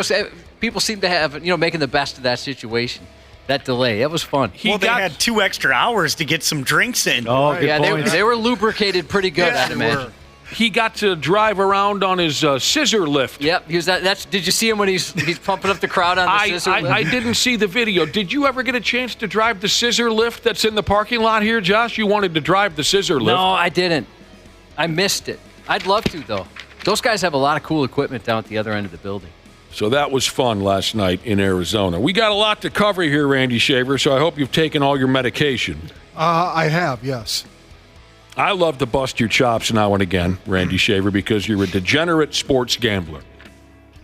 People seem to have, making the best of that situation. That delay. That was fun. They had 2 extra hours to get some drinks in. Oh, good point. They were lubricated pretty good, I'd imagine. He got to drive around on his scissor lift. Yep. Did you see him when he's pumping up the crowd on the scissor lift? I didn't see the video. Did you ever get a chance to drive the scissor lift that's in the parking lot here, Josh? You wanted to drive the scissor lift. No, I didn't. I missed it. I'd love to, though. Those guys have a lot of cool equipment down at the other end of the building. So that was fun last night in Arizona. We got a lot to cover here, Randy Shaver, so I hope you've taken all your medication. I have, yes. I love to bust your chops now and again, Randy Shaver, because you're a degenerate sports gambler.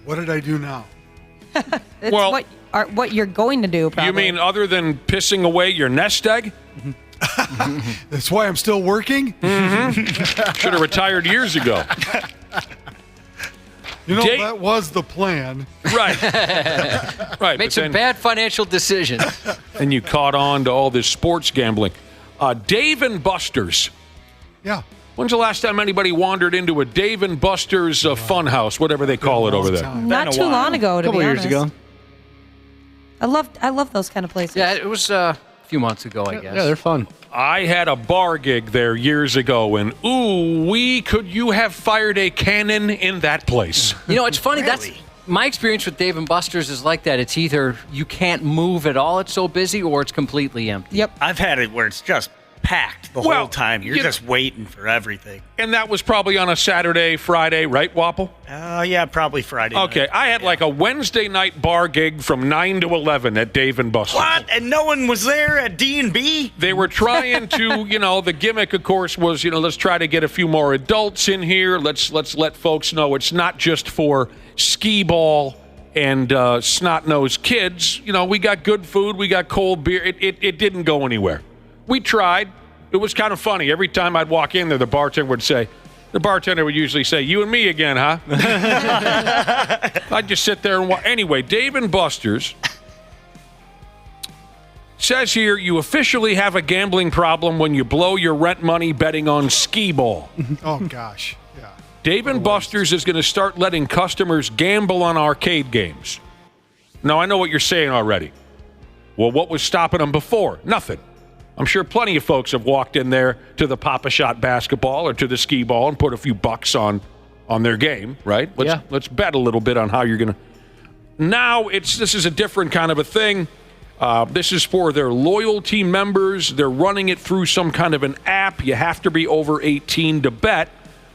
What did I do now? It's what you're going to do, probably. You mean other than pissing away your nest egg? That's why I'm still working? Mm-hmm. Should have retired years ago. That was the plan. Right. Right. Made some bad financial decisions. And you caught on to all this sports gambling. Dave & Buster's. Yeah. When's the last time anybody wandered into a Dave & Buster's funhouse, whatever they call it over there? Not too long ago, to be honest. A couple years ago. I love those kind of places. Yeah, it was a few months ago, I guess. Yeah, they're fun. I had a bar gig there years ago, and could you have fired a cannon in that place? It's funny. Really? That's my experience with Dave & Buster's is like that. It's either you can't move at all, it's so busy, or it's completely empty. Yep. I've had it where it's just packed the whole time. You're just waiting for everything. And that was probably on a Saturday, Friday, right, Wapple? Yeah, probably Friday Okay, night. I had like a Wednesday night bar gig from 9 to 11 at Dave & Buster's. What? And no one was there at D&B? They were trying to, the gimmick, of course, was, let's try to get a few more adults in here. Let's let folks know it's not just for skee ball and snot-nosed kids. We got good food. We got cold beer. It didn't go anywhere. We tried. It was kind of funny. Every time I'd walk in there, the bartender would usually say, "You and me again, huh?" I'd just sit there and watch. Anyway, Dave & Buster's says here, you officially have a gambling problem when you blow your rent money betting on skee ball. Oh, gosh. Yeah. Dave & Buster's is going to start letting customers gamble on arcade games. Now, I know what you're saying already. Well, what was stopping them before? Nothing. I'm sure plenty of folks have walked in there to the Pop-A-Shot basketball or to the skee ball and put a few bucks on their game, right? Let's bet a little bit on how you're going to. Now, this is a different kind of a thing. This is for their loyalty members. They're running it through some kind of an app. You have to be over 18 to bet.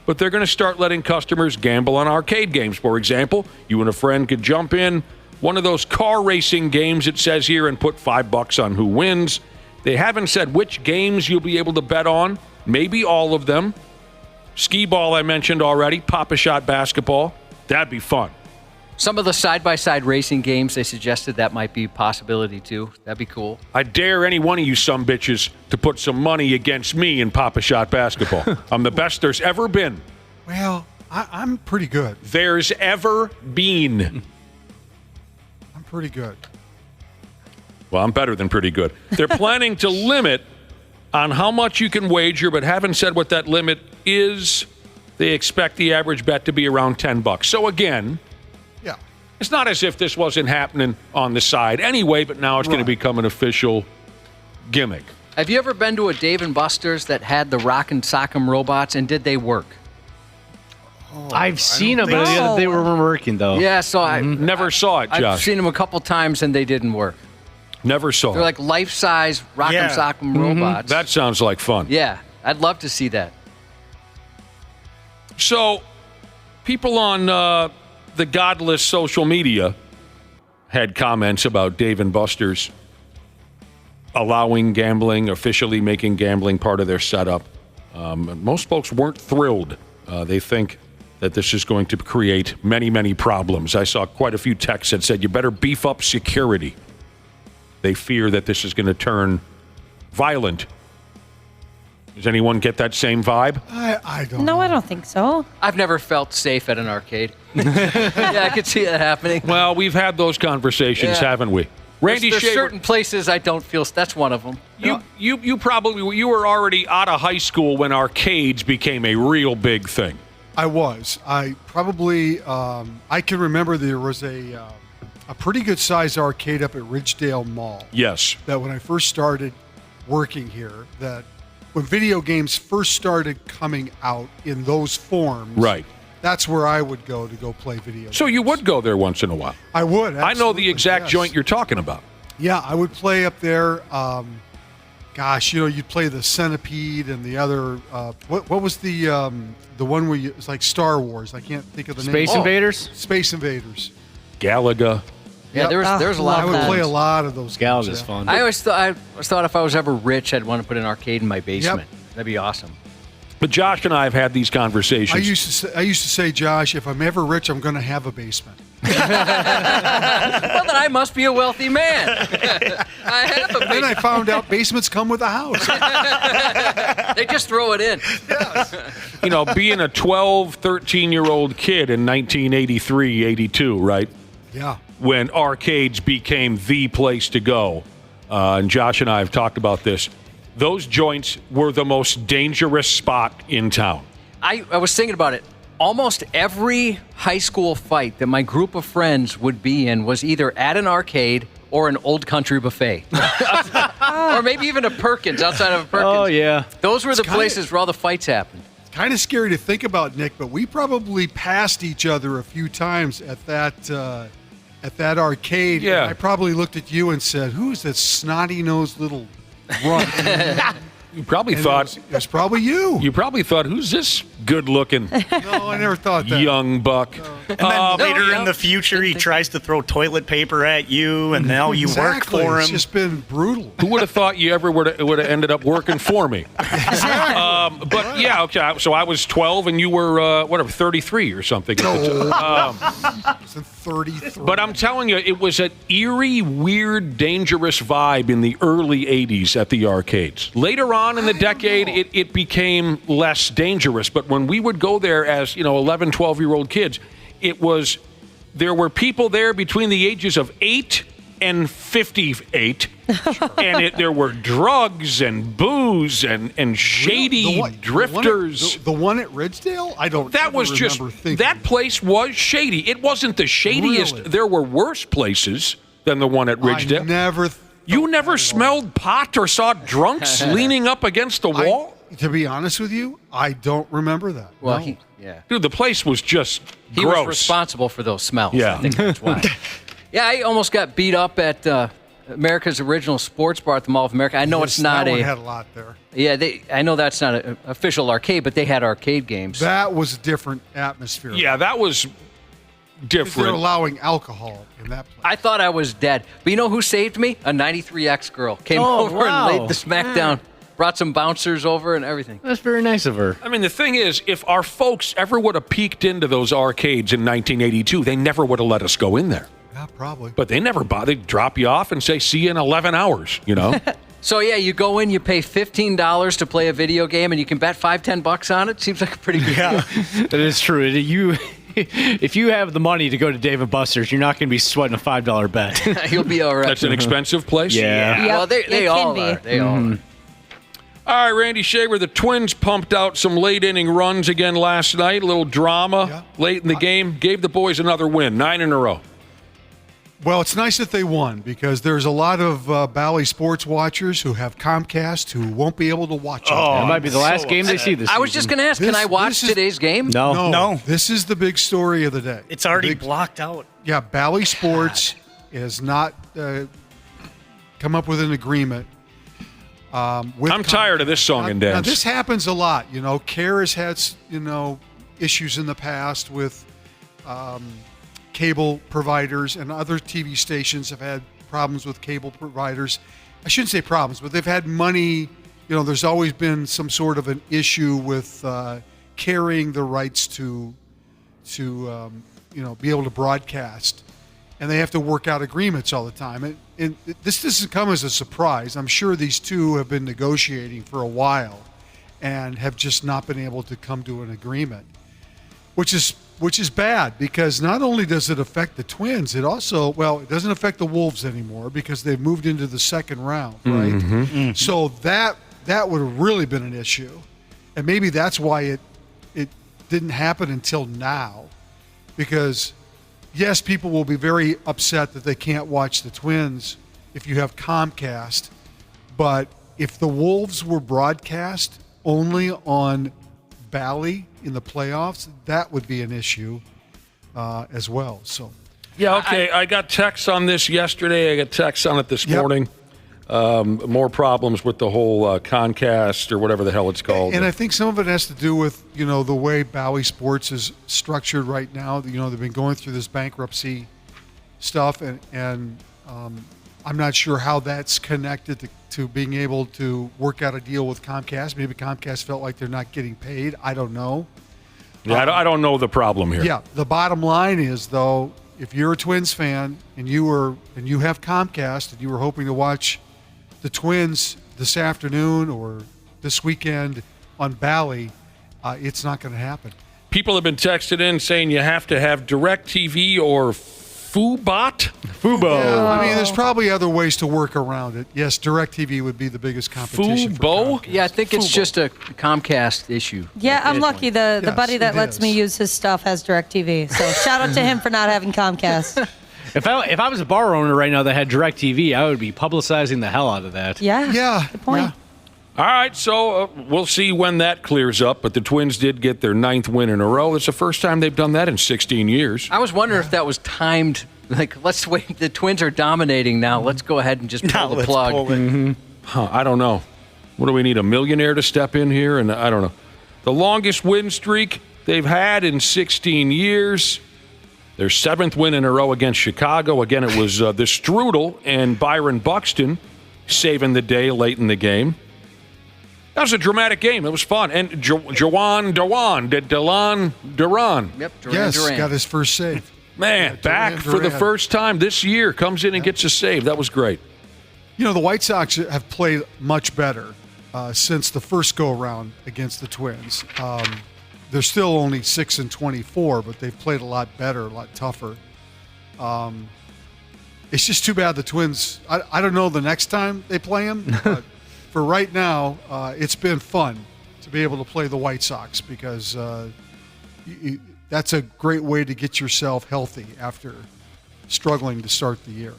But they're going to start letting customers gamble on arcade games. For example, you and a friend could jump in one of those car racing games, it says here, and put $5 on who wins. They haven't said which games you'll be able to bet on. Maybe all of them. Skee ball I mentioned already. Pop-A-Shot basketball. That'd be fun. Some of the side-by-side racing games, they suggested that might be a possibility, too. That'd be cool. I dare any one of you sumbitches to put some money against me in Pop-A-Shot basketball. I'm the best there's ever been. Well, I'm pretty good. There's ever been. I'm pretty good. Well, I'm better than pretty good. They're planning to limit on how much you can wager, but haven't said what that limit is. They expect the average bet to be around $10. So again, yeah, it's not as if this wasn't happening on the side anyway, but now it's going to become an official gimmick. Have you ever been to a Dave & Buster's that had the Rock'em Sock'em robots, and did they work? I've seen them, but they were working, though. Yeah, so I never saw it, Josh. I've seen them a couple times, and they didn't work. Never saw They're like life-size Rock'em Sock'em robots. That sounds like fun. Yeah, I'd love to see that. So, people on the godless social media had comments about Dave & Buster's allowing gambling, officially making gambling part of their setup. Most folks weren't thrilled. They think that this is going to create many, many problems. I saw quite a few texts that said, you better beef up security. They fear that this is going to turn violent. Does anyone get that same vibe? I don't No, I don't think so. I've never felt safe at an arcade. Yeah, I could see that happening. Well, we've had those conversations, haven't we? Randy There's Shaver, certain places I don't feel. That's one of them. You were already out of high school when arcades became a real big thing. I was. I probably I can remember there was a pretty good sized arcade up at Ridgedale Mall. Yes. That when I first started working here, that when video games first started coming out in those forms, right? That's where I would go to play video games. So you would go there once in a while? I would. I know the exact joint you're talking about. Yeah, I would play up there. You'd play the Centipede and the other. What was the one where it's like Star Wars? I can't think of the name. Space Invaders? Space Invaders. Galaga. Yeah, there's a lot I of would those. play a lot of those games. Galaga's fun. I always thought if I was ever rich, I'd want to put an arcade in my basement. That'd be awesome. But Josh and I have had these conversations. I used to say, Josh, if I'm ever rich, I'm going to have a basement. Well, then I must be a wealthy man. I have a basement. Then I found out basements come with a house. They just throw it in. You know, being a 12, 13-year-old kid in 1983, 82, right? Yeah. When arcades became the place to go. And Josh and I have talked about this. Those joints were the most dangerous spot in town. I was thinking about it. Almost every high school fight that my group of friends would be in was either at an arcade or an old country buffet. Or maybe even a Perkins, outside of a Perkins. Oh, yeah. Those were the places where all the fights happened. It's kind of scary to think about, Nick, but we probably passed each other a few times at that arcade. Yeah. And I probably looked at you and said, who's that snotty-nosed little runt? You probably thought it was probably you. You probably thought, who's this good-looking No, I never thought that. young buck? And then later in the future, he tries to throw toilet paper at you, and now you work for him. It's just been brutal. Who would have thought you ever would have ended up working for me? But yeah, okay. So I was 12, and you were 33 or something. No, 33. But I'm telling you, it was an eerie, weird, dangerous vibe in the early 80s at the arcades. Later on in the decade, it became less dangerous. But when we would go there as 11, 12-year-old kids, there were people there between the ages of 8 and 58, and there were drugs and booze and shady drifters. The one at Ridgedale? I don't. That was just thinking. that place was shady. It wasn't the shadiest. Really? There were worse places than the one at Ridgedale. You never smelled pot or saw drunks leaning up against the wall? To be honest with you, I don't remember that. Well, no. Dude, the place was just He gross. was responsible for those smells. Yeah. I think that's why. Yeah, I almost got beat up at America's original sports bar at the Mall of America. I know it's not that one had a lot there. Yeah, I know that's not an official arcade, but they had arcade games. That was a different atmosphere. Yeah, that was different. They're allowing alcohol in that place. I thought I was dead. But you know who saved me? A 93X girl. Came over and laid the smack down. Brought some bouncers over and everything. That's very nice of her. I mean, the thing is, if our folks ever would have peeked into those arcades in 1982, they never would have let us go in there. Yeah, probably. But they never bothered to drop you off and say, see you in 11 hours, So, yeah, you go in, you pay $15 to play a video game, and you can bet $5-10 on it. Seems like a pretty good deal. That is true. If you have the money to go to Dave & Buster's, you're not going to be sweating a $5 bet. You'll be all right. That's an expensive place? Yeah. Well, they all are. They all are. All right, Randy Shaver, the Twins pumped out some late-inning runs again last night. A little drama late in the game. Gave the boys another win, 9 in a row. Well, it's nice that they won because there's a lot of Bally sports watchers who have Comcast who won't be able to watch it. That might be the last game they see this season. I was just going to ask, can I watch today's game? No. This is the big story of the day. It's already blocked out. Yeah, Bally Sports has not come up with an agreement. I'm tired of this song and dance. Now, this happens a lot. CARE has had, issues in the past with cable providers, and other TV stations have had problems with cable providers. I shouldn't say problems, but they've had money. There's always been some sort of an issue with carrying the rights to be able to broadcast. And they have to work out agreements all the time. And this doesn't come as a surprise. I'm sure these two have been negotiating for a while and have just not been able to come to an agreement, which is bad because not only does it affect the Twins, it doesn't affect the Wolves anymore because they've moved into the second round, right? Mm-hmm. So that would have really been an issue. And maybe that's why it didn't happen until now, because yes, people will be very upset that they can't watch the Twins if you have Comcast. But if the Wolves were broadcast only on Bally in the playoffs, that would be an issue as well. So, yeah, okay. I got texts on this yesterday. I got texts on it this morning. More problems with the whole Comcast or whatever the hell it's called. And I think some of it has to do with, the way Bally Sports is structured right now. They've been going through this bankruptcy stuff, and I'm not sure how that's connected to being able to work out a deal with Comcast. Maybe Comcast felt like they're not getting paid. I don't know. Yeah, I don't know the problem here. Yeah, the bottom line is, though, if you're a Twins fan and you have Comcast and you were hoping to watch the Twins this afternoon or this weekend on Bally, it's not going to happen. People have been texted in saying you have to have DirecTV or Fubo. Yeah, there's probably other ways to work around it. Yes, DirecTV would be the biggest competition. Fubo? Yeah, I think it's just a Comcast issue. Yeah, I'm lucky. The buddy that lets me use his stuff has DirecTV. So shout out to him for not having Comcast. If I was a bar owner right now that had DirecTV, I would be publicizing the hell out of that. Yeah. Good point. Yeah. All right, so we'll see when that clears up. But the Twins did get their 9th win in a row. It's the first time they've done that in 16 years. I was wondering if that was timed. Like, let's wait. The Twins are dominating now. Let's go ahead and just pull the plug. I don't know. What do we need, a millionaire to step in here? And I don't know. The longest win streak they've had in 16 years. Their 7th win in a row against Chicago. Again, it was the Strudel and Byron Buxton saving the day late in the game. That was a dramatic game. It was fun. And Dewan Duran. Yep, Duran Duran. Got his first save. Man, back for the first time this year. Comes in and gets a save. That was great. You know, the White Sox have played much better since the first go-around against the Twins. They're still only 6-24, but they've played a lot better, a lot tougher. It's just too bad the Twins, I don't know the next time they play them, but for right now, it's been fun to be able to play the White Sox because that's a great way to get yourself healthy after struggling to start the year.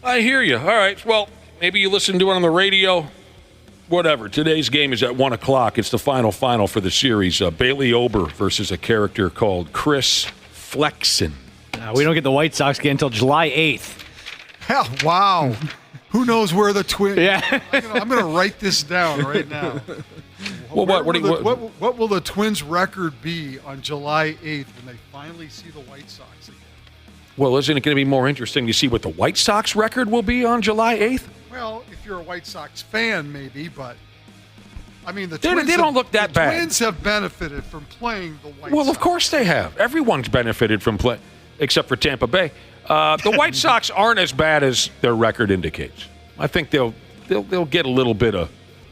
I hear you. All right. Well, maybe you listen to it on the radio. Whatever. Today's game is at 1 o'clock. It's the final for the series. Bailey Ober versus a character called Chris Flexen. We don't get the White Sox again until July 8th. Hell, wow. Who knows where the Twins... Yeah. I'm going to write this down right now. Well, what will the Twins' record be on July 8th when they finally see the White Sox again? Well, isn't it going to be more interesting to see what the White Sox record will be on July 8th? Well, if you're a White Sox fan, maybe, but I mean, the They Twins don't look that bad. The Twins have benefited from playing the White Sox. Well, of course they have. Everyone's benefited from play, except for Tampa Bay. The White Sox aren't as bad as their record indicates. I think they'll get a little bit of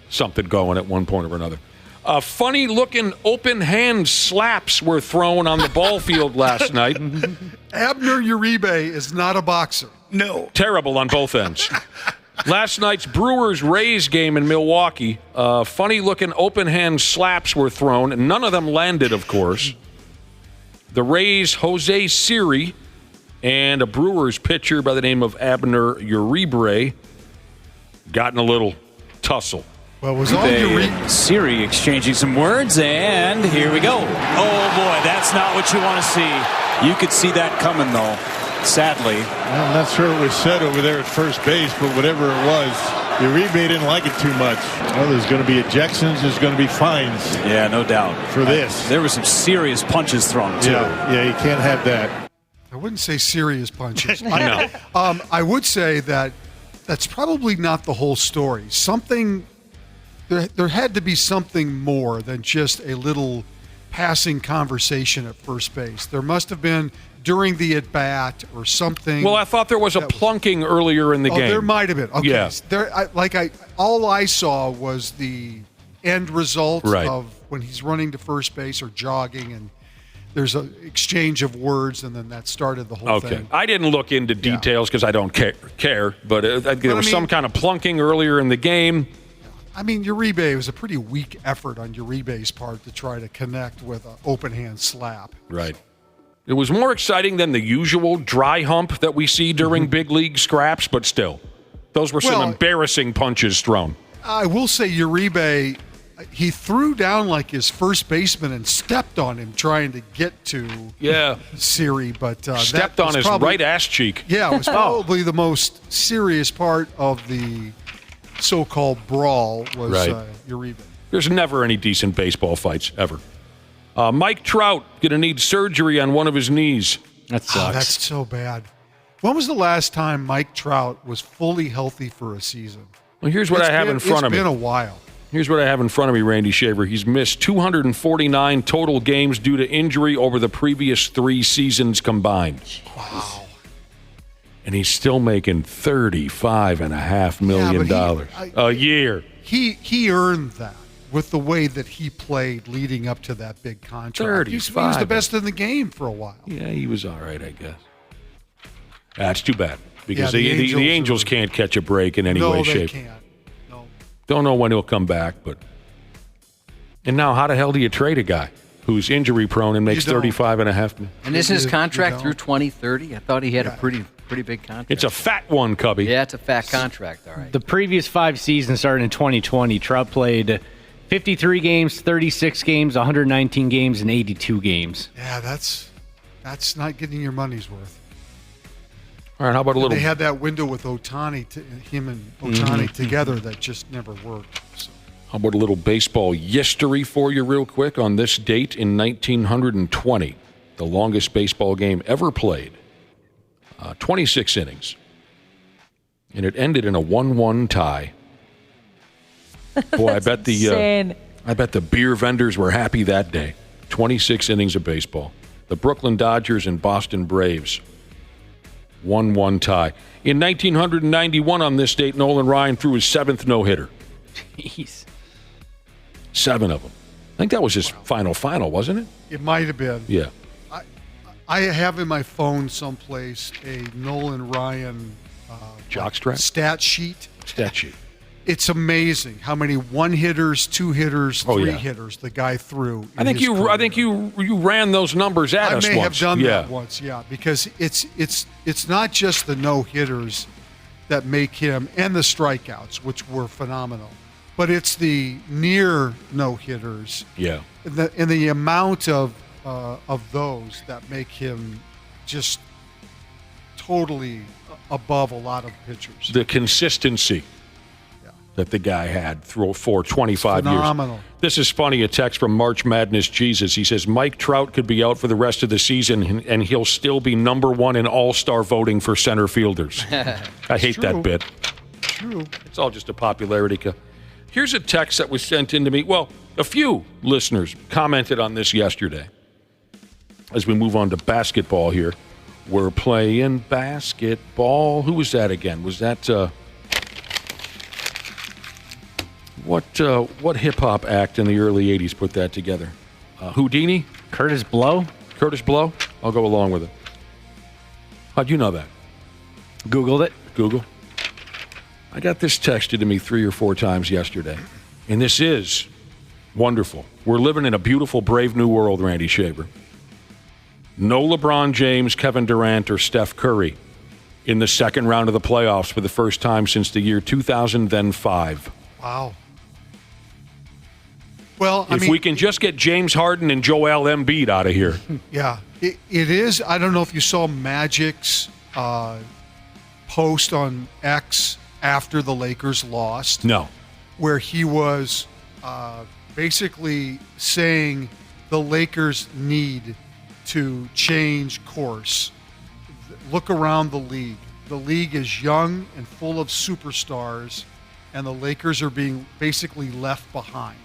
something going at one point or another. Funny-looking open-hand slaps were thrown on the ball field last night. Abner Uribe is not a boxer. No. Terrible on both ends. Last night's Brewers-Rays game in Milwaukee, funny-looking open-hand slaps were thrown, and none of them landed, of course. The Rays' Jose Siri and a Brewers pitcher by the name of Abner Uribe got in a little tussle. Well, it was all Uribe. Siri exchanging some words, and here we go. Oh, boy, that's not what you want to see. You could see that coming, though, sadly. Well, I'm not sure what was said over there at first base, but whatever it was, Uribe didn't like it too much. Well, there's going to be ejections. There's going to be fines. Yeah, no doubt. For this. There were some serious punches thrown, too. Yeah, you can't have that. I wouldn't say serious punches. No. I would say that that's probably not the whole story. There had to be something more than just a little passing conversation at first base. There must have been during the at-bat or something. Well, I thought there was a plunking earlier in the game. There might have been. Okay. Yeah. All I saw was the end result Right. of when he's running to first base or jogging, and there's an exchange of words, and then that started the whole thing. I didn't look into details because I don't care, but there was some kind of plunking earlier in the game. I mean, Uribe, it was a pretty weak effort on Uribe's part to try to connect with an open-hand slap. Right. It was more exciting than the usual dry hump that we see during big league scraps, but still, those were some embarrassing punches thrown. I will say Uribe, he threw down like his first baseman and stepped on him trying to get to Siri, but stepped on his right ass cheek. Yeah, it was probably the most serious part of the so-called brawl was Uribe. There's never any decent baseball fights, ever. Mike Trout going to need surgery on one of his knees. That sucks. That's so bad. When was the last time Mike Trout was fully healthy for a season? Well, here's what I have in front of me. It's been a while. Here's what I have in front of me, Randy Shaver. He's missed 249 total games due to injury over the previous 3 seasons combined. Wow. And he's still making $35.5 million a year. He earned that with the way that he played leading up to that big contract. He was the best in the game for a while. Yeah, he was all right, I guess. That's too bad because the the Angels can't catch a break in any way, shape. No, they can't. No. Don't know when he'll come back, but. And now, how the hell do you trade a guy who's injury prone and makes $35.5 million? And is his contract through 2030? I thought he had a pretty big contract. It's a fat one, Cubby. Yeah, it's a fat contract. All right. The previous 5 seasons started in 2020. Trout played 53 games, 36 games, 119 games, and 82 games. Yeah, that's not getting your money's worth. All right, how about a little? They had that window with Ohtani, him and Ohtani together that just never worked. So. How about a little baseball history for you real quick on this date in 1920, the longest baseball game ever played, 26 innings, and it ended in a 1-1 tie. Boy, I bet the beer vendors were happy that day. 26 innings of baseball. The Brooklyn Dodgers and Boston Braves. 1-1 tie. In 1991, on this date, Nolan Ryan threw his 7th no-hitter. Jeez. 7 of them. I think that was his final, wasn't it? It might have been. Yeah. I have in my phone someplace a Nolan Ryan jockstrap stat sheet. It's amazing how many 1-hitters, 2-hitters, 3-hitters the guy threw. I think you ran those numbers at us once. I may have done that once, because it's not just the no-hitters that make him, and the strikeouts, which were phenomenal, but it's the near no-hitters. Yeah. And the amount of those that make him just totally above a lot of pitchers. The consistency that the guy had for 25 phenomenal. years. This is funny, a text from March Madness Jesus. He says, Mike Trout could be out for the rest of the season, and he'll still be number 1 in all-star voting for center fielders. I hate that bit. True. It's all just a popularity. Here's a text that was sent in to me. Well, a few listeners commented on this yesterday. As we move on to basketball here, we're playing basketball. Who was that again? Was that... What hip-hop act in the early 80s put that together? Houdini? Curtis Blow? Curtis Blow? I'll go along with it. How'd you know that? Googled it. Google. I got this texted to me 3 or 4 times yesterday, and this is wonderful. We're living in a beautiful, brave new world, Randy Shaver. No LeBron James, Kevin Durant, or Steph Curry in the second round of the playoffs for the first time since the year 2005. Wow. Well, if we can just get James Harden and Joel Embiid out of here. Yeah, it is. I don't know if you saw Magic's post on X after the Lakers lost. No. Where he was basically saying the Lakers need to change course. Look around the league. The league is young and full of superstars, and the Lakers are being basically left behind.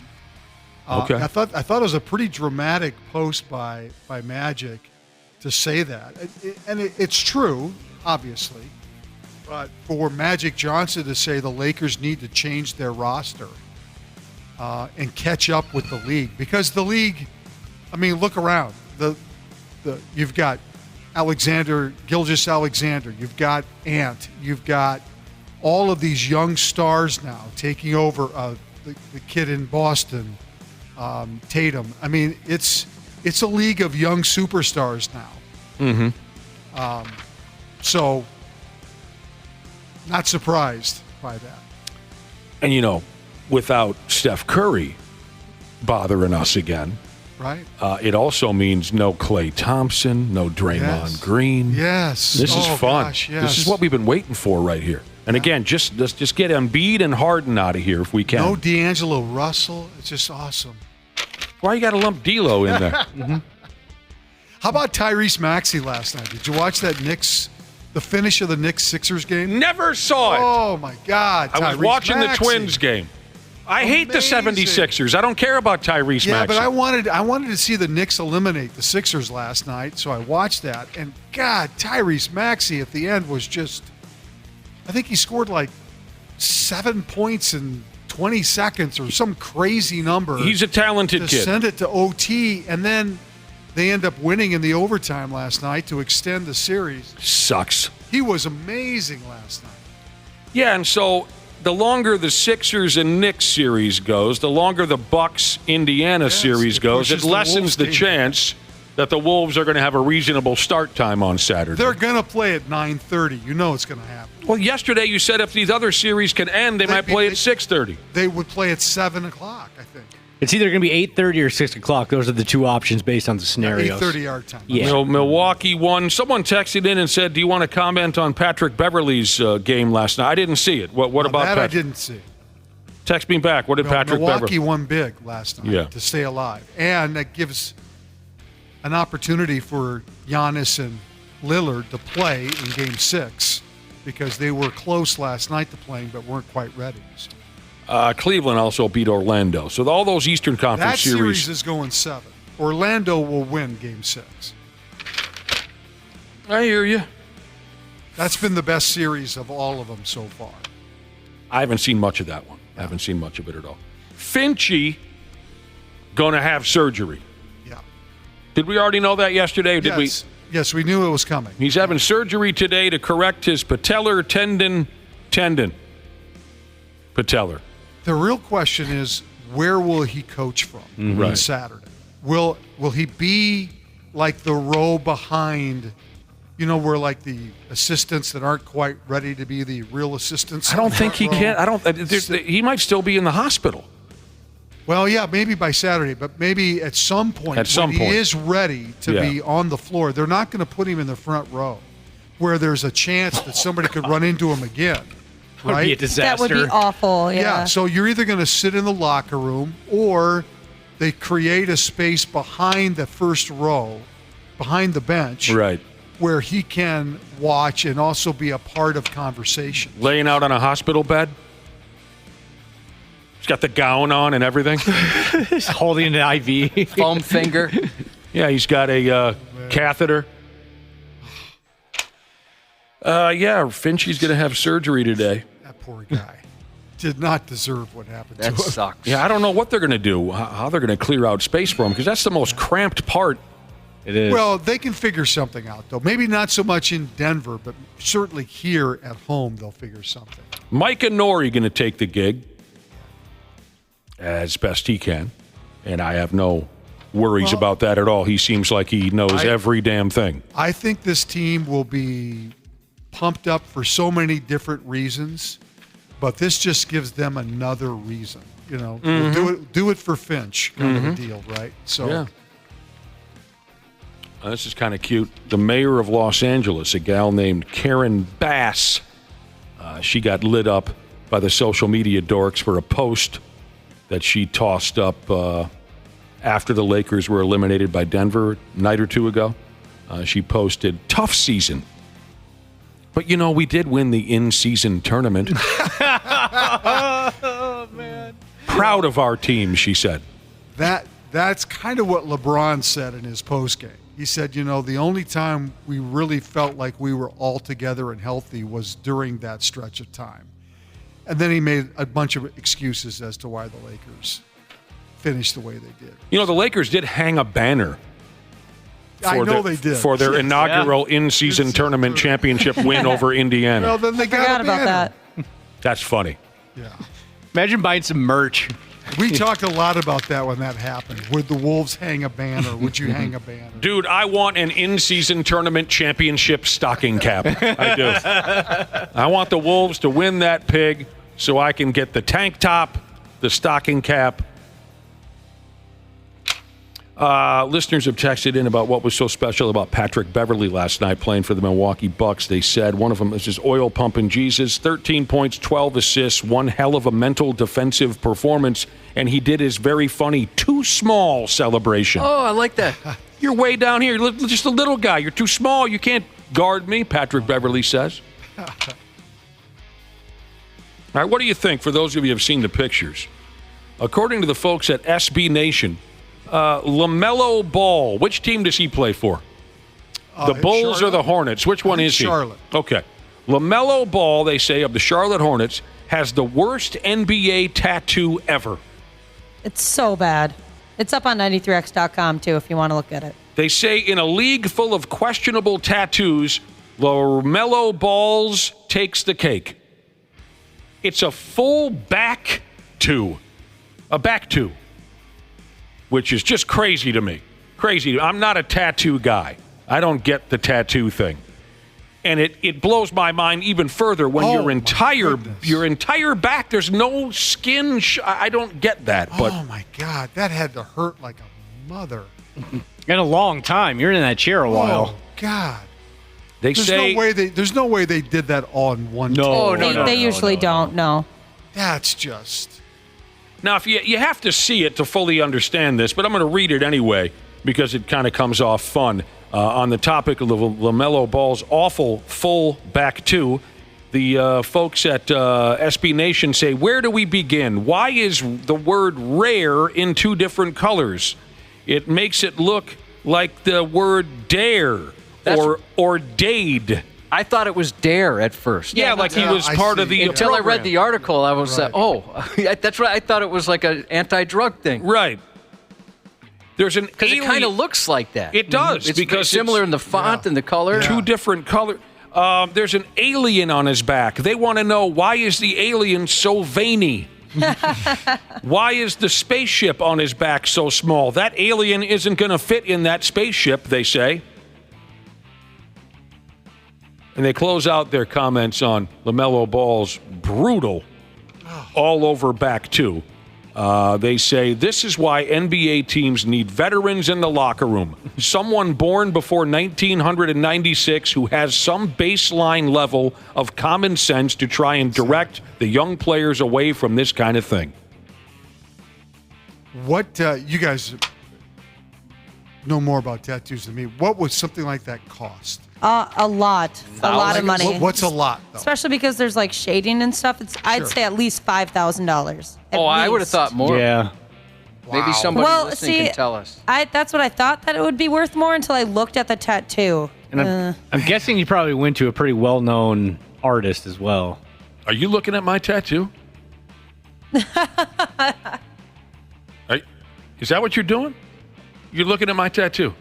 Okay. I thought it was a pretty dramatic post by Magic to say that, and it's true, obviously. But for Magic Johnson to say the Lakers need to change their roster and catch up with the league, because the league, I mean, look around. You've got Gilgeous-Alexander, you've got Ant, you've got all of these young stars now taking over. The kid in Boston. Tatum. I mean, it's a league of young superstars now. Mm-hmm. So, not surprised by that. And, without Steph Curry bothering us again, right? It also means no Klay Thompson, no Draymond Green. Yes. This is fun. Gosh, yes. This is what we've been waiting for right here. And again, let's just get Embiid and Harden out of here if we can. No D'Angelo Russell. It's just awesome. Why you got to lump D'Lo in there? Mm-hmm. How about Tyrese Maxey last night? Did you watch that the finish of the Knicks-Sixers game? Never saw it. Oh, my God. I was watching the Twins game. I hate the 76ers. I don't care about Tyrese Maxey. Yeah, but I wanted to see the Knicks eliminate the Sixers last night, so I watched that. And, God, Tyrese Maxey at the end was just – I think he scored like 7 points in 20 seconds or some crazy number. He's a talented kid. To send it to OT, and then they end up winning in the overtime last night to extend the series. Sucks. He was amazing last night. Yeah, and so the longer the Sixers and Knicks series goes, the longer the Bucks-Indiana series goes, it lessens the chance that the Wolves are going to have a reasonable start time on Saturday. They're going to play at 9:30. You know it's going to happen. Well, yesterday you said if these other series can end, they might play at 6:30. They would play at 7 o'clock, I think. It's either going to be 8:30 or 6 o'clock. Those are the two options based on the scenarios. 8:30 our time. Yeah. Milwaukee won. Someone texted in and said, do you want to comment on Patrick Beverley's game last night? I didn't see it. What about that? Patrick? I didn't see. Text me back. What did Patrick Milwaukee Beverley? won big last night to stay alive. And that gives an opportunity for Giannis and Lillard to play in Game 6 because they were close last night to playing but weren't quite ready. So. Cleveland also beat Orlando. So all those Eastern Conference That series is going 7. Orlando will win Game 6. I hear you. That's been the best series of all of them so far. I haven't seen much of that one. I haven't seen much of it at all. Finchie going to have surgery. Yeah. Did we already know that yesterday? Or did Yes. Yes, we knew it was coming. He's having surgery today to correct his patellar tendon. Patellar. The real question is, where will he coach from on Saturday? Will he be like the row behind, where like the assistants that aren't quite ready to be the real assistants? I don't think he can. He might still be in the hospital. Well, yeah, maybe by Saturday, but maybe at some point he is ready to be on the floor. They're not going to put him in the front row where there's a chance that somebody could run into him again. That would be a disaster. That would be awful. Yeah. So you're either going to sit in the locker room or they create a space behind the first row, behind the bench, where he can watch and also be a part of conversation. Laying out on a hospital bed. He's got the gown on and everything. He's holding an IV. Foam finger. Yeah, he's got a catheter. Finchie's going to have surgery today. That poor guy did not deserve what happened to him. That sucks. Yeah, I don't know what they're going to do, how they're going to clear out space for him, because that's the most cramped part. It is. Well, they can figure something out, though. Maybe not so much in Denver, but certainly here at home they'll figure something. Mike Nori going to take the gig as best he can, and I have no worries about that at all. He seems like he knows every damn thing. I think this team will be pumped up for so many different reasons, but this just gives them another reason. We'll do it for Finch kind of a deal, right? So, yeah. This is kind of cute. The mayor of Los Angeles, a gal named Karen Bass, she got lit up by the social media dorks for a post that she tossed up after the Lakers were eliminated by Denver a night or two ago. She posted, "Tough season. But, we did win the in-season tournament." Oh, man. Proud of our team, she said. That's kind of what LeBron said in his postgame. He said, the only time we really felt like we were all together and healthy was during that stretch of time. And then he made a bunch of excuses as to why the Lakers finished the way they did. The Lakers did hang a banner. They did. For their inaugural in-season tournament championship win over Indiana. Well, then they got about that. That's funny. Yeah. Imagine buying some merch. We talked a lot about that when that happened. Would the Wolves hang a banner? Would you hang a banner? Dude, I want an in-season tournament championship stocking cap. I do. I want the Wolves to win that pig so I can get the tank top, the stocking cap. Listeners have texted in about what was so special about Patrick Beverley last night playing for the Milwaukee Bucks. They said one of them is his oil pumping Jesus, 13 points, 12 assists, one hell of a mental defensive performance, and he did his very funny too small celebration. Oh, I like that. You're way down here. You're just a little guy. You're too small. You can't guard me, Patrick Beverley says. All right, what do you think, for those of you who have seen the pictures? According to the folks at SB Nation, LaMelo Ball, which team does he play for? The Bulls Charlotte? or the Hornets? Which one is he? Charlotte. Okay. LaMelo Ball, they say, of the Charlotte Hornets, has the worst NBA tattoo ever. It's so bad. It's up on 93x.com, too, if you want to look at it. They say in a league full of questionable tattoos, LaMelo Balls takes the cake. It's a full back two. A back two. Which is just crazy to me. Crazy. I'm not a tattoo guy. I don't get the tattoo thing. And it blows my mind even further when your entire back, there's no skin. I don't get that. But oh my God, that had to hurt like a mother. In a long time. You're in that chair a while. Oh God. There's no way they did that all in one. No, They usually don't. No. That's just. Now, if you have to see it to fully understand this, but I'm going to read it anyway because it kind of comes off fun. On the topic of LaMelo Ball's awful full back two, the folks at SB Nation say, where do we begin? Why is the word rare in two different colors? It makes it look like the word dare or dade. I thought it was dare at first. Yeah, like he was part of the Until program. I read the article, I was that's right. I thought it was like an anti-drug thing. Right. There's an because it kind of looks like that. It does It's because similar in the font and the color. Two different colors. There's an alien on his back. They want to know, why is the alien so veiny? Why is the spaceship on his back so small? That alien isn't going to fit in that spaceship, they say. And they close out their comments on LaMelo Ball's brutal all over back two. They say, this is why NBA teams need veterans in the locker room. Someone born before 1996 who has some baseline level of common sense to try and direct the young players away from this kind of thing. What you guys know more about tattoos than me. What would something like that cost? A lot of money. What's a lot, though? Especially because there's like shading and stuff. I'd say at least $5,000. Oh, I would have thought more. Yeah. Maybe somebody listening can tell us. That's what I thought, that it would be worth more until I looked at the tattoo. And I'm guessing you probably went to a pretty well-known artist as well. Are you looking at my tattoo? Is that what you're doing? You're looking at my tattoo?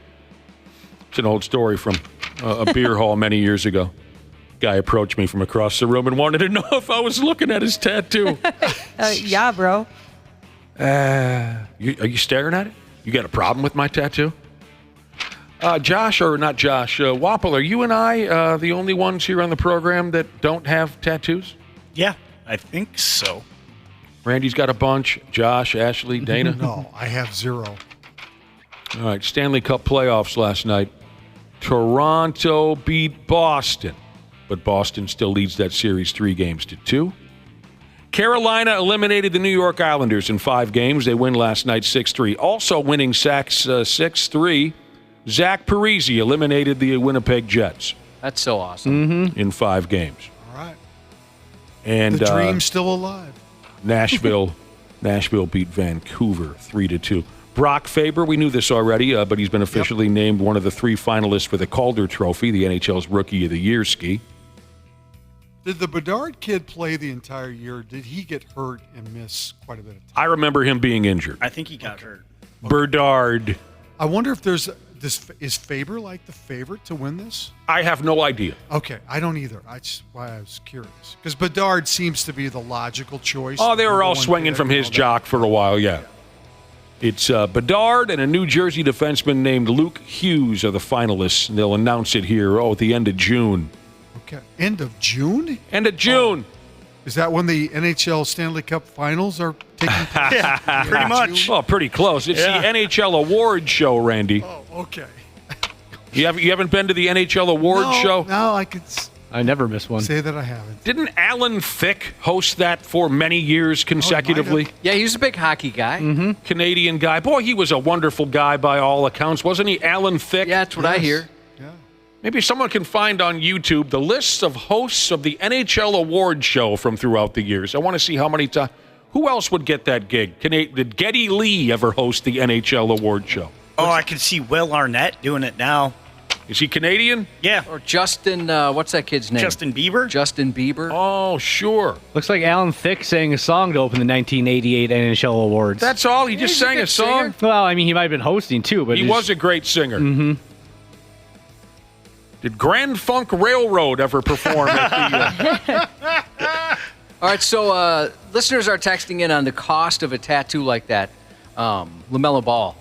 It's an old story from a beer hall many years ago. Guy approached me from across the room and wanted to know if I was looking at his tattoo. Yeah, bro. Are you staring at it? You got a problem with my tattoo? Josh, or not Josh, Wapple, are you and I the only ones here on the program that don't have tattoos? Yeah, I think so. Randy's got a bunch. Josh, Ashley, Dana? No, I have zero. All right, Stanley Cup playoffs last night. Toronto beat Boston, but Boston still leads that series 3-2. Carolina eliminated the New York Islanders in 5 games. They win last night 6-3. Also winning sacks 6-3. Zach Parise eliminated the Winnipeg Jets. That's so awesome. In 5 games. All right. And the dream's still alive. Nashville beat Vancouver 3-2. Brock Faber, we knew this already, but he's been officially named one of the 3 finalists for the Calder Trophy, the NHL's Rookie of the Year ski. Did the Bedard kid play the entire year? Did he get hurt and miss quite a bit of time? I remember him being injured. I think he got hurt. Bedard. I wonder if is Faber like the favorite to win this? I have no idea. Okay, I don't either. That's why I was curious. Because Bedard seems to be the logical choice. Oh, they were all swinging from his jock for a while, yeah. It's Bedard and a New Jersey defenseman named Luke Hughes are the finalists. And they'll announce it here, at the end of June. Okay, end of June? End of June. Is that when the NHL Stanley Cup Finals are taking place? Yeah, pretty much. Well, pretty close. It's the NHL Awards show, Randy. Oh, okay. You haven't been to the NHL Awards show? No, I could I never miss one. say that I haven't. Didn't Alan Thicke host that for many years consecutively? Yeah, he was a big hockey guy. Canadian guy. Boy, he was a wonderful guy by all accounts. Wasn't he, Alan Thicke? Yeah, that's what I hear. Yeah. Maybe someone can find on YouTube the lists of hosts of the NHL Awards show from throughout the years. I want to see how many times. Who else would get that gig? Did Geddy Lee ever host the NHL Awards show? Oh, I can see Will Arnett doing it now. Is he Canadian? Yeah. Or Justin, what's that kid's name? Justin Bieber? Justin Bieber. Oh, sure. Looks like Alan Thicke sang a song to open the 1988 NHL Awards. That's all? He just sang a song? Well, I mean, he might have been hosting, too. But he was a great singer. Did Grand Funk Railroad ever perform at the... All right, so listeners are texting in on the cost of a tattoo like that. LaMelo Ball.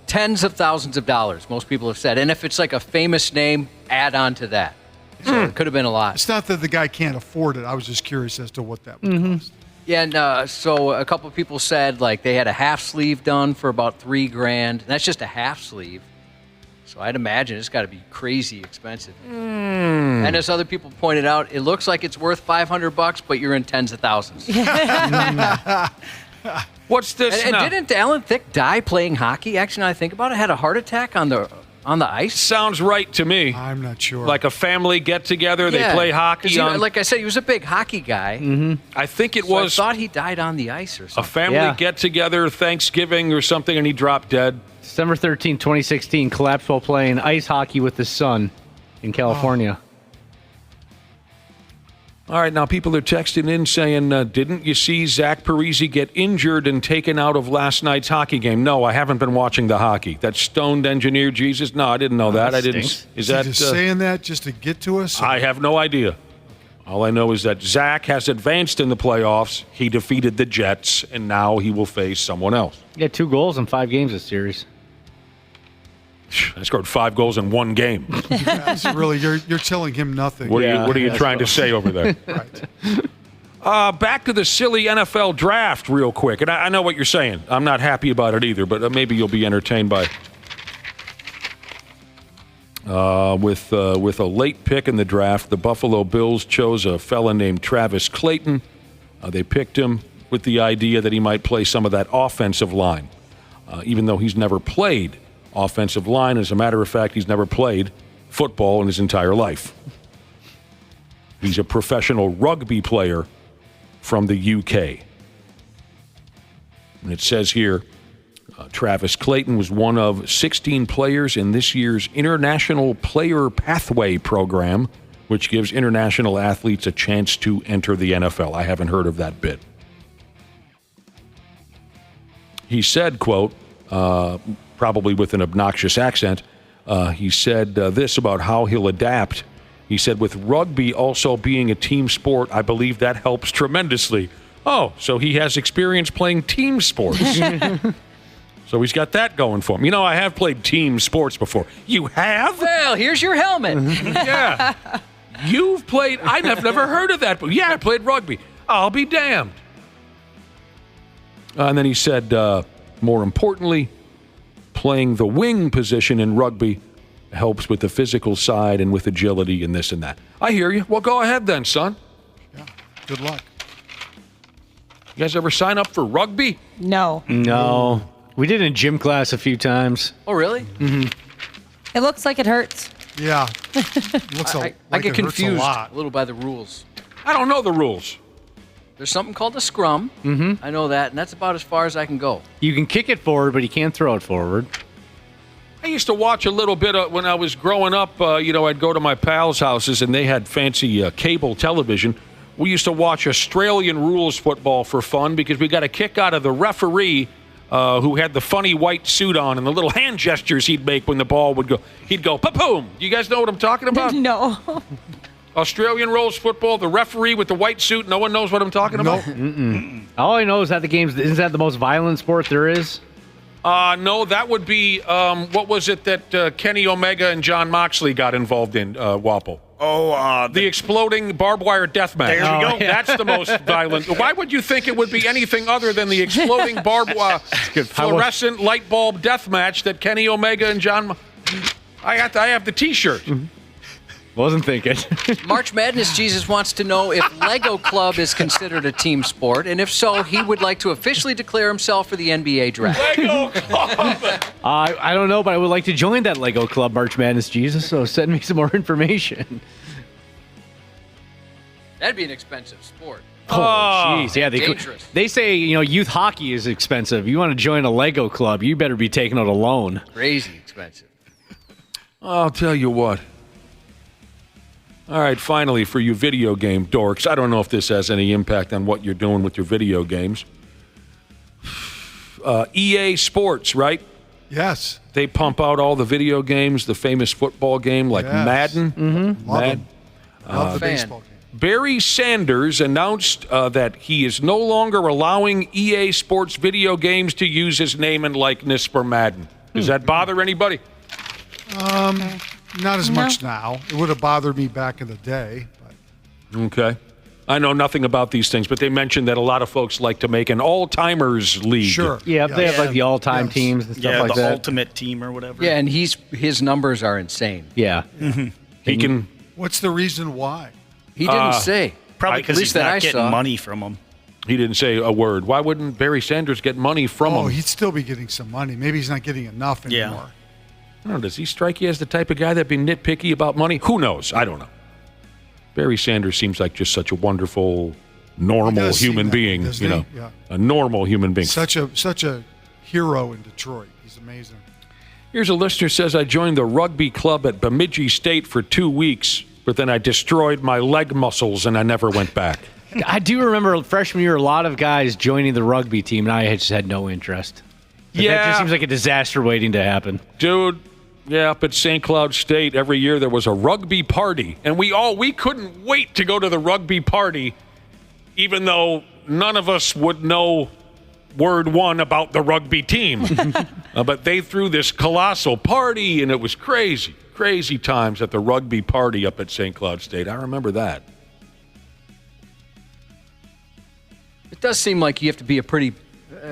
Tens of thousands of dollars, most people have said. And if it's like a famous name, add on to that. So it could have been a lot. It's not that the guy can't afford it. I was just curious as to what that would cost. Yeah, and so a couple of people said like they had a half sleeve done for about $3,000. And that's just a half sleeve. So I'd imagine it's got to be crazy expensive. And as other people pointed out, it looks like it's worth $500, but you're in tens of thousands. What's this? And didn't Alan Thicke die playing hockey? Actually, now I think about it, had a heart attack on the ice. Sounds right to me. I'm not sure. Like a family get together, they play hockey on. Like I said, he was a big hockey guy. I think it So was. I thought he died on the ice or something. A family get together, Thanksgiving or something, and he dropped dead. December 13, 2016, collapsed while playing ice hockey with his son in California. All right, now people are texting in saying, didn't you see Zach Parise get injured and taken out of last night's hockey game? No, I haven't been watching the hockey. That stoned engineer Jesus? No, I didn't know that. I didn't. Is that just saying that just to get to us? I have no idea. All I know is that Zach has advanced in the playoffs. He defeated the Jets, and now he will face someone else. He had 2 goals in 5 games this series. I scored 5 goals in 1 game. That's really, you're telling him nothing. What are you trying to say over there? Right. Back to the silly NFL draft real quick. And I know what you're saying. I'm not happy about it either, but maybe you'll be entertained by with a late pick in the draft, the Buffalo Bills chose a fella named Travis Clayton. They picked him with the idea that he might play some of that offensive line, even though he's never played offensive line. As a matter of fact, he's never played football in his entire life. He's a professional rugby player from the UK. And it says here, Travis Clayton was one of 16 players in this year's International Player Pathway program, which gives international athletes a chance to enter the NFL. I haven't heard of that bit. He said, quote, probably with an obnoxious accent, he said this about how he'll adapt. He said, with rugby also being a team sport, I believe that helps tremendously. Oh, so he has experience playing team sports. So he's got that going for him. You know, I have played team sports before. You have? Well, here's your helmet. Yeah. You've played, I've never heard of that, but yeah, I played rugby. I'll be damned. And then he said, more importantly, playing the wing position in rugby helps with the physical side and with agility and this and that. I hear you. Well, go ahead then, son. Yeah. Good luck. You guys ever sign up for rugby? No. No. We did in gym class a few times. Oh, really? Mm-hmm. It looks like it hurts. Yeah. Looks I get confused a little by the rules. I don't know the rules. There's something called a scrum. Mm-hmm. I know that, and that's about as far as I can go. You can kick it forward, but you can't throw it forward. I used to watch a little bit when I was growing up. I'd go to my pals' houses, and they had fancy cable television. We used to watch Australian rules football for fun because we got a kick out of the referee who had the funny white suit on and the little hand gestures he'd make when the ball would go. He'd go, pa-boom. You guys know what I'm talking about? No. Australian rules football, the referee with the white suit. No one knows what I'm talking about? All I know is that isn't that the most violent sport there is? No, that would be, what was it that Kenny Omega and John Moxley got involved in, Wapple? Oh, the exploding barbed wire death match. There we go. Yeah. That's the most violent. Why would you think it would be anything other than the exploding barbed wire fluorescent light bulb death match that Kenny Omega and John... I have the T-shirt. Mm-hmm. Wasn't thinking. March Madness Jesus wants to know if Lego Club is considered a team sport, and if so, he would like to officially declare himself for the NBA draft. Lego Club! I don't know, but I would like to join that Lego Club, March Madness Jesus, so send me some more information. That'd be an expensive sport. Oh, jeez. Yeah, dangerous. They say, youth hockey is expensive. You want to join a Lego Club, you better be taking out a loan. Crazy expensive. I'll tell you what. All right, finally, for you video game dorks, I don't know if this has any impact on what you're doing with your video games. EA Sports, right? Yes. They pump out all the video games, the famous football game like Madden. Mm-hmm. Love the baseball game. Barry Sanders announced that he is no longer allowing EA Sports video games to use his name and likeness for Madden. Does that bother anybody? Not as much now. It would have bothered me back in the day. But. Okay. I know nothing about these things, but they mentioned that a lot of folks like to make an all-timers league. Sure. Yeah, they have like the all-time teams and stuff like the that. ultimate team or whatever. Yeah, and his numbers are insane. Yeah. He can. What's the reason why? He didn't say. Probably because he's not getting money from them. He didn't say a word. Why wouldn't Barry Sanders get money from him? Oh, he'd still be getting some money. Maybe he's not getting enough anymore. I don't know. Does he strike you as the type of guy that'd be nitpicky about money? Who knows? I don't know. Barry Sanders seems like just such a wonderful, normal human being. Doesn't You he? know, Yeah. a normal human being. Such a hero in Detroit. He's amazing. Here's a listener says, I joined the rugby club at Bemidji State for 2 weeks, but then I destroyed my leg muscles and I never went back. I do remember freshman year, a lot of guys joining the rugby team, and I just had no interest. But that just seems like a disaster waiting to happen. Dude, yeah, up at St. Cloud State, every year there was a rugby party, and we couldn't wait to go to the rugby party, even though none of us would know word one about the rugby team. But they threw this colossal party, and it was crazy, crazy times at the rugby party up at St. Cloud State. I remember that. It does seem like you have to be a pretty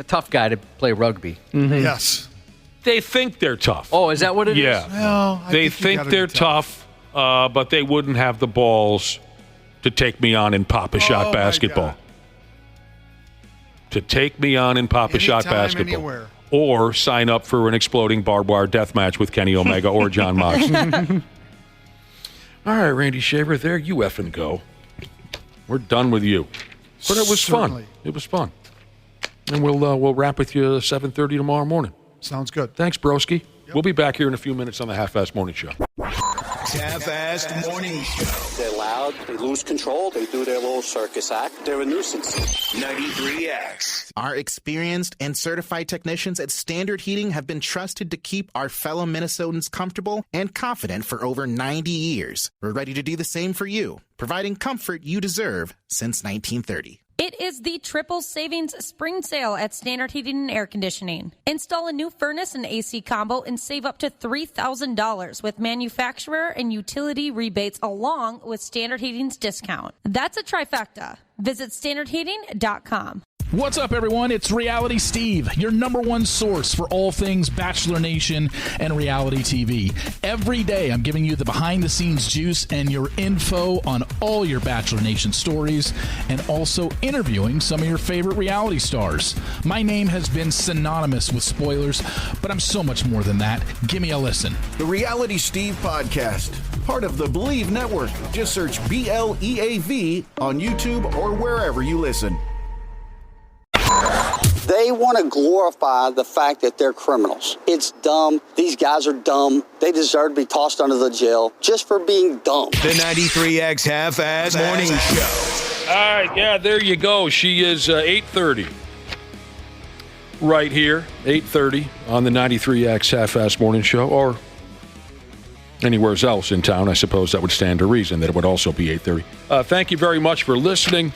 tough guy to play rugby. Mm-hmm. Yes. They think they're tough. Oh, is that what it is? Yeah. Well, they think they're tough, but they wouldn't have the balls to take me on in Pop-A-Shot basketball. To take me on in Pop-A-Shot basketball. Anywhere. Or sign up for an exploding barbed wire death match with Kenny Omega or John Mox. All right, Randy Shaver, there you effing go. We're done with you. But it was fun. It was fun. And we'll wrap with you 7:30 tomorrow morning. Sounds good. Thanks, broski. Yep. We'll be back here in a few minutes on the Half-Assed Morning Show. Half-Assed Morning Show. They're loud. They lose control. They do their little circus act. They're a nuisance. 93X. Our experienced and certified technicians at Standard Heating have been trusted to keep our fellow Minnesotans comfortable and confident for over 90 years. We're ready to do the same for you, providing comfort you deserve since 1930. It is the triple savings spring sale at Standard Heating and Air Conditioning. Install a new furnace and AC combo and save up to $3,000 with manufacturer and utility rebates along with Standard Heating's discount. That's a trifecta. Visit standardheating.com. What's up, everyone? It's Reality Steve, your number one source for all things Bachelor Nation and reality TV. Every day, I'm giving you the behind-the-scenes juice and your info on all your Bachelor Nation stories, and also interviewing some of your favorite reality stars. My name has been synonymous with spoilers, but I'm so much more than that. Give me a listen. The Reality Steve Podcast, part of the Believe Network. Just search BLEAV on YouTube or wherever you listen. They want to glorify the fact that they're criminals. It's dumb. These guys are dumb. They deserve to be tossed under the jail just for being dumb. The 93X Half-Assed Morning Show. All right, yeah, there you go. She is 8:30 right here, 8:30 on the 93X Half-Assed Morning Show, or anywhere else in town. I suppose that would stand to reason that it would also be 8:30. Thank you very much for listening.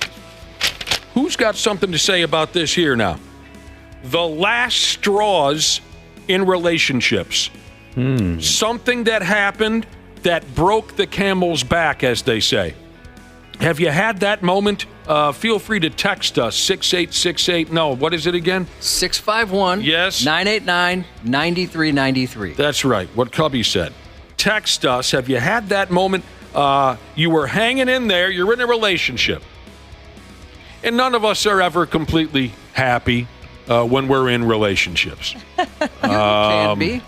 Who's got something to say about this here now? The last straws in relationships. Something that happened that broke the camel's back, as they say. Have you had that moment? Feel free to text us, 6868. No, what is it again? 651. Yes. 989-9393. That's right, what Cubby said. Text us. Have you had that moment? You were hanging in there. You're in a relationship. And none of us are ever completely happy when we're in relationships. You can be.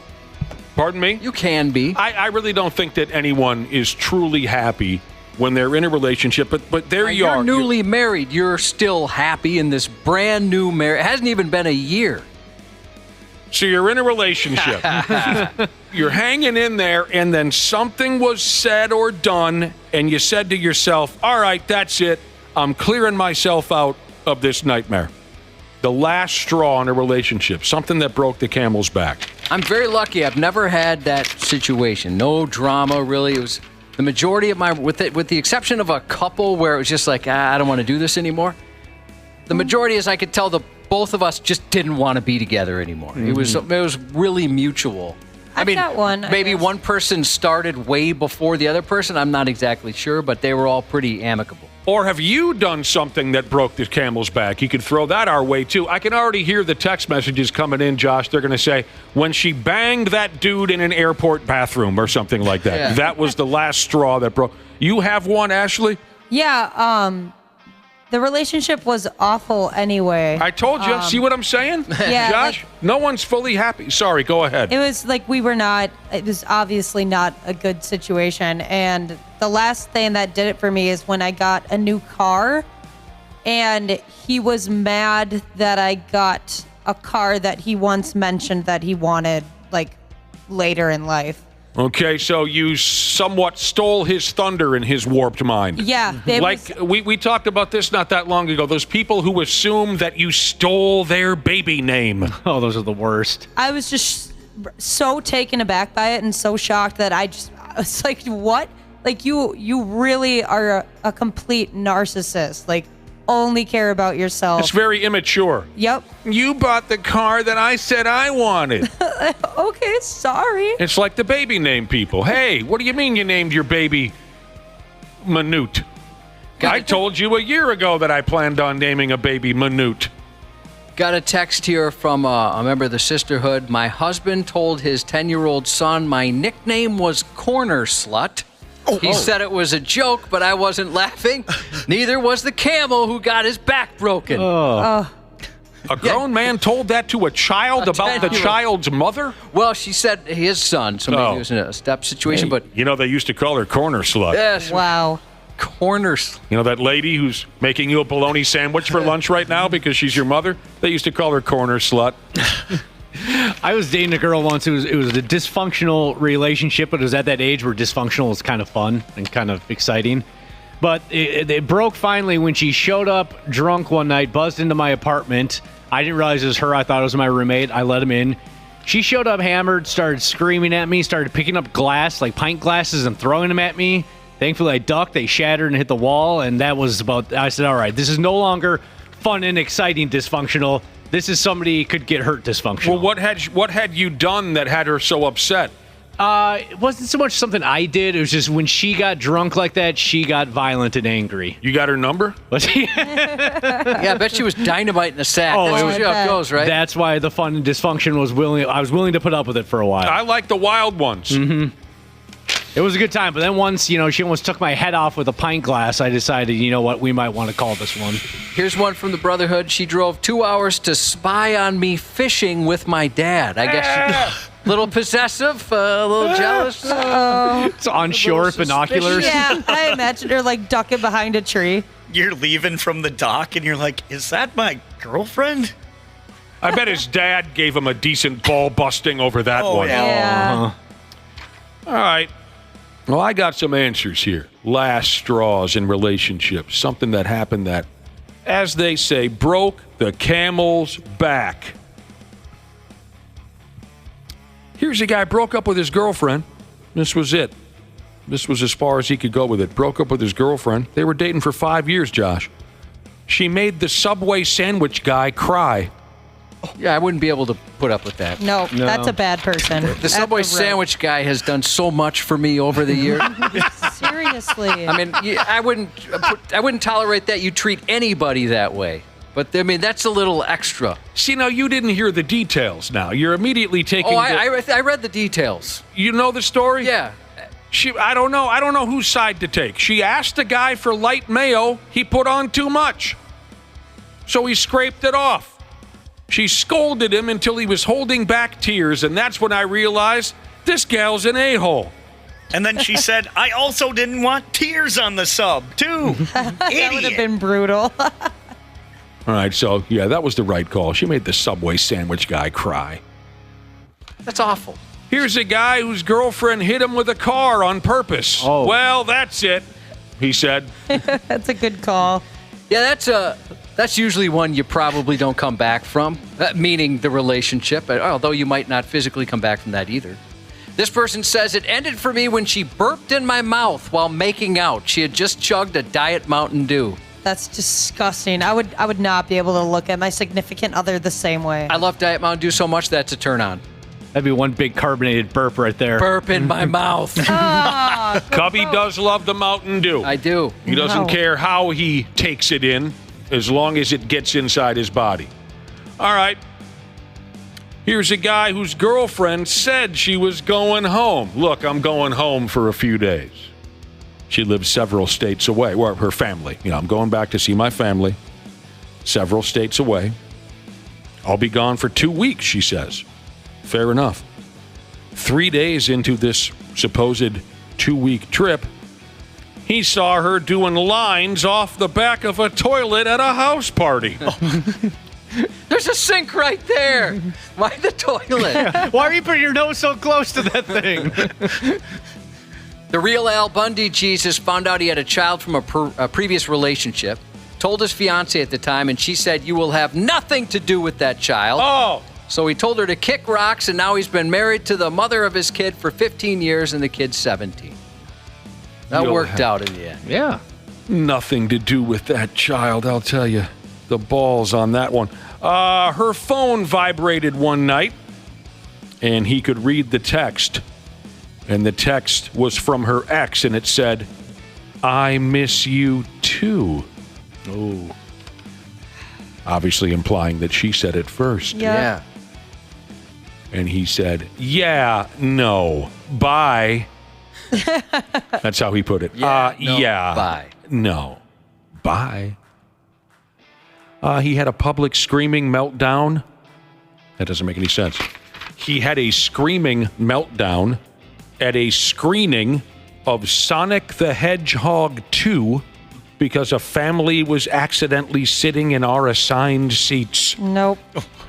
Pardon me? You can be. I really don't think that anyone is truly happy when they're in a relationship, but there you are. You're newly married. You're still happy in this brand new marriage. It hasn't even been a year. So you're in a relationship. You're hanging in there, and then something was said or done, and you said to yourself, all right, that's it. I'm clearing myself out of this nightmare. The last straw in a relationship, something that broke the camel's back. I'm very lucky. I've never had that situation. No drama, really. It was the majority of my, with the exception of a couple where it was just like, I don't want to do this anymore. The majority is I could tell both of us just didn't want to be together anymore. Mm-hmm. It was really mutual. I mean, got one, I maybe guess. one person started way before the other person. I'm not exactly sure, but they were all pretty amicable. Or have you done something that broke the camel's back? You could throw that our way, too. I can already hear the text messages coming in, Josh. They're going to say, when she banged that dude in an airport bathroom or something like that. Yeah. That was the last straw that broke. You have one, Ashley? Yeah, the relationship was awful anyway. I told you. See what I'm saying? Yeah, Josh, no one's fully happy. Sorry, go ahead. It was like it was obviously not a good situation. And the last thing that did it for me is when I got a new car and he was mad that I got a car that he once mentioned that he wanted like later in life. Okay, so you somewhat stole his thunder in his warped mind. Yeah. We talked about this not that long ago. Those people who assume that you stole their baby name. Oh, those are the worst. I was just so taken aback by it and so shocked that I was like, what? Like you really are a complete narcissist. Like only care about yourself. It's very immature. Yep. You bought the car that I said I wanted. Okay, sorry. It's like the baby name people. Hey, what do you mean you named your baby Minute? I told you a year ago that I planned on naming a baby Minute. Got a text here from a member of the sisterhood. My husband told his 10-year-old son my nickname was Corner Slut. He said it was a joke, but I wasn't laughing. Neither was the camel who got his back broken. A grown man told that to a child about the child's mother? Well, she said his son, so maybe it was in a step situation, but... You know, they used to call her Corner Slut. Yes. Wow. Corner Slut. You know that lady who's making you a bologna sandwich for lunch right now because she's your mother? They used to call her Corner Slut. I was dating a girl once. It was a dysfunctional relationship, but it was at that age where dysfunctional is kind of fun and kind of exciting. But it broke finally when she showed up drunk one night, buzzed into my apartment. I didn't realize it was her. I thought it was my roommate. I let him in. She showed up hammered, started screaming at me, started picking up glass, like pint glasses, and throwing them at me. Thankfully, I ducked. They shattered and hit the wall, and that was about... I said, all right, this is no longer fun and exciting dysfunctional. This is somebody could get hurt dysfunctional. Well, what had you done that had her so upset? It wasn't so much something I did. It was just when she got drunk like that, she got violent and angry. You got her number? Yeah, I bet she was dynamite in the sack. Oh, That's how it goes, right? That's why the fun and dysfunction was willing. I was willing to put up with it for a while. I like the wild ones. Mm-hmm. It was a good time, but then once, she almost took my head off with a pint glass, I decided, you know what, we might want to call this one. Here's one from the Brotherhood. She drove 2 hours to spy on me fishing with my dad. I guess a little possessive, a little jealous. It's on shore binoculars. Yeah, I imagine her like ducking behind a tree. You're leaving from the dock and you're like, is that my girlfriend? I bet his dad gave him a decent ball busting over that one. Yeah. All right. Well, I got some answers here. Last straws in relationships. Something that happened that, as they say, broke the camel's back. Here's a guy broke up with his girlfriend. This was it. This was as far as he could go with it. Broke up with his girlfriend. They were dating for 5 years, Josh. She made the Subway sandwich guy cry. Yeah, I wouldn't be able to put up with that. No, that's a bad person. The Subway That's a real- sandwich guy has done so much for me over the years. Seriously. I mean, I wouldn't tolerate that you treat anybody that way. But, I mean, that's a little extra. See, now, you didn't hear the details now. You're immediately taking... I read the details. You know the story? Yeah. I don't know. I don't know whose side to take. She asked the guy for light mayo. He put on too much. So he scraped it off. She scolded him until he was holding back tears, and that's when I realized this gal's an a-hole. And then she said, I also didn't want tears on the sub, too. That would have been brutal. All right, so, yeah, that was the right call. She made the Subway sandwich guy cry. That's awful. Here's a guy whose girlfriend hit him with a car on purpose. Oh. Well, that's it, he said. That's a good call. Yeah, that's usually one you probably don't come back from, meaning the relationship, although you might not physically come back from that either. This person says, it ended for me when she burped in my mouth while making out. She had just chugged a Diet Mountain Dew. That's disgusting. I would not be able to look at my significant other the same way. I love Diet Mountain Dew so much, that's a turn on. That'd be one big carbonated burp right there. Burp in my mouth. Cubby does love the Mountain Dew. I do. He doesn't care how he takes it in, as long as it gets inside his body. All right. Here's a guy whose girlfriend said she was going home. Look, I'm going home for a few days. She lives several states away. Well, her family. I'm going back to see my family. Several states away. I'll be gone for 2 weeks, she says. Fair enough. 3 days into this supposed 2-week trip, he saw her doing lines off the back of a toilet at a house party. There's a sink right there. Why the toilet? Why are you putting your nose so close to that thing? The real Al Bundy Jesus found out he had a child from a previous relationship, told his fiancée at the time, and she said, "You will have nothing to do with that child." Oh. So he told her to kick rocks, and now he's been married to the mother of his kid for 15 years, and the kid's 17. That worked out in the end. Yeah. Nothing to do with that child, I'll tell you. The balls on that one. Her phone vibrated one night, and he could read the text. And the text was from her ex, and it said, "I miss you too." Oh. Obviously implying that she said it first. Yeah. And he said, "Yeah, no, bye." That's how he put it. Bye. No, bye. He had a public screaming meltdown. That doesn't make any sense. He had a screaming meltdown at a screening of Sonic the Hedgehog 2 because a family was accidentally sitting in our assigned seats. Nope.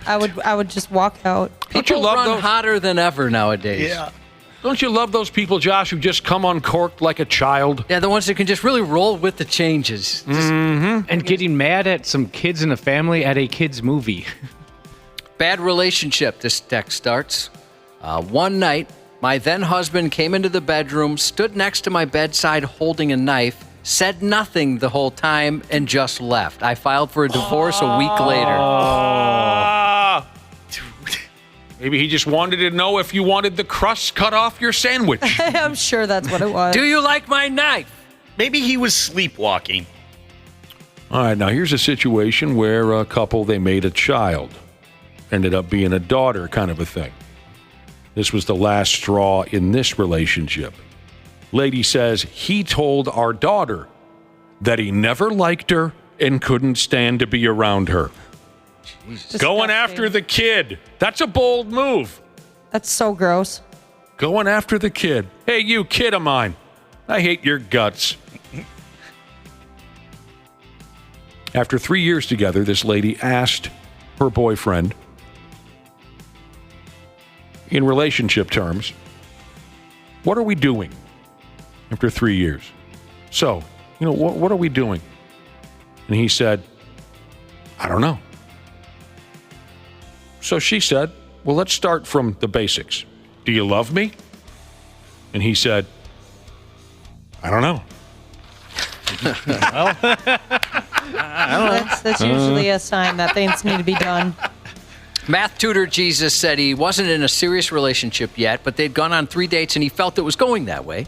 I would just walk out. People run hotter than ever nowadays. Yeah. Don't you love those people, Josh, who just come uncorked like a child? Yeah, the ones that can just really roll with the changes. And getting mad at some kids in a family at a kid's movie. Bad relationship, this text starts. One night, my then husband came into the bedroom, stood next to my bedside holding a knife, said nothing the whole time, and just left. I filed for a divorce a week later. Maybe he just wanted to know if you wanted the crust cut off your sandwich. I'm sure that's what it was. Do you like my knife? Maybe he was sleepwalking. All right, now here's a situation where a couple, they made a child. Ended up being a daughter kind of a thing. This was the last straw in this relationship. Lady says he told our daughter that he never liked her and couldn't stand to be around her. Going after the kid. That's a bold move. That's so gross. Going after the kid. Hey, you kid of mine. I hate your guts. After 3 years together, this lady asked her boyfriend, in relationship terms, what are we doing after 3 years? So, what are we doing? And he said, I don't know. So she said, well, let's start from the basics. Do you love me? And he said, I don't know. Well, that's usually a sign that things need to be done. Math tutor Jesus said he wasn't in a serious relationship yet, but they'd gone on 3 dates and he felt it was going that way.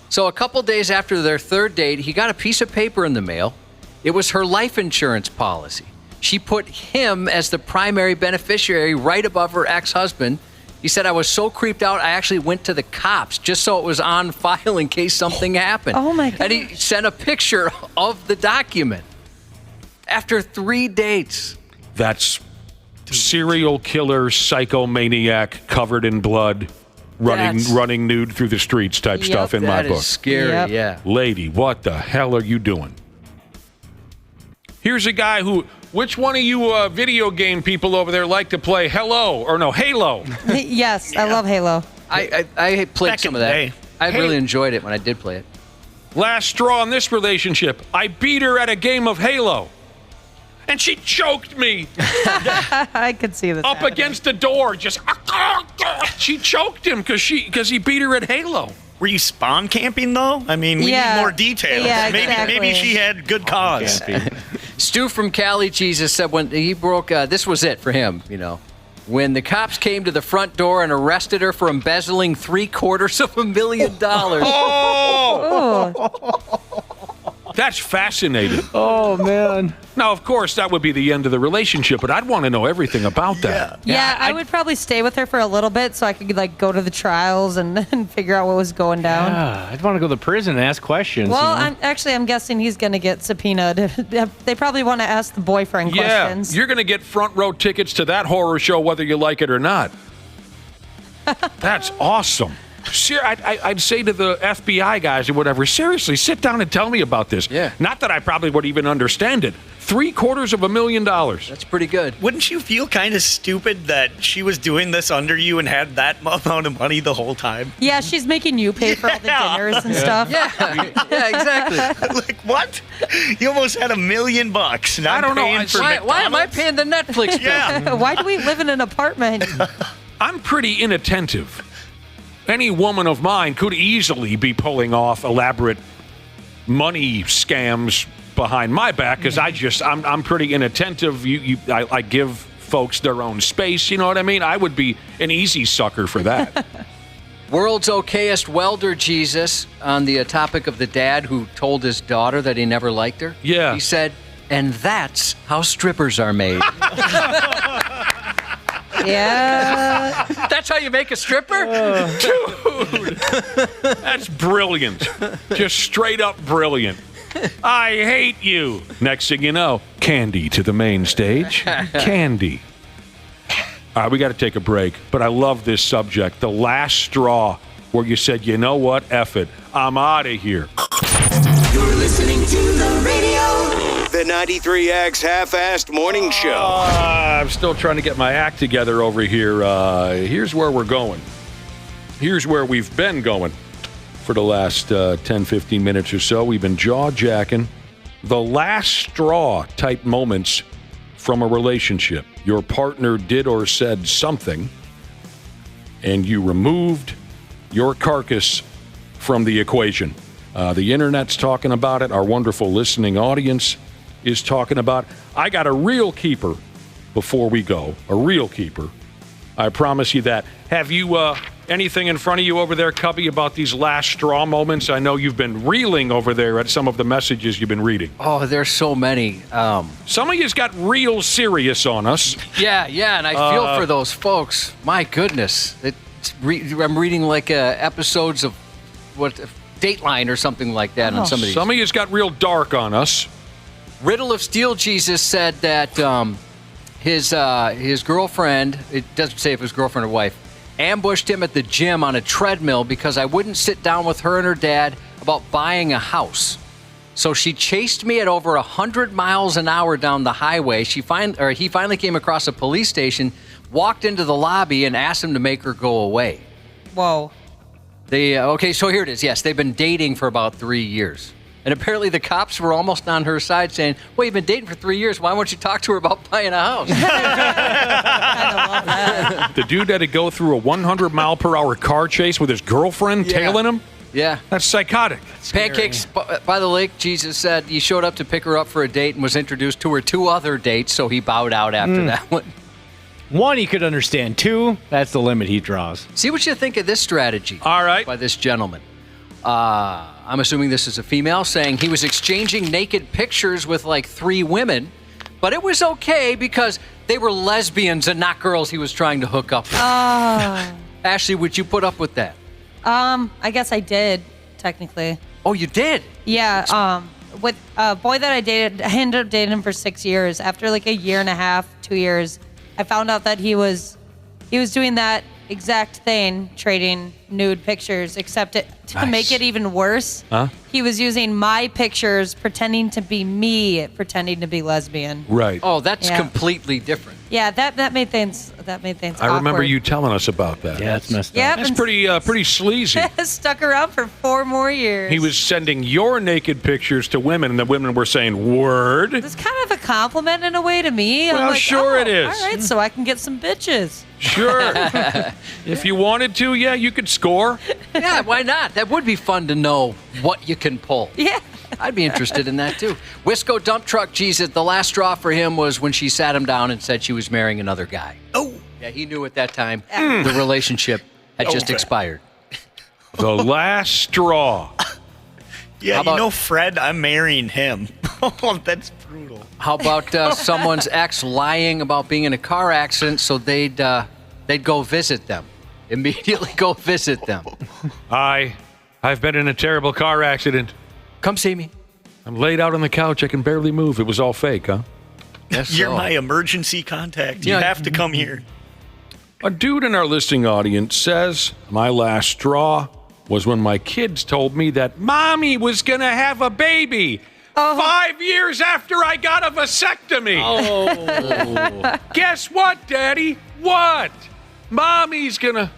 So a couple days after their third date, he got a piece of paper in the mail. It was her life insurance policy. She put him as the primary beneficiary right above her ex-husband. He said, I was so creeped out, I actually went to the cops just so it was on file in case something happened. Oh, my God. And he sent a picture of the document after 3 dates. That's serial killer, psychomaniac, covered in blood, running nude through the streets type stuff in my book. That is scary, yeah. Lady, what the hell are you doing? Here's a guy who, which one of you video game people over there like to play Halo? Yes, I love Halo. I played Back some in of the that. day. I really enjoyed it when I did play it. Last straw in this relationship. I beat her at a game of Halo. And she choked me. I could see this Up happening. against the door. Just she choked him because he beat her at Halo. Were you spawn camping, though? I mean, we need more details. Yeah, Maybe she had good cause. Stu from Cali, Jesus, said when he broke, this was it for him, when the cops came to the front door and arrested her for embezzling $750,000. Oh. That's fascinating. Oh, man. Now, of course, that would be the end of the relationship, but I'd want to know everything about that. Yeah, I would probably stay with her for a little bit so I could like go to the trials and figure out what was going down. Yeah, I'd want to go to prison and ask questions. Well, you know? I'm guessing he's going to get subpoenaed. They probably want to ask the boyfriend questions. You're going to get front row tickets to that horror show whether you like it or not. That's awesome. Sure, I'd say to the FBI guys or whatever, seriously, sit down and tell me about this. Yeah. Not that I probably would even understand it. $750,000. That's pretty good. Wouldn't you feel kind of stupid that she was doing this under you and had that amount of money the whole time? Yeah, she's making you pay for all the dinners and stuff. Yeah, exactly. Like, what? You almost had $1 million. Not I don't know. Why am I paying the Netflix bill? Yeah. Why do we live in an apartment? I'm pretty inattentive. Any woman of mine could easily be pulling off elaborate money scams behind my back because I'm pretty inattentive. I give folks their own space. You know what I mean? I would be an easy sucker for that. World's okayest welder, Jesus, on the topic of the dad who told his daughter that he never liked her. Yeah. He said, and that's how strippers are made. Yeah. That's how you make a stripper? Dude, that's brilliant. Just straight up brilliant. I hate you. Next thing you know, Candy to the main stage. Candy. All right, we got to take a break, but I love this subject. The last straw where you said, you know what, F it, I'm out of here. You're listening to the radio. The 93X Half-Assed Morning Show. I'm still trying to get my act together over here. Here's where we're going. Here's where we've been going for the last 10, 15 minutes or so. We've been jaw-jacking the last straw type moments from a relationship. Your partner did or said something, and you removed your carcass from the equation. The internet's talking about it. Our wonderful listening audience is talking about it. I got a real keeper before we go. A real keeper. I promise you that. Have you anything in front of you over there, Cubby, about these last straw moments? I know you've been reeling over there at some of the messages you've been reading. Oh, there's so many. Some of you's got real serious on us. Yeah, and I feel for those folks. My goodness. I'm reading like episodes of Dateline or something like that on some of these. Some of you's got real dark on us. Riddle of Steel Jesus said that his girlfriend, it doesn't say if it was girlfriend or wife, ambushed him at the gym on a treadmill because I wouldn't sit down with her and her dad about buying a house. So she chased me at over 100 miles an hour down the highway. He finally came across a police station, walked into the lobby, and asked him to make her go away. Whoa. Okay, so here it is. Yes, they've been dating for about 3 years. And apparently the cops were almost on her side saying, well, you've been dating for 3 years. Why won't you talk to her about buying a house? The dude had to go through a 100-mile-per-hour car chase with his girlfriend tailing him? Yeah. That's psychotic. Pancakes by the lake, Jesus said he showed up to pick her up for a date and was introduced to her 2 other dates, so he bowed out after that one. 1, he could understand. 2, that's the limit he draws. See what you think of this strategy. All right. By this gentleman. I'm assuming this is a female saying he was exchanging naked pictures with like 3 women, but it was okay because they were lesbians and not girls he was trying to hook up with. Ashley, would you put up with that? I guess I did, technically. Oh, you did? Yeah. With a boy that I dated, I ended up dating him for 6 years. After like a year and a half, 2 years, I found out that he was doing that exact thing, trading nude pictures, except to make it even worse. He was using my pictures, pretending to be me, pretending to be lesbian. Right. Oh, that's completely different. Yeah, that made things I remember you telling us about that. Yeah, that's messed up. Yep, That's pretty sleazy. Stuck around for 4 more years. He was sending your naked pictures to women, and the women were saying, word. It's kind of a compliment in a way to me. Well, I'm like, sure it is. All right, so I can get some bitches. Sure. If you wanted to, yeah, you could score. Yeah, why not? That would be fun to know what you can pull. Yeah. I'd be interested in that, too. Wisco Dump Truck Jesus, the last straw for him was when she sat him down and said she was marrying another guy. Oh. Yeah, he knew at that time the relationship had just expired. The last straw. Yeah, Fred, I'm marrying him. Oh, that's brutal. How about someone's ex lying about being in a car accident so they'd go visit them? Immediately go visit them. I've been in a terrible car accident. Come see me. I'm laid out on the couch. I can barely move. It was all fake, huh? You're my emergency contact. You have to come here. A dude in our listening audience says, my last straw was when my kids told me that mommy was going to have a baby 5 years after I got a vasectomy. Oh. Guess what, Daddy? What? Mommy's going to...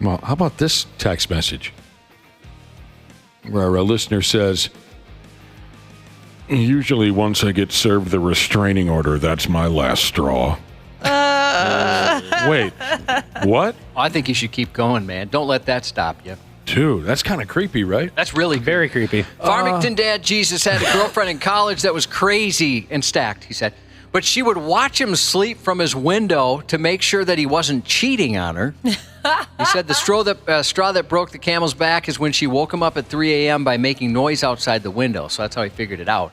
Well, how about this text message? Where a listener says, usually once I get served the restraining order, that's my last straw. Wait, what? I think you should keep going, man. Don't let that stop you. Dude, that's kind of creepy, right? That's really very creepy. Farmington Dad Jesus had a girlfriend in college that was crazy and stacked, he said. But she would watch him sleep from his window to make sure that he wasn't cheating on her. He said the straw that broke the camel's back is when she woke him up at 3 a.m. by making noise outside the window. So that's how he figured it out.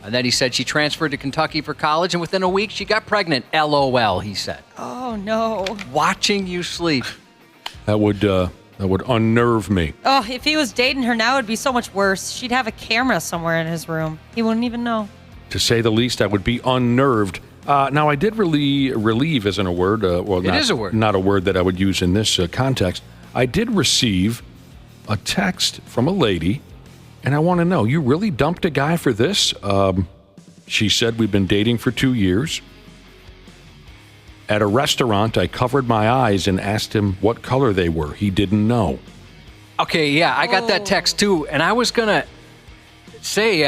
And then he said she transferred to Kentucky for college, and within a week she got pregnant. LOL, he said. Oh, no. Watching you sleep. That would unnerve me. Oh, if he was dating her now, it'd be so much worse. She'd have a camera somewhere in his room. He wouldn't even know. To say the least, I would be unnerved. Now, I did relieve isn't a word. Well, it is a word. Not a word that I would use in this context. I did receive a text from a lady, and I want to know, you really dumped a guy for this? She said we've been dating for 2 years. At a restaurant, I covered my eyes and asked him what color they were. He didn't know. Okay, yeah, I got that text too, and I was gonna say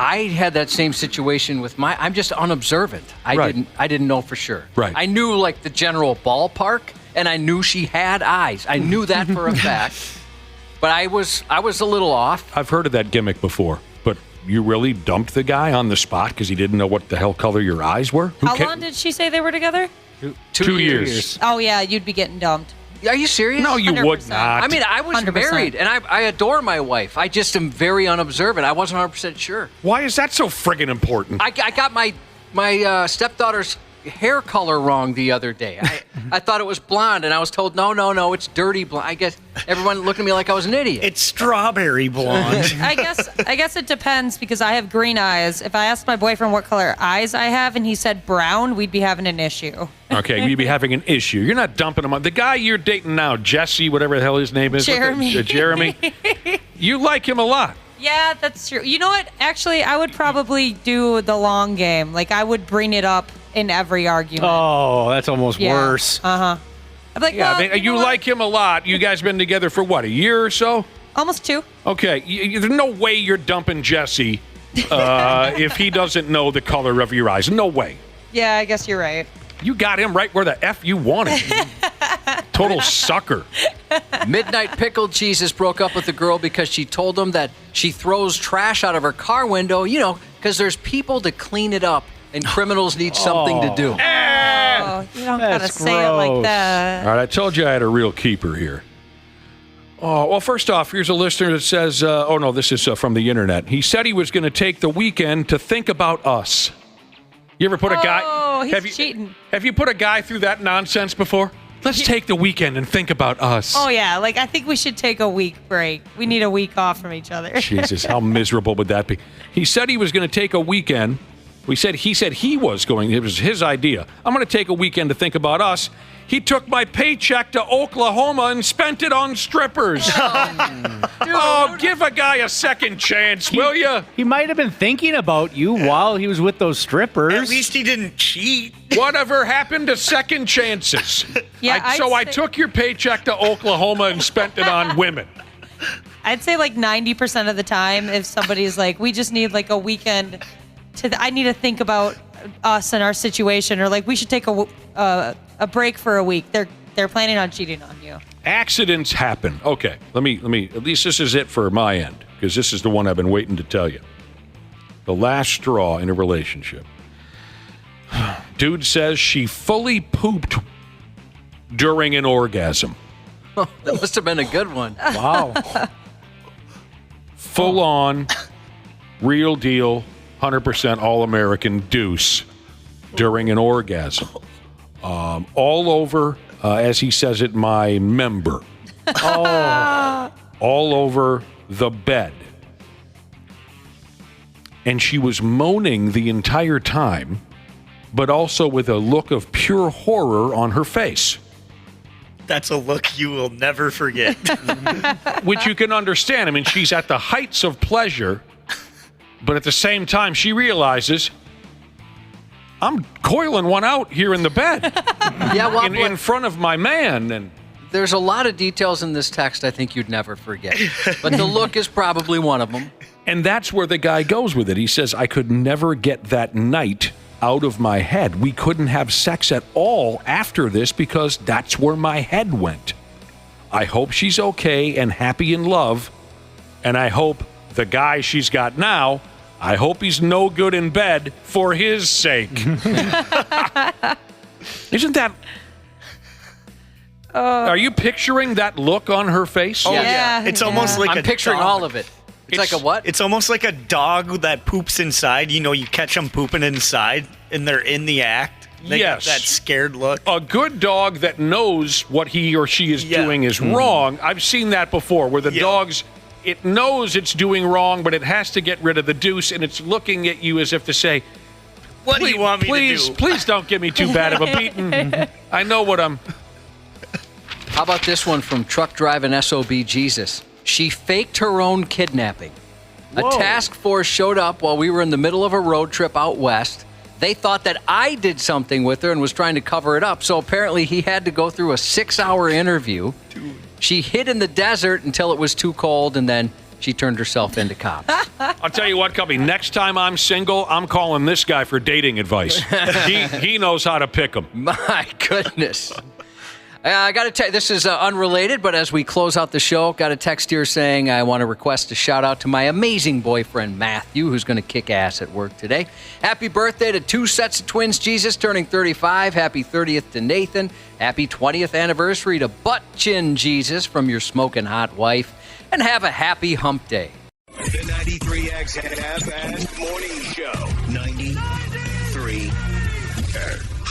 I had that same situation with I'm just unobservant. I didn't know for sure. Right. I knew like the general ballpark, and I knew she had eyes. I knew that for a fact. But I was a little off. I've heard of that gimmick before, but you really dumped the guy on the spot because he didn't know what the hell color your eyes were? How long did she say they were together? 2 years. Oh, yeah, you'd be getting dumped. Are you serious? No, you 100%. would not. I mean, I was 100%. married, and I adore my wife. I just am very unobservant. I wasn't 100% sure. Why is that so friggin' important? I got my stepdaughter's hair color wrong the other day. I thought it was blonde, and I was told, no, it's dirty blonde. I guess everyone looked at me like I was an idiot. It's strawberry blonde. I guess it depends because I have green eyes. If I asked my boyfriend what color eyes I have and he said brown, we'd be having an issue. Okay, you'd be having an issue. You're not dumping him on. The guy you're dating now, Jesse, whatever the hell his name is. Jeremy. Jeremy. You like him a lot. Yeah, that's true. You know what? Actually, I would probably do the long game. Like, I would bring it up in every argument. Oh, that's almost worse. Uh-huh. I'm like, Yeah, well, I mean, you like him a lot. You guys been together for what, a year or so? Almost 2. Okay, there's no way you're dumping Jesse if he doesn't know the color of your eyes. No way. Yeah, I guess you're right. You got him right where the F you wanted. Total sucker. Midnight Pickle Jesus broke up with the girl because she told him that she throws trash out of her car window, because there's people to clean it up and criminals need something to do. Oh, you don't gotta say it like that. All right, I told you I had a real keeper here. Oh, well, first off, here's a listener that says, this is from the internet. He said he was going to take the weekend to think about us. You ever put a guy... Oh, he's cheating. Have you put a guy through that nonsense before? Let's take the weekend and think about us. Oh, yeah. Like, I think we should take a week break. We need a week off from each other. Jesus, how miserable would that be? He said he was going to take a weekend. He said he was going. It was his idea. I'm going to take a weekend to think about us. He took my paycheck to Oklahoma and spent it on strippers. Give a guy a second chance, will you? He might have been thinking about you while he was with those strippers. At least he didn't cheat. Whatever happened to second chances? Yeah, I took your paycheck to Oklahoma and spent it on women. I'd say like 90% of the time, if somebody's like, we just need like a weekend I need to think about us and our situation, or like we should take a break for a week. They're planning on cheating on you. Accidents happen. Okay, let me. At least this is it for my end, because this is the one I've been waiting to tell you. The last straw in a relationship. Dude says she fully pooped during an orgasm. That must have been a good one. Wow. Full on, real deal, 100% All-American deuce during an orgasm. All over, as he says it, my member. Oh. All over the bed. And she was moaning the entire time, but also with a look of pure horror on her face. That's a look you will never forget. Which you can understand. I mean, she's at the heights of pleasure, but at the same time, she realizes, I'm coiling one out here in the bed. Yeah, well, in front of my man. And there's a lot of details in this text I think you'd never forget. But the look is probably one of them. And that's where the guy goes with it. He says, I could never get that night out of my head. We couldn't have sex at all after this because that's where my head went. I hope she's okay and happy in love. And I hope the guy she's got now, I hope he's no good in bed for his sake. Isn't that... Are you picturing that look on her face? Oh, yeah. It's almost like I'm picturing all of it. It's like a what? It's almost like a dog that poops inside. You know, you catch them pooping inside, and they're in the act. They got that scared look. A good dog that knows what he or she is doing is wrong. I've seen that before, where the dog's, it knows it's doing wrong, but it has to get rid of the deuce, and it's looking at you as if to say, what do you want me to do? Please don't give me too bad of a beating. I know what I'm... How about this one from Truck Driving SOB Jesus? She faked her own kidnapping. Whoa. A task force showed up while we were in the middle of a road trip out west. They thought that I did something with her and was trying to cover it up, so apparently he had to go through a 6-hour interview. Dude. She hid in the desert until it was too cold, and then she turned herself into cops. I'll tell you what, Cubby, next time I'm single, I'm calling this guy for dating advice. He knows how to pick them. My goodness. I got to tell you, this is unrelated, but as we close out the show, got a text here saying I want to request a shout out to my amazing boyfriend, Matthew, who's going to kick ass at work today. Happy birthday to 2 sets of twins, Jesus, turning 35. Happy 30th to Nathan. Happy 20th anniversary to Butt Chin Jesus from your smoking hot wife. And have a happy hump day. The 93X FM Morning Show. 93.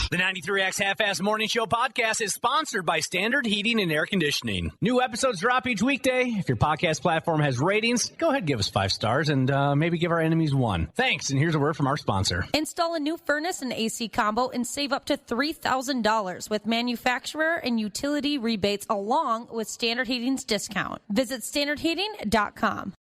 The 93X Half-Ass Morning Show podcast is sponsored by Standard Heating and Air Conditioning. New episodes drop each weekday. If your podcast platform has ratings, go ahead and give us 5 stars and maybe give our enemies 1. Thanks, and here's a word from our sponsor. Install a new furnace and AC combo and save up to $3,000 with manufacturer and utility rebates along with Standard Heating's discount. Visit standardheating.com.